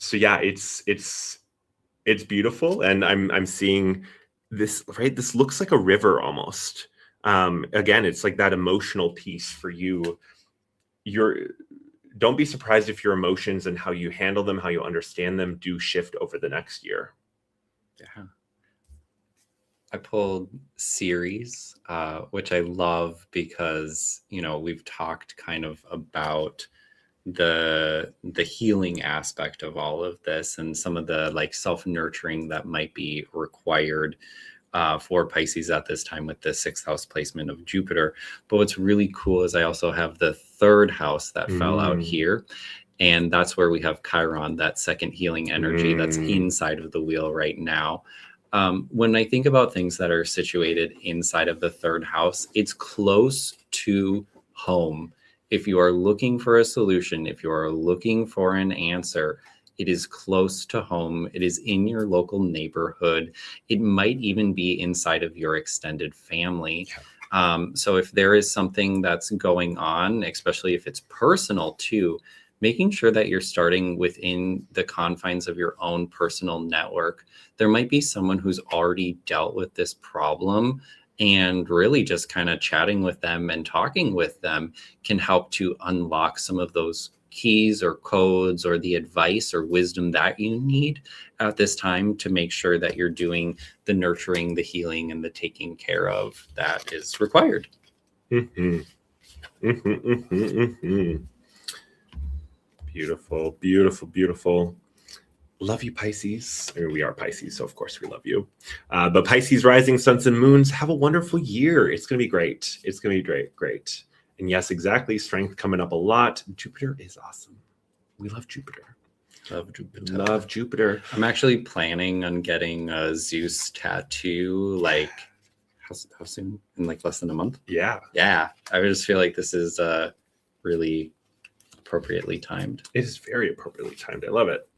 So yeah, it's beautiful. And I'm seeing this, right? This looks like a river almost. Again, it's like that emotional piece for you. Don't be surprised if your emotions and how you handle them, how you understand them, do shift over the next year. Yeah. I pulled Ceres, which I love because, you know, we've talked kind of about the healing aspect of all of this and some of the like self-nurturing that might be required for Pisces at this time with the 6th house placement of Jupiter. But what's really cool is I also have the 3rd house that fell out here. And that's where we have Chiron, that second healing energy that's inside of the wheel right now. When I think about things that are situated inside of the 3rd house, it's close to home. If you are looking for a solution, if you are looking for an answer, it is close to home. It is in your local neighborhood. It might even be inside of your extended family. So if there is something that's going on, especially if it's personal too, making sure that you're starting within the confines of your own personal network. There might be someone who's already dealt with this problem And really just kind of chatting with them and talking with them can help to unlock some of those keys or codes or the advice or wisdom that you need at this time to make sure that you're doing the nurturing, the healing, and the taking care of that is required. Mm-hmm. Mm-hmm, mm-hmm, mm-hmm. Beautiful, beautiful, beautiful. Love you, Pisces. I mean, we are Pisces, so of course we love you. But Pisces rising suns and moons, have a wonderful year. It's going to be great. It's going to be great, great. And yes, exactly. Strength coming up a lot. Jupiter is awesome. We love Jupiter. Love Jupiter. Love Jupiter. I'm actually planning on getting a Zeus tattoo, like how soon? In like less than a month? Yeah. Yeah. I just feel like this is really appropriately timed. It is very appropriately timed. I love it.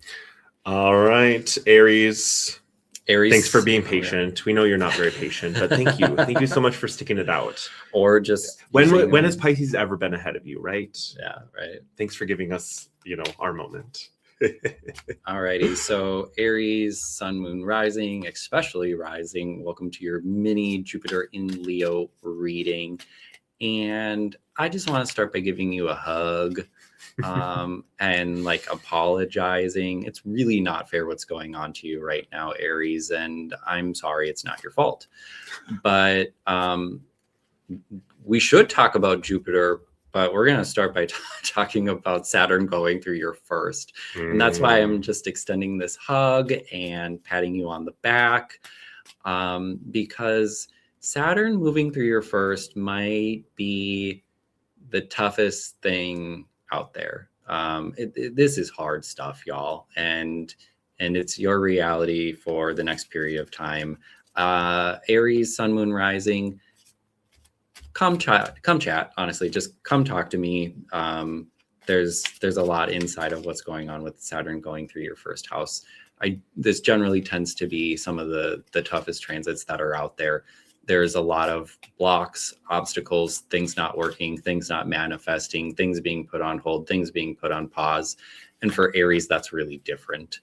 All right, Aries. Thanks for being patient. We know you're not very patient, but thank you. Thank you so much for sticking it out. Or just when has Pisces ever been ahead of you, right? Yeah, right. Thanks for giving us, our moment. Alrighty, so Aries, Sun, Moon, Rising, especially Rising. Welcome to your mini Jupiter in Leo reading. And I just want to start by giving you a hug. And like apologizing. It's really not fair what's going on to you right now, Aries, and I'm sorry, it's not your fault. But we should talk about Jupiter, but we're going to start by talking about Saturn going through your first. And that's why I'm just extending this hug and patting you on the back, because Saturn moving through your first might be the toughest thing out there. This is hard stuff, y'all, and it's your reality for the next period of time. Aries, Sun, Moon, Rising, come chat. Honestly, just come talk to me. There's a lot inside of what's going on with Saturn going through your first house. This generally tends to be some of the toughest transits that are out there. There's a lot of blocks, obstacles, things not working, things not manifesting, things being put on hold, things being put on pause. And for Aries, that's really different.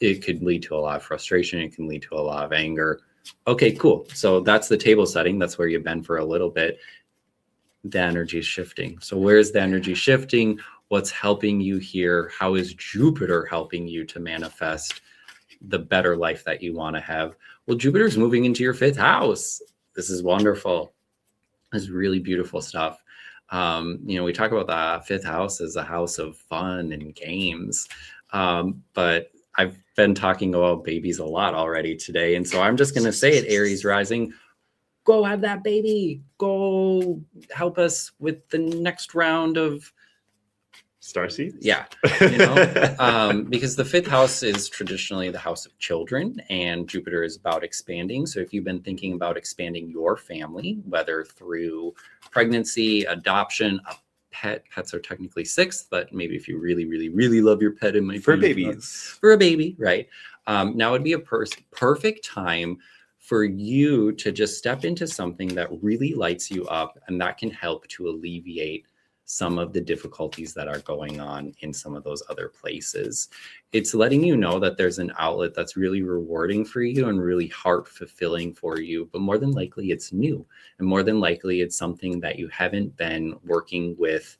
It could lead to a lot of frustration. It can lead to a lot of anger. Okay, cool. So that's the table setting. That's where you've been for a little bit. The energy is shifting. So where's the energy shifting? What's helping you here? How is Jupiter helping you to manifest the better life that you want to have? Well, Jupiter's moving into your fifth house. This is wonderful. This is really beautiful stuff. We talk about the fifth house as a house of fun and games, but I've been talking about babies a lot already today. And so I'm just going to say it, Aries rising, go have that baby. Go help us with the next round of Starseeds? Yeah. Because the fifth house is traditionally the house of children, and Jupiter is about expanding. So if you've been thinking about expanding your family, whether through pregnancy, adoption, a pets are technically sixth, but maybe if you really, really, really love your pet, it might for be babies. For a baby, right? Now would be a perfect time for you to just step into something that really lights you up, and that can help to alleviate some of the difficulties that are going on in some of those other places. It's letting you know that there's an outlet that's really rewarding for you and really heart fulfilling for you, but more than likely it's new, and more than likely it's something that you haven't been working with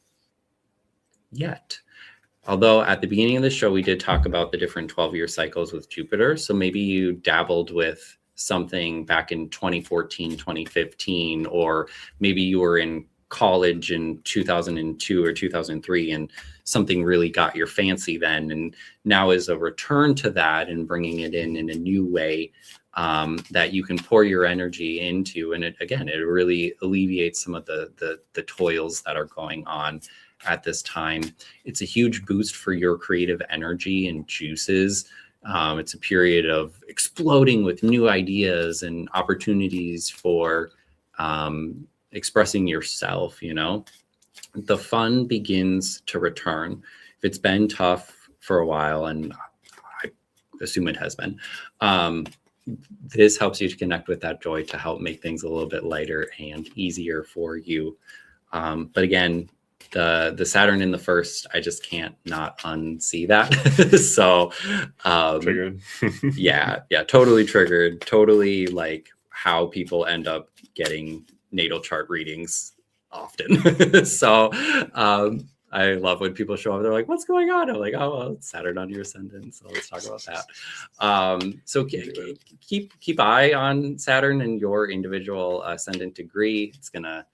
yet. Although at the beginning of the show, we did talk about the different 12-year cycles with Jupiter. So maybe you dabbled with something back in 2014, 2015, or maybe you were in college in 2002 or 2003 and something really got your fancy then, and now is a return to that and bringing it in a new way that you can pour your energy into, and it really alleviates some of the toils that are going on at this time. It's a huge boost for your creative energy and juices. It's a period of exploding with new ideas and opportunities for expressing yourself. The fun begins to return. If it's been tough for a while, and I assume it has been, this helps you to connect with that joy to help make things a little bit lighter and easier for you. But again, the Saturn in the first, I just can't not unsee that. So Triggered. yeah, totally triggered. Totally like how people end up getting natal chart readings often. So I love when people show up, they're like, what's going on? I'm like, oh, well, it's Saturn on your ascendant, so let's talk about that. So keep eye on Saturn and your individual ascendant degree. It's going to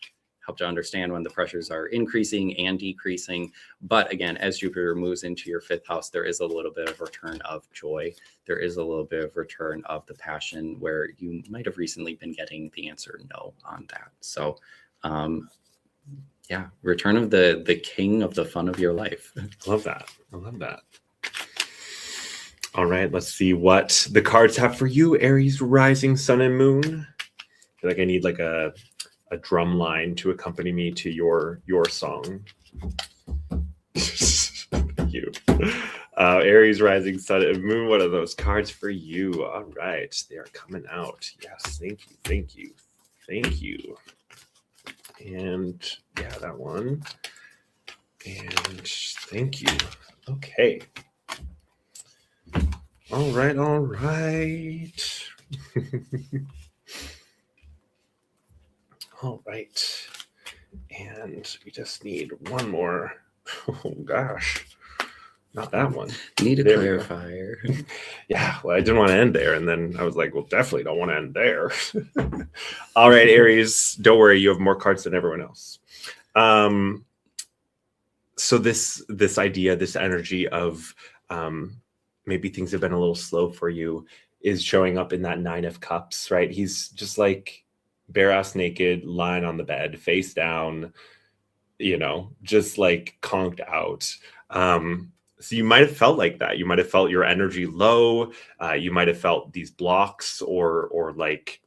help to understand when the pressures are increasing and decreasing. But again, as Jupiter moves into your 5th house, there is a little bit of return of joy. There is a little bit of return of the passion where you might have recently been getting the answer no on that. So yeah, return of the king of the fun of your life. I love that. I love that. All right, let's see what the cards have for you, Aries rising sun and moon. I feel like I need like a drum line to accompany me to your song. Thank you. Aries rising sun and moon, what are those cards for you? All right, they are coming out. Yes, thank you. And yeah, that one. And thank you. Okay. All right. All right. And we just need one more. Oh gosh. Not that one. Need a clarifier. Yeah, well, I didn't want to end there. And then I was like, well, definitely don't want to end there. All right, Aries, don't worry. You have more cards than everyone else. So this idea, this energy of maybe things have been a little slow for you is showing up in that 9 of Cups, right? He's just like bare ass naked, lying on the bed, face down, just like conked out. So you might have felt like that. You might have felt your energy low. You might have felt these blocks or like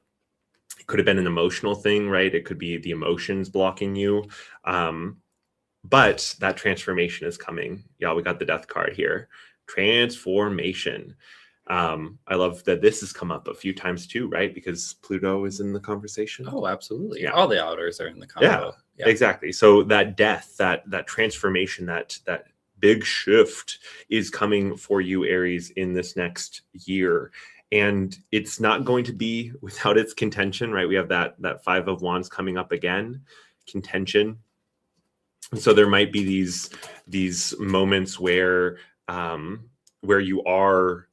it could have been an emotional thing, right? It could be the emotions blocking you. But that transformation is coming. Yeah, we got the death card here. Transformation. I love that this has come up a few times too, right? Because Pluto is in the conversation. Oh, absolutely. Yeah. All the outers are in the combo. Yeah, exactly. So that death, that transformation, that big shift is coming for you, Aries, in this next year. And it's not going to be without its contention, right? We have that 5 of Wands coming up again, contention. So there might be these moments where you are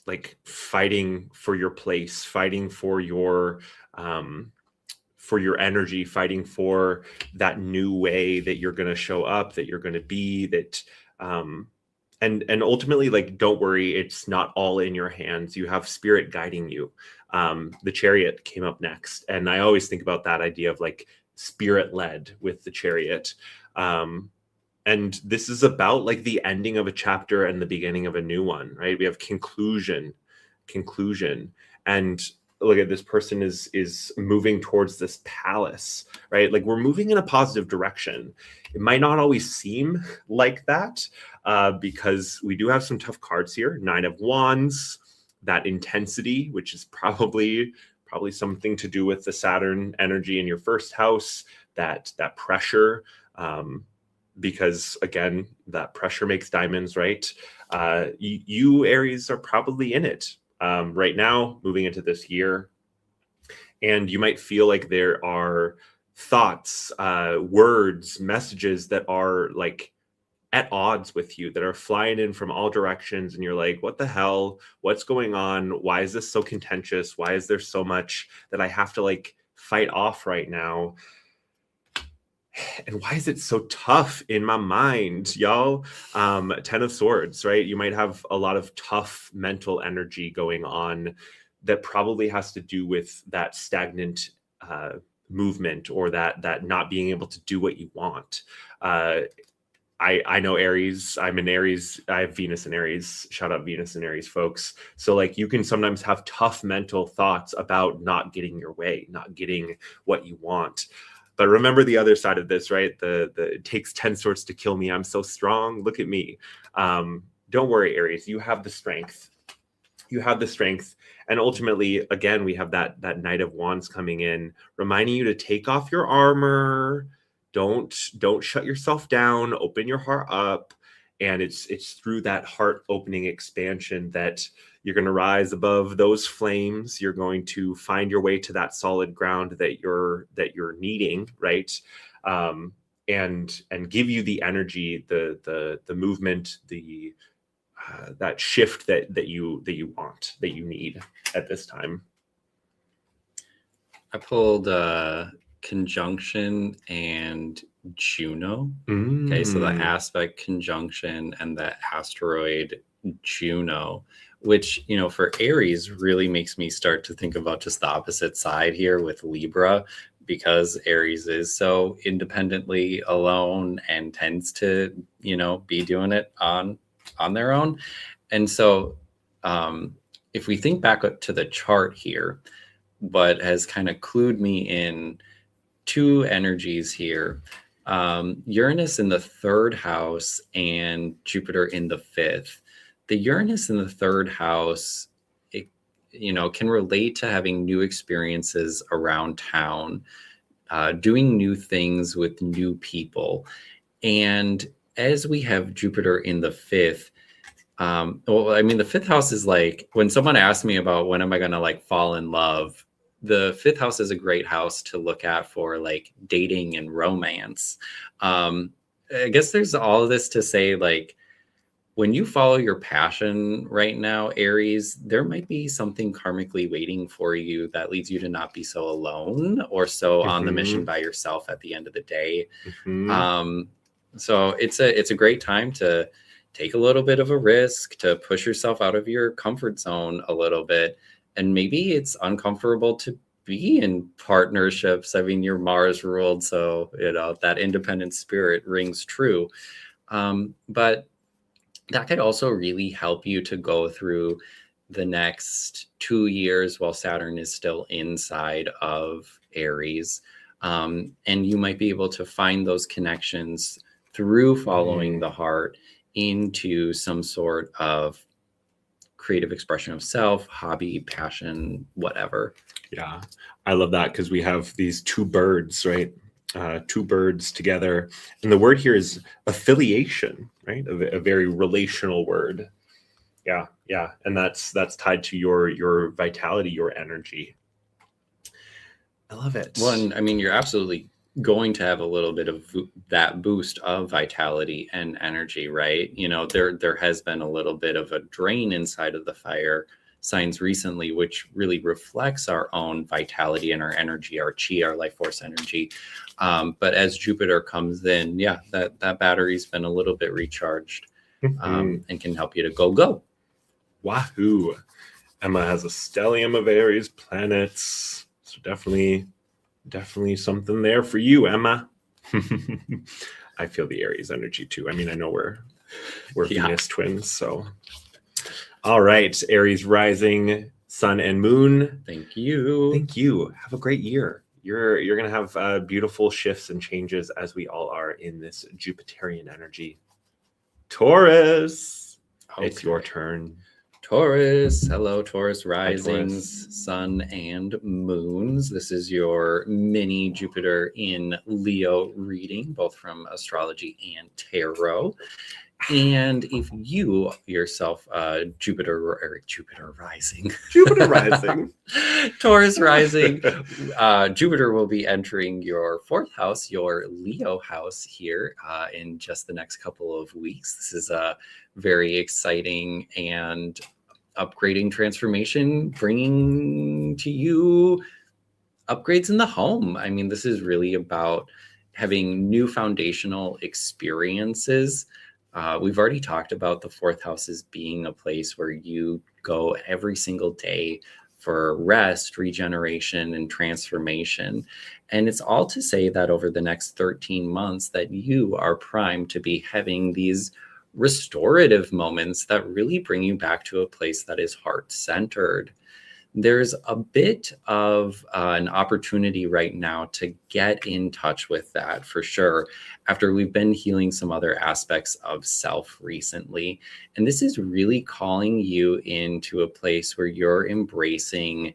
like fighting for your place, fighting for your energy, fighting for that new way that you're going to show up, that you're going to be, that and ultimately, like, don't worry, it's not all in your hands. You have spirit guiding you. The Chariot came up next, and I always think about that idea of like spirit led with the Chariot. And this is about like the ending of a chapter and the beginning of a new one, right? We have conclusion, and look at this person is moving towards this palace, right? Like we're moving in a positive direction. It might not always seem like that because we do have some tough cards here. 9 of Wands, that intensity, which is probably something to do with the Saturn energy in your 1st house, that pressure. Because again, that pressure makes diamonds, right? You Aries are probably in it right now, moving into this year. And you might feel like there are thoughts, words, messages that are like at odds with you, that are flying in from all directions. And you're like, what the hell? What's going on? Why is this so contentious? Why is there so much that I have to like fight off right now? And why is it so tough in my mind, y'all? 10 of Swords, right? You might have a lot of tough mental energy going on that probably has to do with that stagnant movement or that not being able to do what you want. I know Aries. I'm an Aries. I have Venus in Aries. Shout out Venus in Aries, folks. So like you can sometimes have tough mental thoughts about not getting your way, not getting what you want. But remember the other side of this, right? The it takes 10 swords to kill me. I'm so strong. Look at me. Don't worry, Aries. You have the strength. You have the strength. And ultimately, again, we have that Knight of Wands coming in, reminding you to take off your armor. Don't shut yourself down. Open your heart up. And it's through that heart opening expansion that you're going to rise above those flames. You're going to find your way to that solid ground that you're needing, right? And give you the energy, the movement, the that shift that you want, that you need at this time. I pulled conjunction and Juno. Okay, so the aspect conjunction and the asteroid Juno, which, you know, for Aries really makes me start to think about just the opposite side here with Libra, because Aries is so independently alone and tends to, you know, be doing it on their own. And so if we think back to the chart here, what has kind of clued me in two energies here, Uranus in the 3rd house and Jupiter in the 5th. The Uranus in the 3rd house, it, you know, can relate to having new experiences around town, doing new things with new people. And as we have Jupiter in the 5th, well, I mean, the 5th house is like, when someone asks me about when am I going to like fall in love, the 5th house is a great house to look at for like dating and romance. I guess there's all of this to say, like, when you follow your passion right now, Aries, there might be something karmically waiting for you that leads you to not be so alone or so on the mission by yourself at the end of the day. So it's a great time to take a little bit of a risk, to push yourself out of your comfort zone a little bit. And maybe it's uncomfortable to be in partnerships. I mean, you're Mars ruled, so, you know, that independent spirit rings true. But that could also really help you to go through the next 2 years while Saturn is still inside of Aries. And you might be able to find those connections through following the heart into some sort of creative expression of self, hobby, passion, whatever. Yeah, I love that, because we have these two birds, right? Two birds together. And the word here is affiliation, right? A very relational word. Yeah. And that's tied to your vitality, your energy. I love it. Well, I mean, you're absolutely going to have a little bit of that boost of vitality and energy, right? You know, there has been a little bit of a drain inside of the fire signs recently, which really reflects our own vitality and our energy, our chi, our life force energy. But as Jupiter comes in, yeah, that battery's been a little bit recharged, and can help you to go. Wahoo! Emma has a stellium of Aries planets, so definitely something there for you, Emma. I feel the Aries energy too. I mean, I know we're Venus twins, so. All right, Aries rising, sun and moon. Thank you. Have a great year. You're gonna have beautiful shifts and changes, as we all are in this Jupiterian energy. Taurus, It's your turn. Taurus, hello, Taurus risings, sun and moons. This is your mini Jupiter in Leo reading, both from Astrology and Tarot. And if you yourself, Jupiter rising, Taurus rising, Jupiter will be entering your 4th house, your Leo house here in just the next couple of weeks. This is a very exciting and upgrading transformation, bringing to you upgrades in the home. I mean, this is really about having new foundational experiences. We've already talked about the 4th house as being a place where you go every single day for rest, regeneration, and transformation. And it's all to say that over the next 13 months that you are primed to be having these restorative moments that really bring you back to a place that is heart-centered. There's a bit of an opportunity right now to get in touch with that, for sure, after we've been healing some other aspects of self recently. And this is really calling you into a place where you're embracing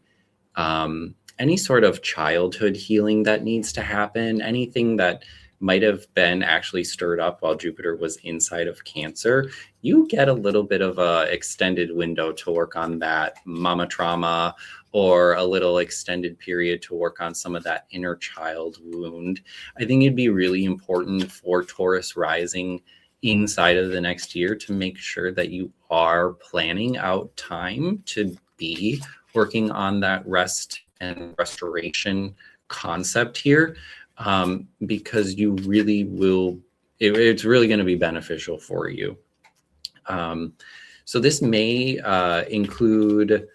any sort of childhood healing that needs to happen, anything that might have been actually stirred up while Jupiter was inside of Cancer, you get a little bit of a extended window to work on that mama trauma, or a little extended period to work on some of that inner child wound. I think it'd be really important for Taurus rising inside of the next year to make sure that you are planning out time to be working on that rest and restoration concept here, because you really will, it's really going to be beneficial for you. So this may include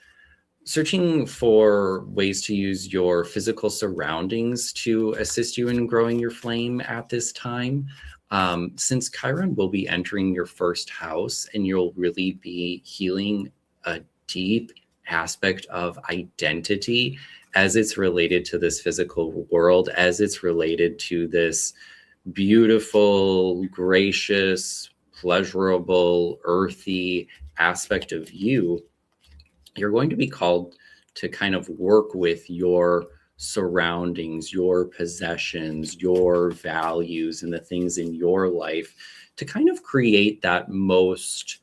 searching for ways to use your physical surroundings to assist you in growing your flame at this time. Since Chiron will be entering your first house, and you'll really be healing a deep aspect of identity as it's related to this physical world, as it's related to this beautiful, gracious, pleasurable, earthy aspect of you, you're going to be called to kind of work with your surroundings, your possessions, your values, and the things in your life to kind of create that most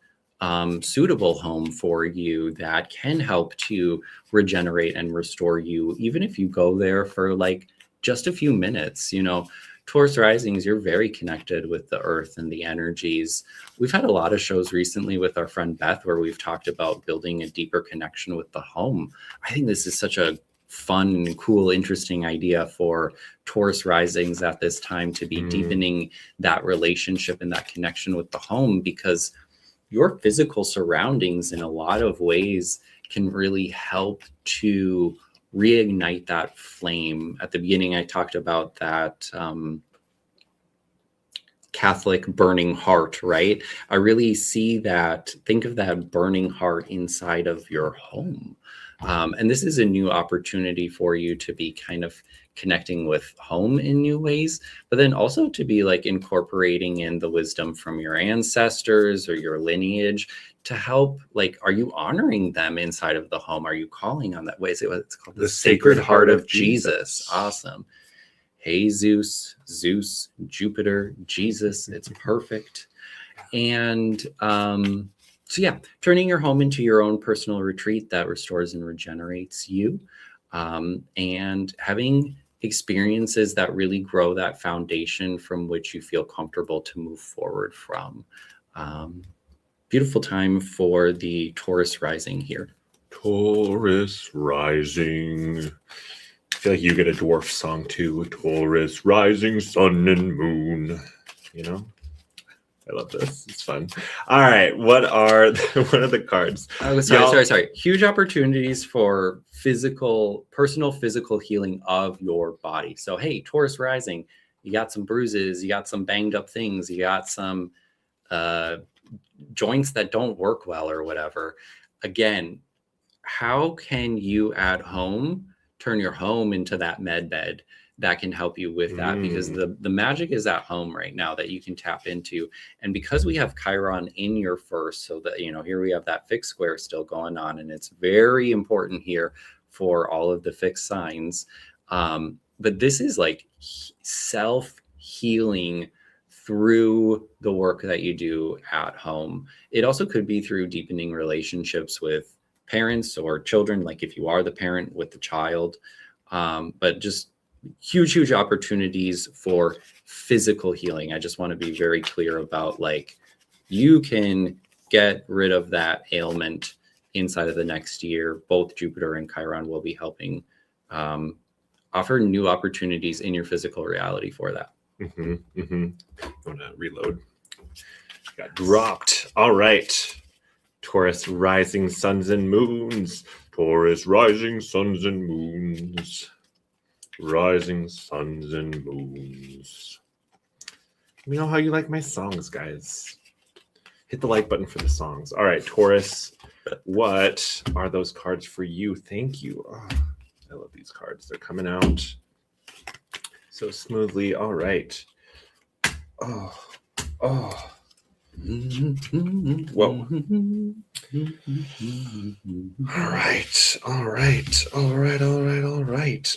suitable home for you that can help to regenerate and restore you, even if you go there for like just a few minutes. You know, Taurus risings, you're very connected with the earth and the energies. We've had a lot of shows recently with our friend Beth where we've talked about building a deeper connection with the home. I think this is such a fun, cool, interesting idea for Taurus risings at this time to be deepening that relationship and that connection with the home, because your physical surroundings in a lot of ways can really help to reignite that flame. At the beginning, I talked about that Catholic burning heart, right? I really see that, think of that burning heart inside of your home. And this is a new opportunity for you to be kind of connecting with home in new ways, but then also to be like incorporating in the wisdom from your ancestors or your lineage to help, like, are you honoring them inside of the home? Are you calling on that way? Is it what it's called? The Sacred Heart of Jesus. Awesome. Hey, Zeus, Jupiter, Jesus, it's perfect. And so yeah, turning your home into your own personal retreat that restores and regenerates you, and having experiences that really grow that foundation from which you feel comfortable to move forward from. Beautiful time for the Taurus rising here. Taurus rising. I feel like you get a dwarf song too. Taurus rising, sun and moon. You know? I love this. It's fun. All right. What are the cards? Sorry. Huge opportunities for personal physical healing of your body. So, hey, Taurus rising, you got some bruises, you got some banged up things, you got some joints that don't work well or whatever. Again, how can you at home turn your home into that med bed that can help you with that? Because the magic is at home right now that you can tap into. And because we have Chiron in your first, so that, you know, here we have that fixed square still going on, and it's very important here for all of the fixed signs. But this is like self-healing through the work that you do at home. It also could be through deepening relationships with parents or children, like if you are the parent with the child, but just huge opportunities for physical healing. I just want to be very clear about, like, you can get rid of that ailment inside of the next year. Both Jupiter and Chiron will be helping offer new opportunities in your physical reality for that. I'm gonna reload. Got dropped. All right. Taurus rising, suns and moons. Taurus rising, suns and moons. Rising suns and moons. Let me know how you like my songs, guys. Hit the like button for the songs. All right, Taurus, what are those cards for you? Thank you. Oh, I love these cards. They're coming out so smoothly. All right. Oh. Whoa. All right.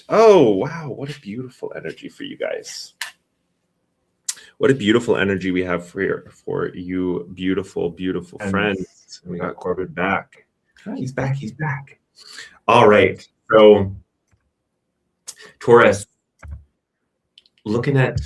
Oh, wow. What a beautiful energy for you guys. What a beautiful energy we have for you, beautiful, beautiful friends. And we got Corbin back. He's back. He's back. All right. So, Taurus, looking at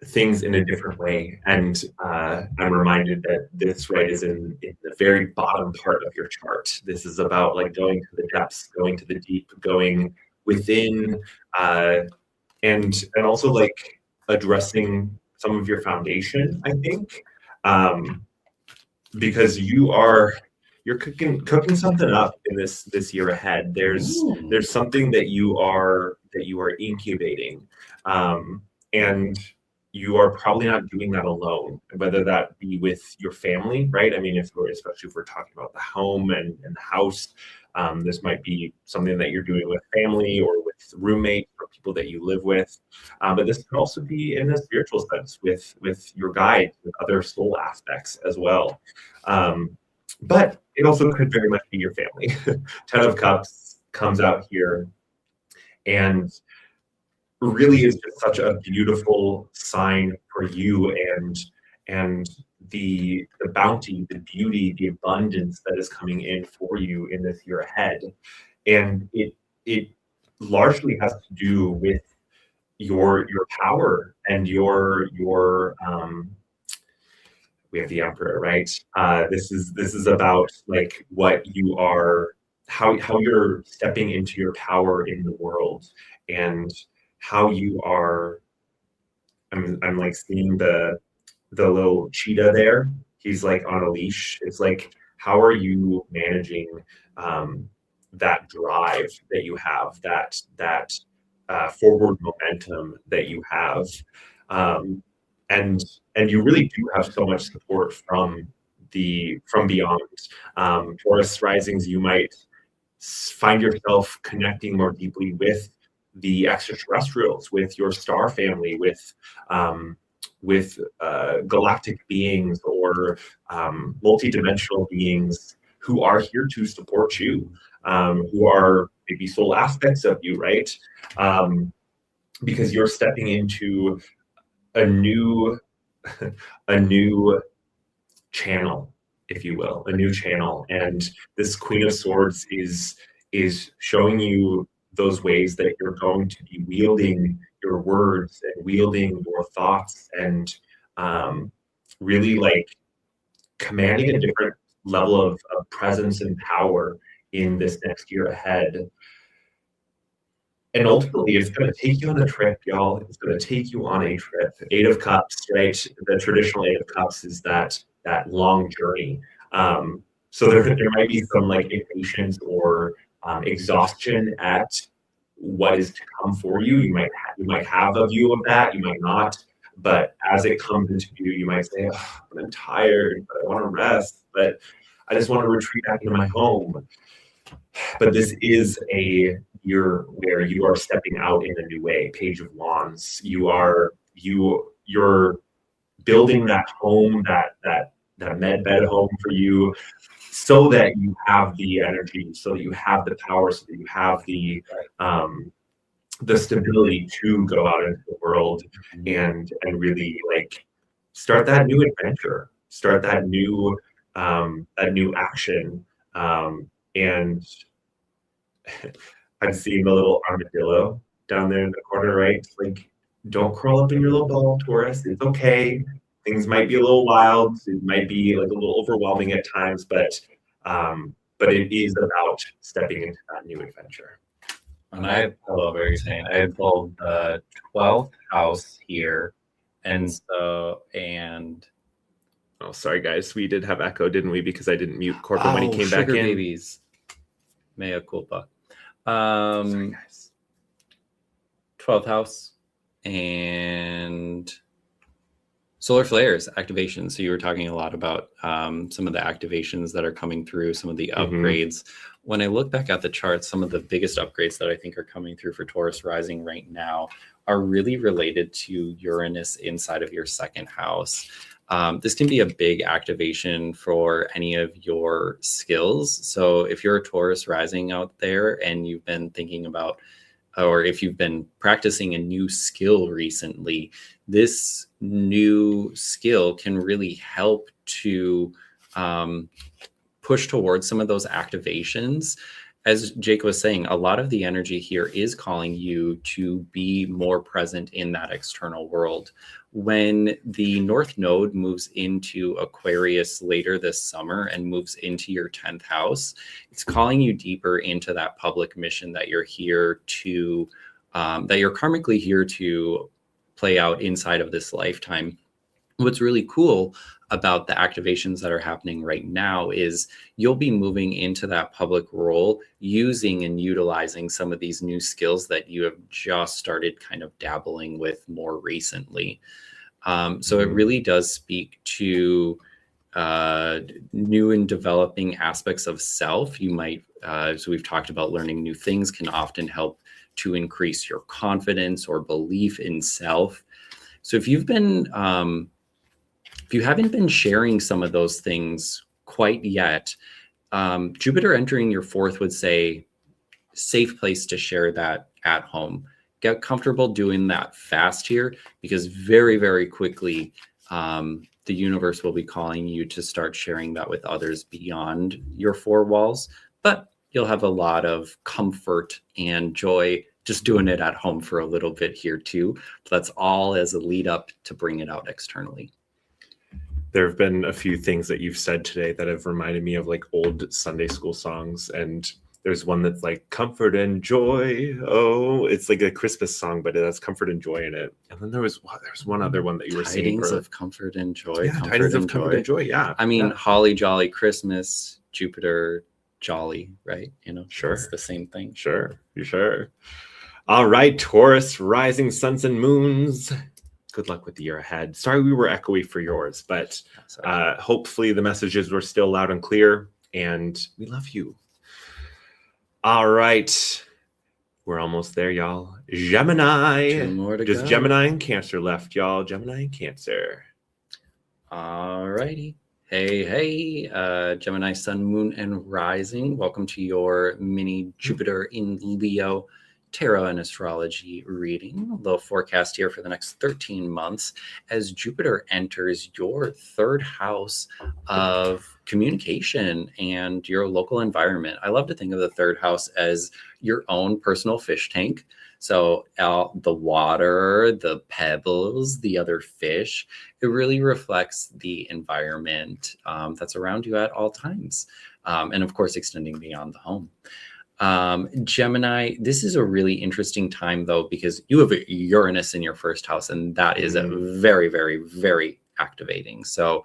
things in a different way, and I'm reminded that this is in the very bottom part of your chart. This is about like going to the depths, going to the deep, going within, and also like addressing some of your foundation, I think, because you're cooking something up in this year ahead. There's something that you are incubating, and you are probably not doing that alone, whether that be with your family, right? I mean, especially if we're talking about the home and the house, this might be something that you're doing with family or with roommates or people that you live with. But this could also be in a spiritual sense with your guide, with other soul aspects as well. But it also could very much be your family. 10 of Cups comes out here and really is just such a beautiful sign for you, and the bounty, the beauty, the abundance that is coming in for you in this year ahead. And it largely has to do with your power and your we have the Emperor, right? This is about like what you are, how you're stepping into your power in the world, and how you are. I'm like seeing the little cheetah there. He's like on a leash. It's like, how are you managing that drive that you have, that forward momentum that you have, and you really do have so much support from beyond. Taurus risings, you might find yourself connecting more deeply with the extraterrestrials, with your star family, with galactic beings or multidimensional beings who are here to support you, who are maybe soul aspects of you, right? Because you're stepping into a new channel, if you will, a new channel. And this Queen of Swords is showing you those ways that you're going to be wielding your words and wielding your thoughts, and really like commanding a different level of presence and power in this next year ahead. And ultimately, it's going to take you on a trip, y'all. It's going to take you on a trip. 8 of Cups, right? The traditional 8 of Cups is that long journey. So there might be some like impatience or exhaustion at what is to come for you. You might have a view of that. You might not. But as it comes into view, you might say, oh, I'm tired, but I want to rest. But I just want to retreat back into my home. But this is a year where you are stepping out in a new way. Page of Wands. You're building that home, that med bed home for you, so that you have the energy, so that you have the power, so that you have the stability to go out into the world and really like start that new adventure, start that new action. And I'm seeing the little armadillo down there in the corner, right? Like, don't curl up in your little ball, Taurus. It's okay. Things might be a little wild. It might be like a little overwhelming at times, but it is about stepping into that new adventure. And I love what you're saying. I pulled the 12th house here, and oh, sorry guys, we did have echo, didn't we? Because I didn't mute Corbin when he came back in. Babies. Mea culpa. Sorry, guys. 12th house and solar flares activation. So you were talking a lot about some of the activations that are coming through, some of the upgrades. When I look back at the chart, some of the biggest upgrades that I think are coming through for Taurus rising right now are really related to Uranus inside of your second house. This can be a big activation for any of your skills. So if you're a Taurus rising out there and you've been thinking about or if you've been practicing a new skill recently, this new skill can really help to push towards some of those activations. As Jake was saying, a lot of the energy here is calling you to be more present in that external world. When the North Node moves into Aquarius later this summer and moves into your 10th house, it's calling you deeper into that public mission that you're here to, that you're karmically here to play out inside of this lifetime. What's really cool about the activations that are happening right now is you'll be moving into that public role using and utilizing some of these new skills that you have just started kind of dabbling with more recently. So it really does speak to new and developing aspects of self. You might, as we've talked about, learning new things can often help to increase your confidence or belief in self. So if you've been, if you haven't been sharing some of those things quite yet, Jupiter entering your 4th would say, safe place to share that at home. Get comfortable doing that fast here, because very, very quickly, the universe will be calling you to start sharing that with others beyond your 4 walls. But you'll have a lot of comfort and joy just doing it at home for a little bit here too. That's all as a lead up to bring it out externally. There have been a few things that you've said today that have reminded me of like old Sunday school songs. And there's one that's like comfort and joy. Oh, it's like a Christmas song, but it has comfort and joy in it. And then there's one other one that you were singing. Tidings of comfort and joy. Yeah, tidings of comfort and joy. Yeah. I mean, holly jolly Christmas, Jupiter jolly, right? You know, sure. It's the same thing. Sure. All right, Taurus, rising suns and moons. Good luck with the year ahead. Sorry we were echoey for yours, but hopefully the messages were still loud and clear, and we love you. All right. We're almost there, y'all. Gemini. 2 more to Just go. Gemini and Cancer left, y'all. Gemini and Cancer. All righty. Hey, Gemini, Sun, Moon, and Rising. Welcome to your mini Jupiter in Leo tarot and astrology reading. The forecast here for the next 13 months as Jupiter enters your 3rd house of communication and your local environment. I love to think of the 3rd house as your own personal fish tank. So the water, the pebbles, the other fish, it really reflects the environment that's around you at all times. And of course, extending beyond the home. Gemini, this is a really interesting time though, because you have Uranus in your 1st house, and that is a very, very, very activating. So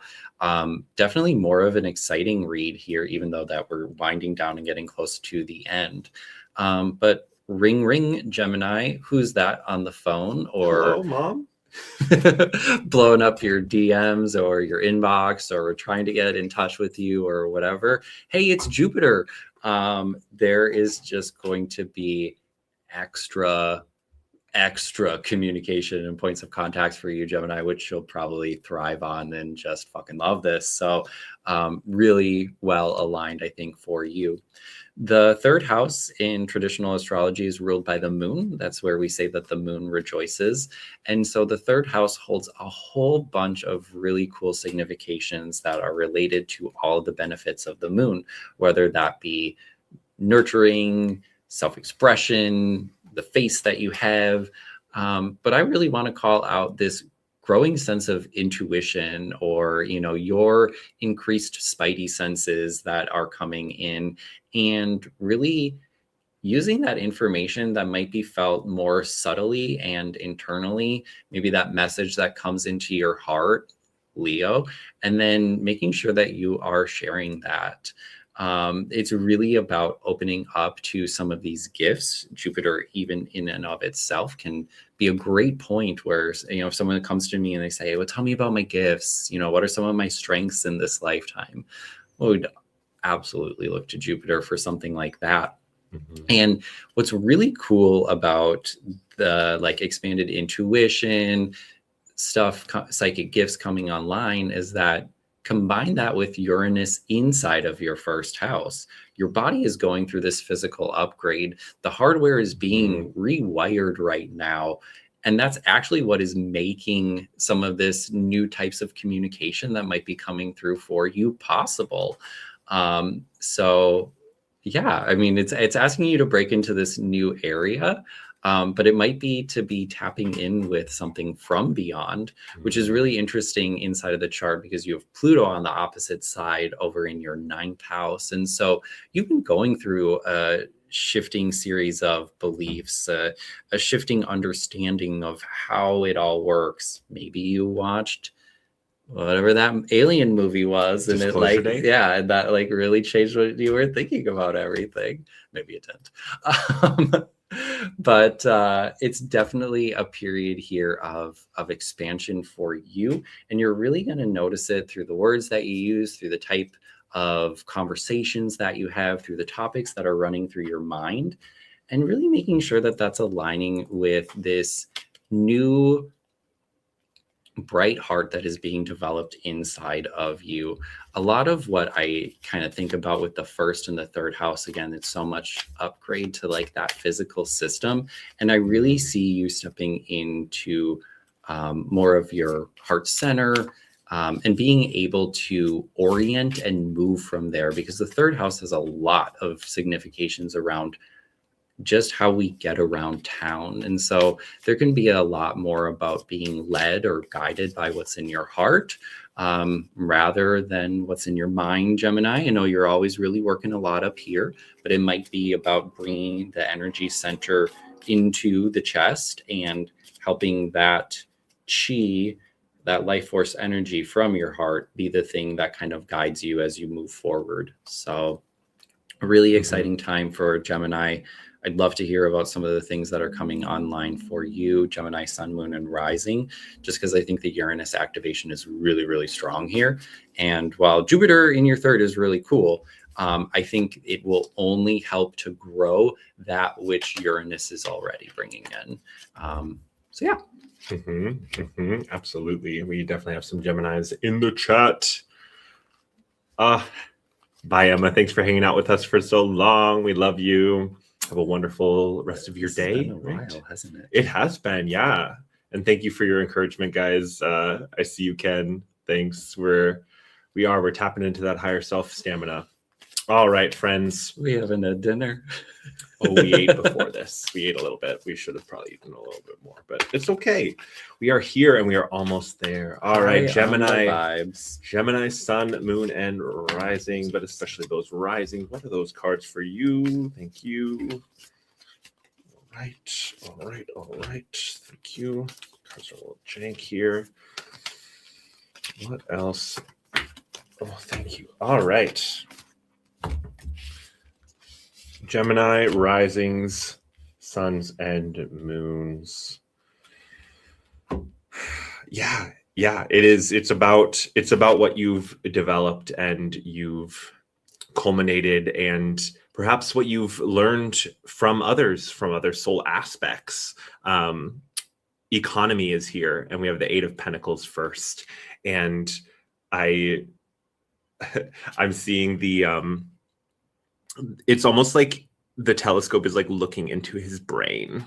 definitely more of an exciting read here, even though that we're winding down and getting close to the end. But ring, Gemini, who's that on the phone? Or hello, Mom? blowing up your DMs or your inbox or trying to get in touch with you or whatever. Hey, it's Jupiter. There is just going to be extra communication and points of contacts for you, Gemini, which you'll probably thrive on and just fucking love this. So really well aligned, I think, for you. The 3rd house in traditional astrology is ruled by the moon. That's where we say that the moon rejoices. And so the 3rd house holds a whole bunch of really cool significations that are related to all of the benefits of the moon, whether that be nurturing, self-expression, the face that you have. But I really want to call out this growing sense of intuition, or, you know, your increased spidey senses that are coming in, and really using that information that might be felt more subtly and internally, maybe that message that comes into your heart, Leo, and then making sure that you are sharing that. It's really about opening up to some of these gifts. Jupiter, even in and of itself, can be a great point where, you know, if someone comes to me and they say, well, tell me about my gifts, you know, what are some of my strengths in this lifetime? Well, we'd absolutely look to Jupiter for something like that. Mm-hmm. And what's really cool about the like expanded intuition stuff, psychic gifts coming online, is that Combine that with Uranus inside of your first house. Your body is going through this physical upgrade. The hardware is being rewired right now. And that's actually what is making some of this new types of communication that might be coming through for you possible. So yeah, I mean, it's asking you to break into this new area, but it might be to be tapping in with something from beyond, which is really interesting inside of the chart because you have Pluto on the opposite side over in your 9th house. And so you've been going through a shifting series of beliefs, a shifting understanding of how it all works. Maybe you watched whatever that alien movie was, and it Disclosure Day? yeah, that like really changed what you were thinking about everything. Maybe it didn't. But it's definitely a period here of expansion for you, and you're really going to notice it through the words that you use, through the type of conversations that you have, through the topics that are running through your mind, and really making sure that that's aligning with this new bright heart that is being developed inside of you. A lot of what I kind of think about with the 1st and the 3rd house, again, it's so much upgrade to like that physical system. And I really see you stepping into more of your heart center, and being able to orient and move from there, because the 3rd house has a lot of significations around just how we get around town. And so there can be a lot more about being led or guided by what's in your heart, rather than what's in your mind, Gemini. I know you're always really working a lot up here, but it might be about bringing the energy center into the chest and helping that chi, that life force energy from your heart, be the thing that kind of guides you as you move forward. So a really exciting time for Gemini. I'd love to hear about some of the things that are coming online for you, Gemini, Sun, Moon, and Rising, just because I think the Uranus activation is really, really strong here. And while Jupiter in your 3rd is really cool, I think it will only help to grow that which Uranus is already bringing in. So yeah. Absolutely. We definitely have some Geminis in the chat. Bye, Emma. Thanks for hanging out with us for so long. We love you. Have a wonderful rest of your day. It's been a while, hasn't it? It has been, yeah. And thank you for your encouragement, guys. I see you, Ken. Thanks. We're tapping into that higher self stamina. All right, friends. We having a dinner. Oh, we ate before this. We ate a little bit. We should have probably eaten a little bit more, but it's okay. We are here and we are almost there. All right, Gemini vibes. Gemini, Sun, Moon, and Rising, but especially those rising. What are those cards for you? Thank you. All right. Thank you. Cards are a little jank here. What else? Oh, thank you. All right. Gemini, risings, suns, and moons. Yeah, it is. It's about what you've developed and you've culminated, and perhaps what you've learned from others, from other soul aspects. Economy is here, and we have the 8 of Pentacles first, and I'm seeing the it's almost like the telescope is like looking into his brain.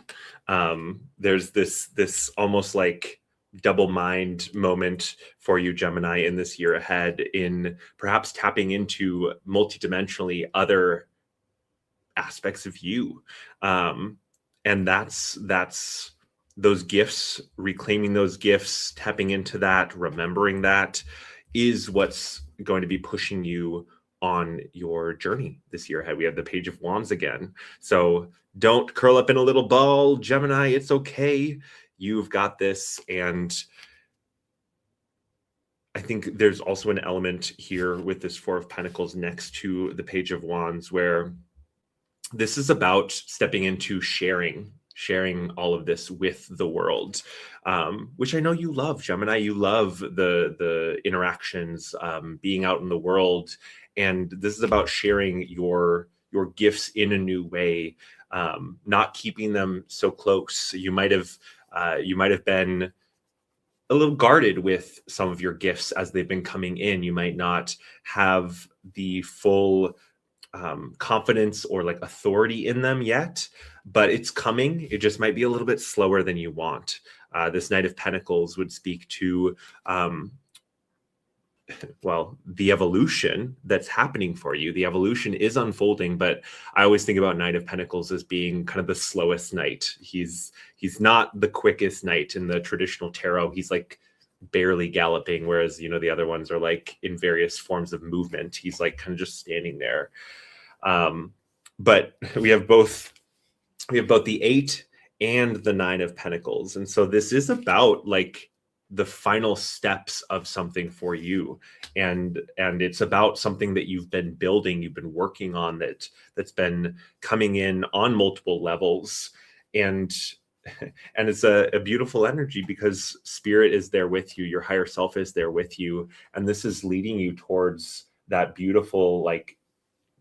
There's this almost like double mind moment for you, Gemini, in this year ahead, in perhaps tapping into multidimensionally other aspects of you. And that's those gifts, reclaiming those gifts, tapping into that, remembering that is what's going to be pushing you on your journey this year ahead. We have the Page of Wands again. So don't curl up in a little ball, Gemini. It's okay. You've got this. And I think there's also an element here with this 4 of Pentacles next to the Page of Wands where this is about stepping into sharing all of this with the world, which I know you love, Gemini. You love the interactions, being out in the world. And this is about sharing your gifts in a new way, not keeping them so close. You might have been a little guarded with some of your gifts as they've been coming in. You might not have the full confidence or like authority in them yet, but it's coming. It just might be a little bit slower than you want. This Knight of Pentacles would speak to well, the evolution that's happening for you. The evolution is unfolding, but I always think about Knight of Pentacles as being kind of the slowest knight. He's not the quickest knight in the traditional tarot. He's like barely galloping, whereas, you know, the other ones are like in various forms of movement. He's like kind of just standing there. But we have both the 8 and the 9 of Pentacles. And so this is about like the final steps of something for you, and it's about something that you've been building, you've been working on, that's been coming in on multiple levels, and it's a beautiful energy because spirit is there with you, your higher self is there with you, and this is leading you towards that beautiful like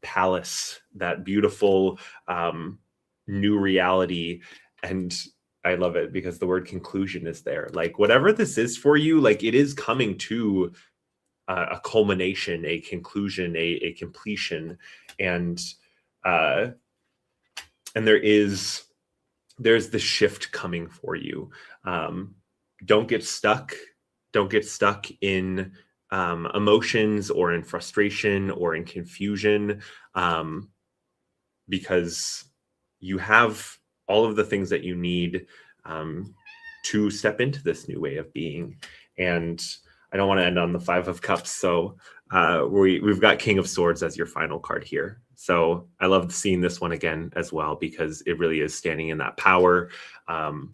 palace, that beautiful new reality. And I love it because the word conclusion is there. Like whatever this is for you, like it is coming to a culmination, a conclusion, a completion. And there's the shift coming for you. Don't get stuck. Don't get stuck in emotions or in frustration or in confusion, because you have all of the things that you need to step into this new way of being. And I don't want to end on the 5 of Cups. So we've got King of Swords as your final card here. So I love seeing this one again as well, because it really is standing in that power. And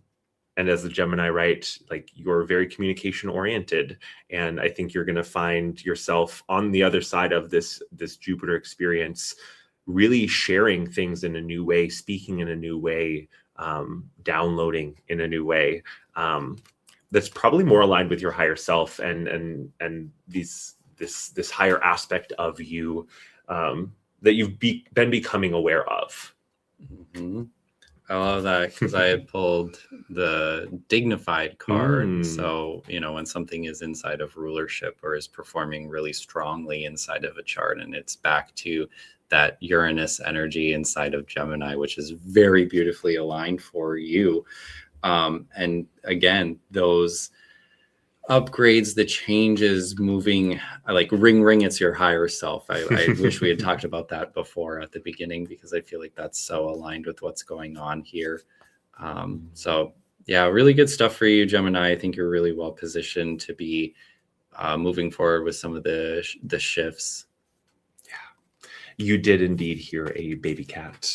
as a Gemini, right, like you're very communication oriented. And I think you're going to find yourself on the other side of this Jupiter experience, really sharing things in a new way, speaking in a new way, downloading in a new way, that's probably more aligned with your higher self and this higher aspect of you that you've been becoming aware of. Mm-hmm. I love that because I had pulled the dignified card. So, you know, when something is inside of rulership or is performing really strongly inside of a chart, and it's back to that Uranus energy inside of Gemini, which is very beautifully aligned for you. And again, those upgrades, the changes, moving like ring, it's your higher self. I wish we had talked about that before at the beginning, because I feel like that's so aligned with what's going on here. So yeah, really good stuff for you, Gemini. I think you're really well positioned to be moving forward with some of the shifts. Yeah, you did indeed hear a baby cat.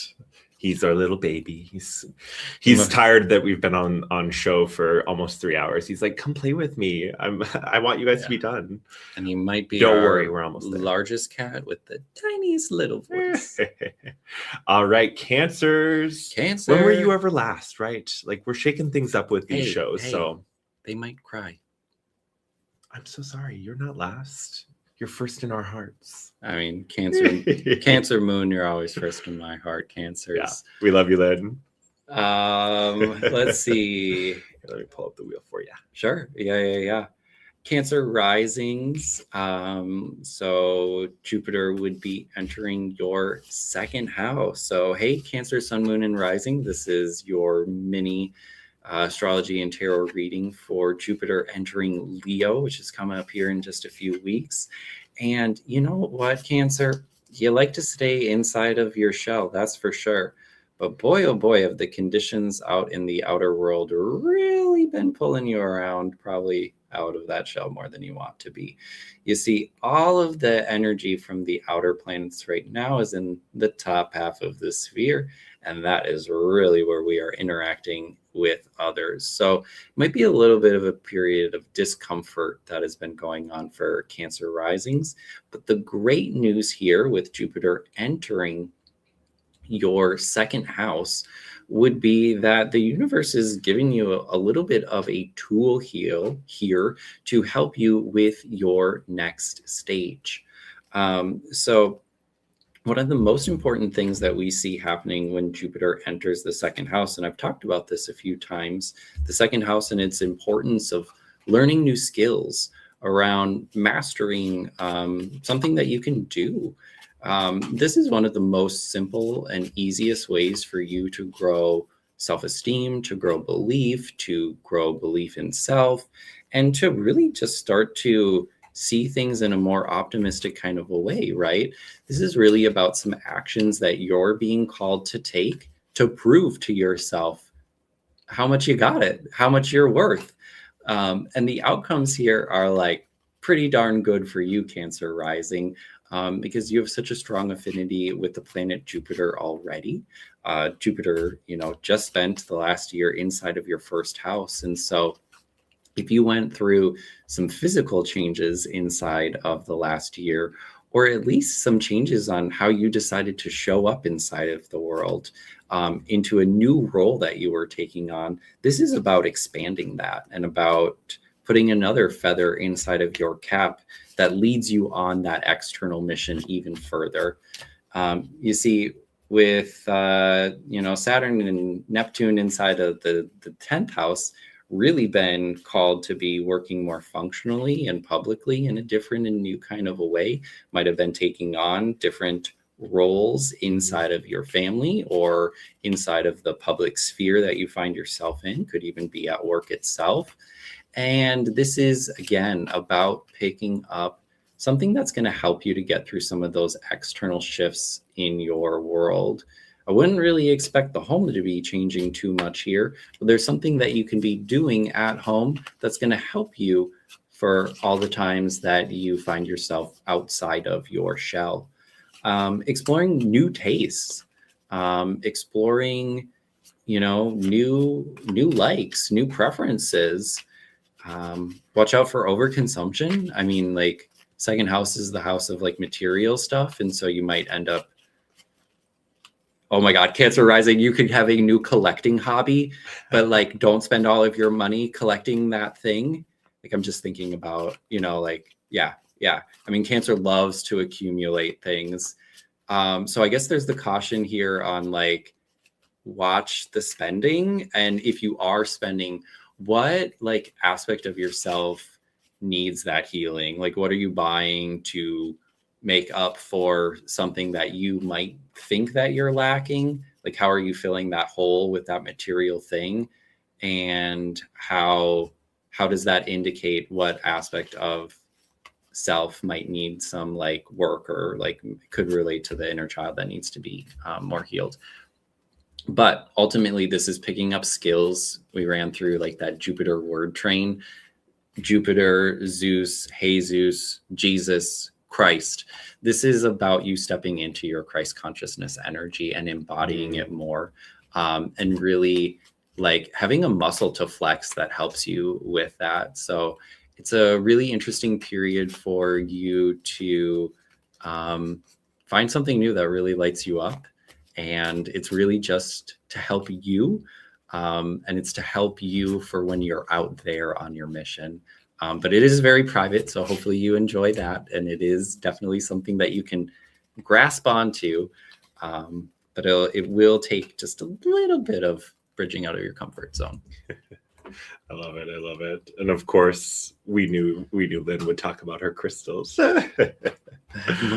He's our little baby. He's tired that we've been on show for almost 3 hours. He's like, come play with me. I want you guys to be done. And he might be Don't worry, we're almost there. Largest cat with the tiniest little voice. All right, Cancers. Cancer. When were you ever last, right? Like we're shaking things up with these shows. So they might cry. I'm so sorry. You're not last. You're first in our hearts. I mean, Cancer moon, you're always first in my heart, Cancers. Yeah, we love you, Lynn. Let's see. Let me pull up the wheel for you. Sure. Yeah. Cancer risings. So Jupiter would be entering your second house. So, hey, Cancer, Sun, Moon, and Rising. This is your mini astrology and tarot reading for Jupiter entering Leo, which is coming up here in just a few weeks. And you know what, Cancer? You like to stay inside of your shell, that's for sure. But boy, oh boy, have the conditions out in the outer world really been pulling you around, probably out of that shell more than you want to be. You see, all of the energy from the outer planets right now is in the top half of the sphere, and that is really where we are interacting with others. So it might be a little bit of a period of discomfort that has been going on for Cancer risings. But the great news here with Jupiter entering your second house would be that the universe is giving you a little bit of a tool here to help you with your next stage. So one of the most important things that we see happening when Jupiter enters the second house, and I've talked about this a few times, the second house and its importance of learning new skills, around mastering something that you can do. This is one of the most simple and easiest ways for you to grow self-esteem, to grow belief in self, and to really just start to see things in a more optimistic kind of a way, right? This is really about some actions that you're being called to take to prove to yourself how much you got it, how much you're worth. And the outcomes here are like pretty darn good for you, Cancer rising, because you have such a strong affinity with the planet Jupiter already. Jupiter, just spent the last year inside of your first house. And so if you went through some physical changes inside of the last year, or at least some changes on how you decided to show up inside of the world, into a new role that you were taking on, this is about expanding that and about putting another feather inside of your cap that leads you on that external mission even further. You see, with Saturn and Neptune inside of the 10th house, really been called to be working more functionally and publicly in a different and new kind of a way. Might have been taking on different roles inside of your family or inside of the public sphere that you find yourself in, could even be at work itself. And this is, again, about picking up something that's going to help you to get through some of those external shifts in your world. I wouldn't really expect the home to be changing too much here, but there's something that you can be doing at home that's going to help you for all the times that you find yourself outside of your shell. Exploring new tastes, exploring, new likes, new preferences. Watch out for overconsumption. I mean, like, second house is the house of like material stuff, and so you might end up, oh my God, Cancer rising, you could have a new collecting hobby, but like, don't spend all of your money collecting that thing. Like, I'm just thinking about, yeah. I mean, Cancer loves to accumulate things. So I guess there's the caution here on like, watch the spending. And if you are spending, what like aspect of yourself needs that healing? Like, what are you buying to make up for something that you might think that you're lacking? Like, how are you filling that hole with that material thing? And how does that indicate what aspect of self might need some like work, or like could relate to the inner child that needs to be more healed? But ultimately, this is picking up skills. We ran through like that Jupiter word train: Jupiter, Zeus, Jesus, Jesus, Christ. This is about you stepping into your Christ consciousness energy and embodying it more, and really like having a muscle to flex that helps you with that. So it's a really interesting period for you to find something new that really lights you up. And it's really just to help you. And it's to help you for when you're out there on your mission. But it is very private, so hopefully you enjoy that. And it is definitely something that you can grasp onto. But it will take just a little bit of bridging out of your comfort zone. I love it. I love it. And of course, we knew Lynn would talk about her crystals. More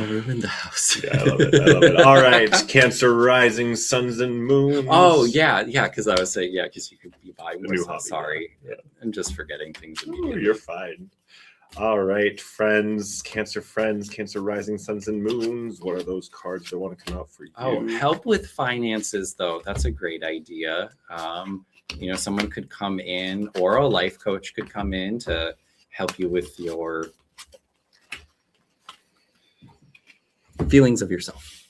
room in the house. Yeah, I love it. I love it. All right. Cancer rising, suns and moons. Oh, yeah. Because I was saying, because you could be buying more. New hobby, sorry. Yeah. I'm just forgetting things Ooh, immediately. you're fine. All right, friends, Cancer rising, suns and moons. What are those cards that want to come out for you? Oh, help with finances, though. That's a great idea. Someone could come in, or a life coach could come in to help you with your feelings of yourself.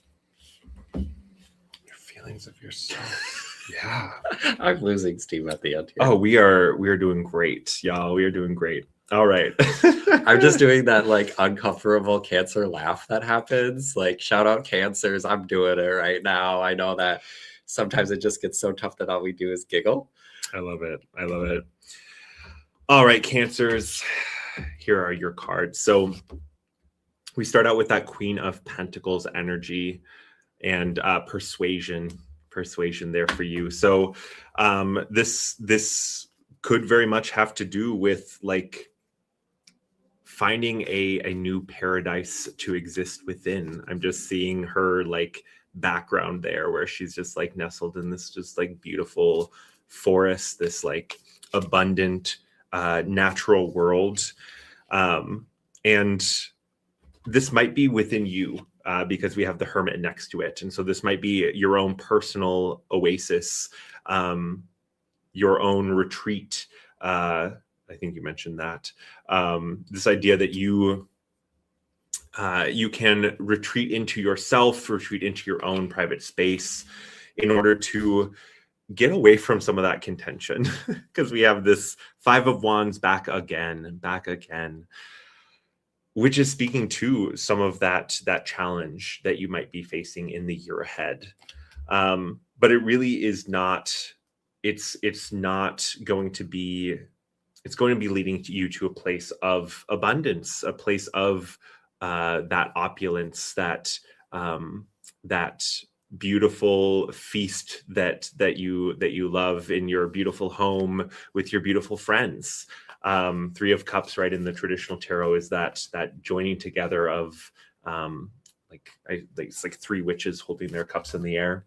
Your feelings of yourself. Yeah. I'm losing steam at the end here. Oh, we are doing great, y'all. We are doing great. All right. I'm just doing that like uncomfortable Cancer laugh that happens. Like, shout out Cancers. I'm doing it right now. I know that sometimes it just gets so tough that all we do is giggle. I love it. I love it. All right, Cancers. Here are your cards. So we start out with that Queen of Pentacles energy and persuasion there for you. So this could very much have to do with like finding a new paradise to exist within. I'm just seeing her like background there where she's just like nestled in this just like beautiful forest, this like abundant natural world. And this might be within you because we have the Hermit next to it. And so this might be your own personal oasis, your own retreat. I think you mentioned that. This idea that you can retreat into yourself, retreat into your own private space in order to get away from some of that contention. Because we have this Five of Wands back again, which is speaking to some of that challenge that you might be facing in the year ahead. But it really is not, it's not going to be, it's going to be leading you to a place of abundance, a place of that opulence, that beautiful feast that you love in your beautiful home with your beautiful friends. Three of Cups, right, in the traditional tarot is that joining together of it's like three witches holding their cups in the air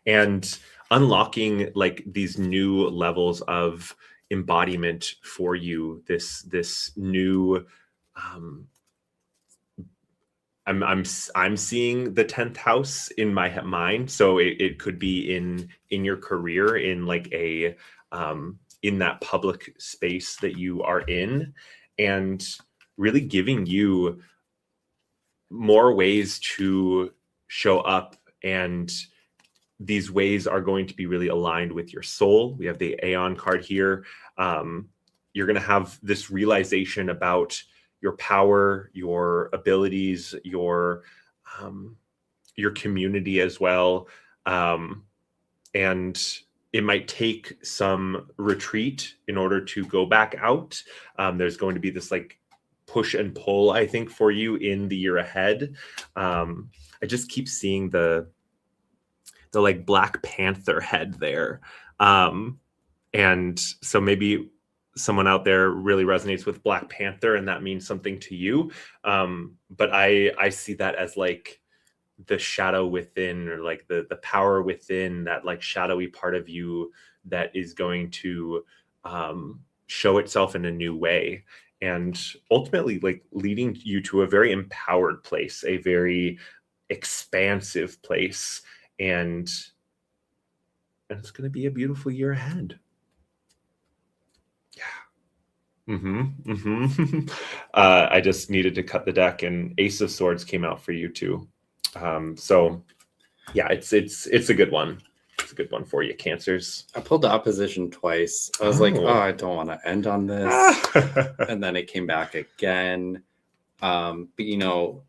and unlocking like these new levels of embodiment for you. This new I'm seeing the 10th house in my mind, so it could be in your career, in like a in that public space that you are in, and really giving you more ways to show up. And these ways are going to be really aligned with your soul. We have the Aeon card here. You're going to have this realization about your power, your abilities, your community as well. And it might take some retreat in order to go back out. There's going to be this like push and pull, I think, for you in the year ahead. I just keep seeing the like Black Panther head there. And so maybe someone out there really resonates with Black Panther and that means something to you. But I see that as like the shadow within, or like the power within, that like shadowy part of you that is going to show itself in a new way, and ultimately like leading you to a very empowered place, a very expansive place. And it's going to be a beautiful year ahead. I just needed to cut the deck, and Ace of Swords came out for you too. So yeah, it's a good one. It's a good one for you, Cancers. I pulled the opposition twice. I was like, I don't want to end on this. And then it came back again. But you know,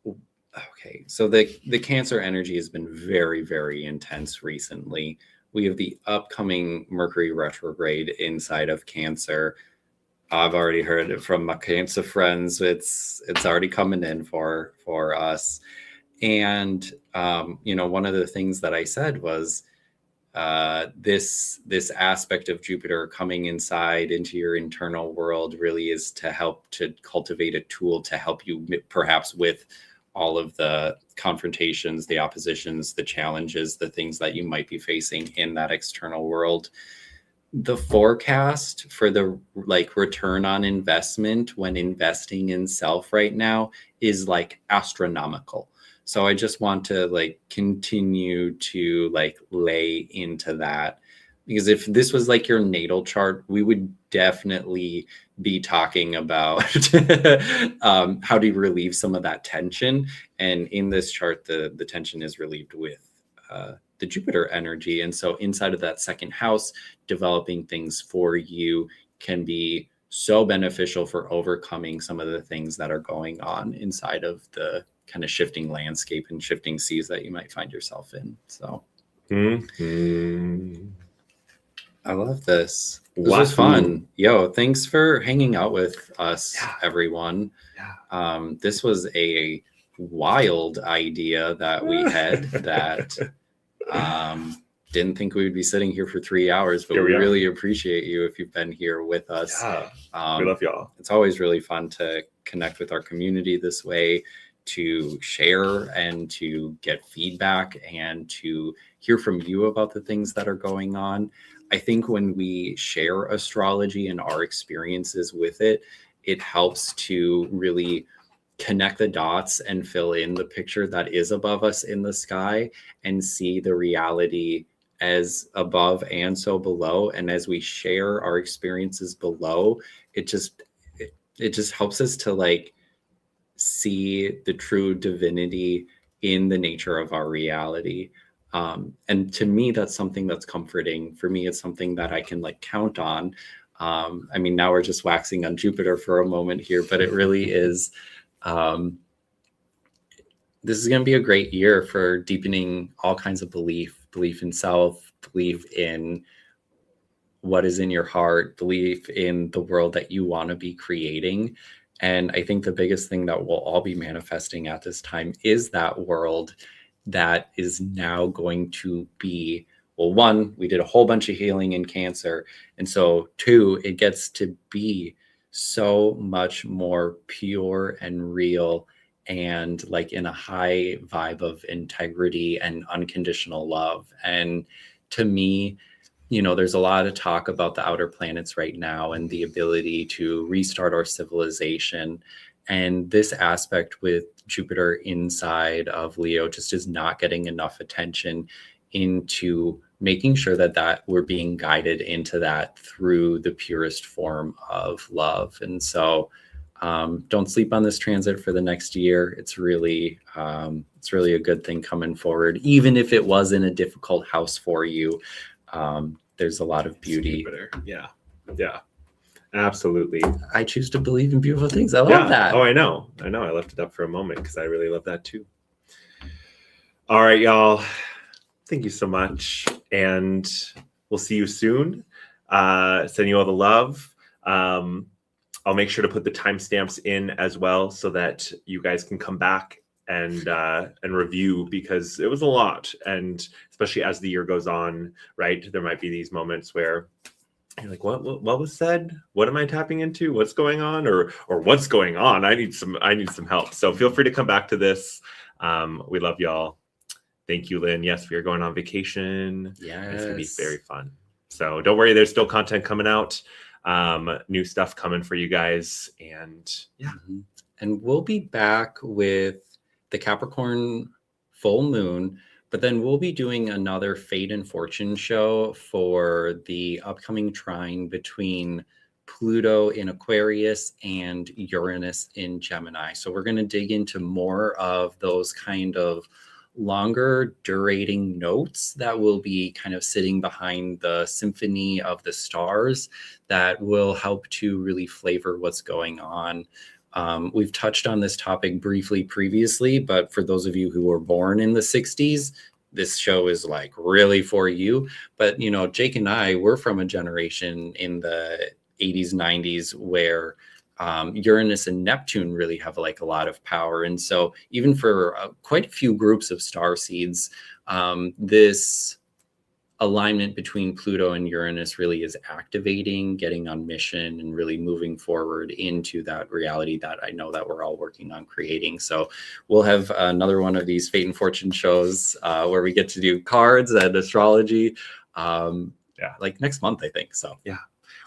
okay, so the Cancer energy has been very, very intense recently. We have the upcoming Mercury retrograde inside of Cancer. I've already heard it from my Cancer friends. It's already coming in for us. And you know, one of the things that I said was this aspect of Jupiter coming inside into your internal world really is to help to cultivate a tool to help you perhaps with all of the confrontations, the oppositions, the challenges, the things that you might be facing in that external world. The forecast for the like return on investment when investing in self right now is like astronomical. So I just want to like continue to like lay into that, because if this was like your natal chart, we would definitely be talking about how to relieve some of that tension. And in this chart, the tension is relieved with the Jupiter energy. And so inside of that second house, developing things for you can be so beneficial for overcoming some of the things that are going on inside of the kind of shifting landscape and shifting seas that you might find yourself in. So I love this. This was fun. Yo, thanks for hanging out with us, everyone. This was a wild idea that we had that didn't think we would be sitting here for 3 hours, but we really appreciate you if you've been here with us. We love y'all. It's always really fun to connect with our community this way, to share and to get feedback and to hear from you about the things that are going on. I think when we share astrology and our experiences with it, it helps to really connect the dots and fill in the picture that is above us in the sky and see the reality as above and so below. And as we share our experiences below, it just helps us to like see the true divinity in the nature of our reality. And to me, that's something that's comforting. For me, it's something that I can like count on. I mean, now we're just waxing on Jupiter for a moment here, but it really is. This is going to be a great year for deepening all kinds of belief in self, belief in what is in your heart, belief in the world that you want to be creating. And I think the biggest thing that we'll all be manifesting at this time is that world that is now going to be, well, one, we did a whole bunch of healing in Cancer. And so two, it gets to be so much more pure and real and like in a high vibe of integrity and unconditional love. And to me, you know, there's a lot of talk about the outer planets right now and the ability to restart our civilization. And this aspect with Jupiter inside of Leo just is not getting enough attention into making sure that we're being guided into that through the purest form of love. And so don't sleep on this transit for the next year. It's really a good thing coming forward, even if it was in a difficult house for you. There's a lot of beauty. Yeah, absolutely. I choose to believe in beautiful things. I love that. Oh, I know. I left it up for a moment because I really love that too. All right, y'all. Thank you so much. And we'll see you soon. Send you all the love. I'll make sure to put the timestamps in as well so that you guys can come back and review, because it was a lot. And especially as the year goes on, right, there might be these moments where you're like, what was said? What am I tapping into? What's going on? Or what's going on? I need some help. So feel free to come back to this. We love y'all. Thank you, Lynn. Yes, we are going on vacation. Yes. It's gonna be very fun. So don't worry, there's still content coming out. New stuff coming for you guys. And yeah. And we'll be back with the Capricorn full moon, but then we'll be doing another Fate and Fortune show for the upcoming trine between Pluto in Aquarius and Uranus in Gemini. So we're going to dig into more of those kind of longer durating notes that will be kind of sitting behind the symphony of the stars that will help to really flavor what's going on. We've touched on this topic briefly previously, but for those of you who were born in the 60s, this show is like really for you. But, you know, Jake and I, we're from a generation in the 80s, 90s where Uranus and Neptune really have like a lot of power. And so even for quite a few groups of starseeds, this alignment between Pluto and Uranus really is activating, getting on mission, and really moving forward into that reality that I know that we're all working on creating. So we'll have another one of these Fate and Fortune shows where we get to do cards and astrology like next month, I think. So yeah.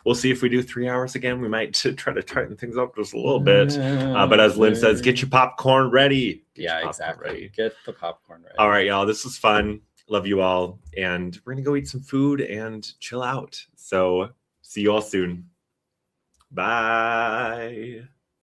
We'll see if we do 3 hours again. We might try to tighten things up just a little bit. But as Lynn says, get your popcorn ready. Exactly. Get the popcorn ready. All right, y'all. This was fun. Love you all. And we're going to go eat some food and chill out. So see you all soon. Bye.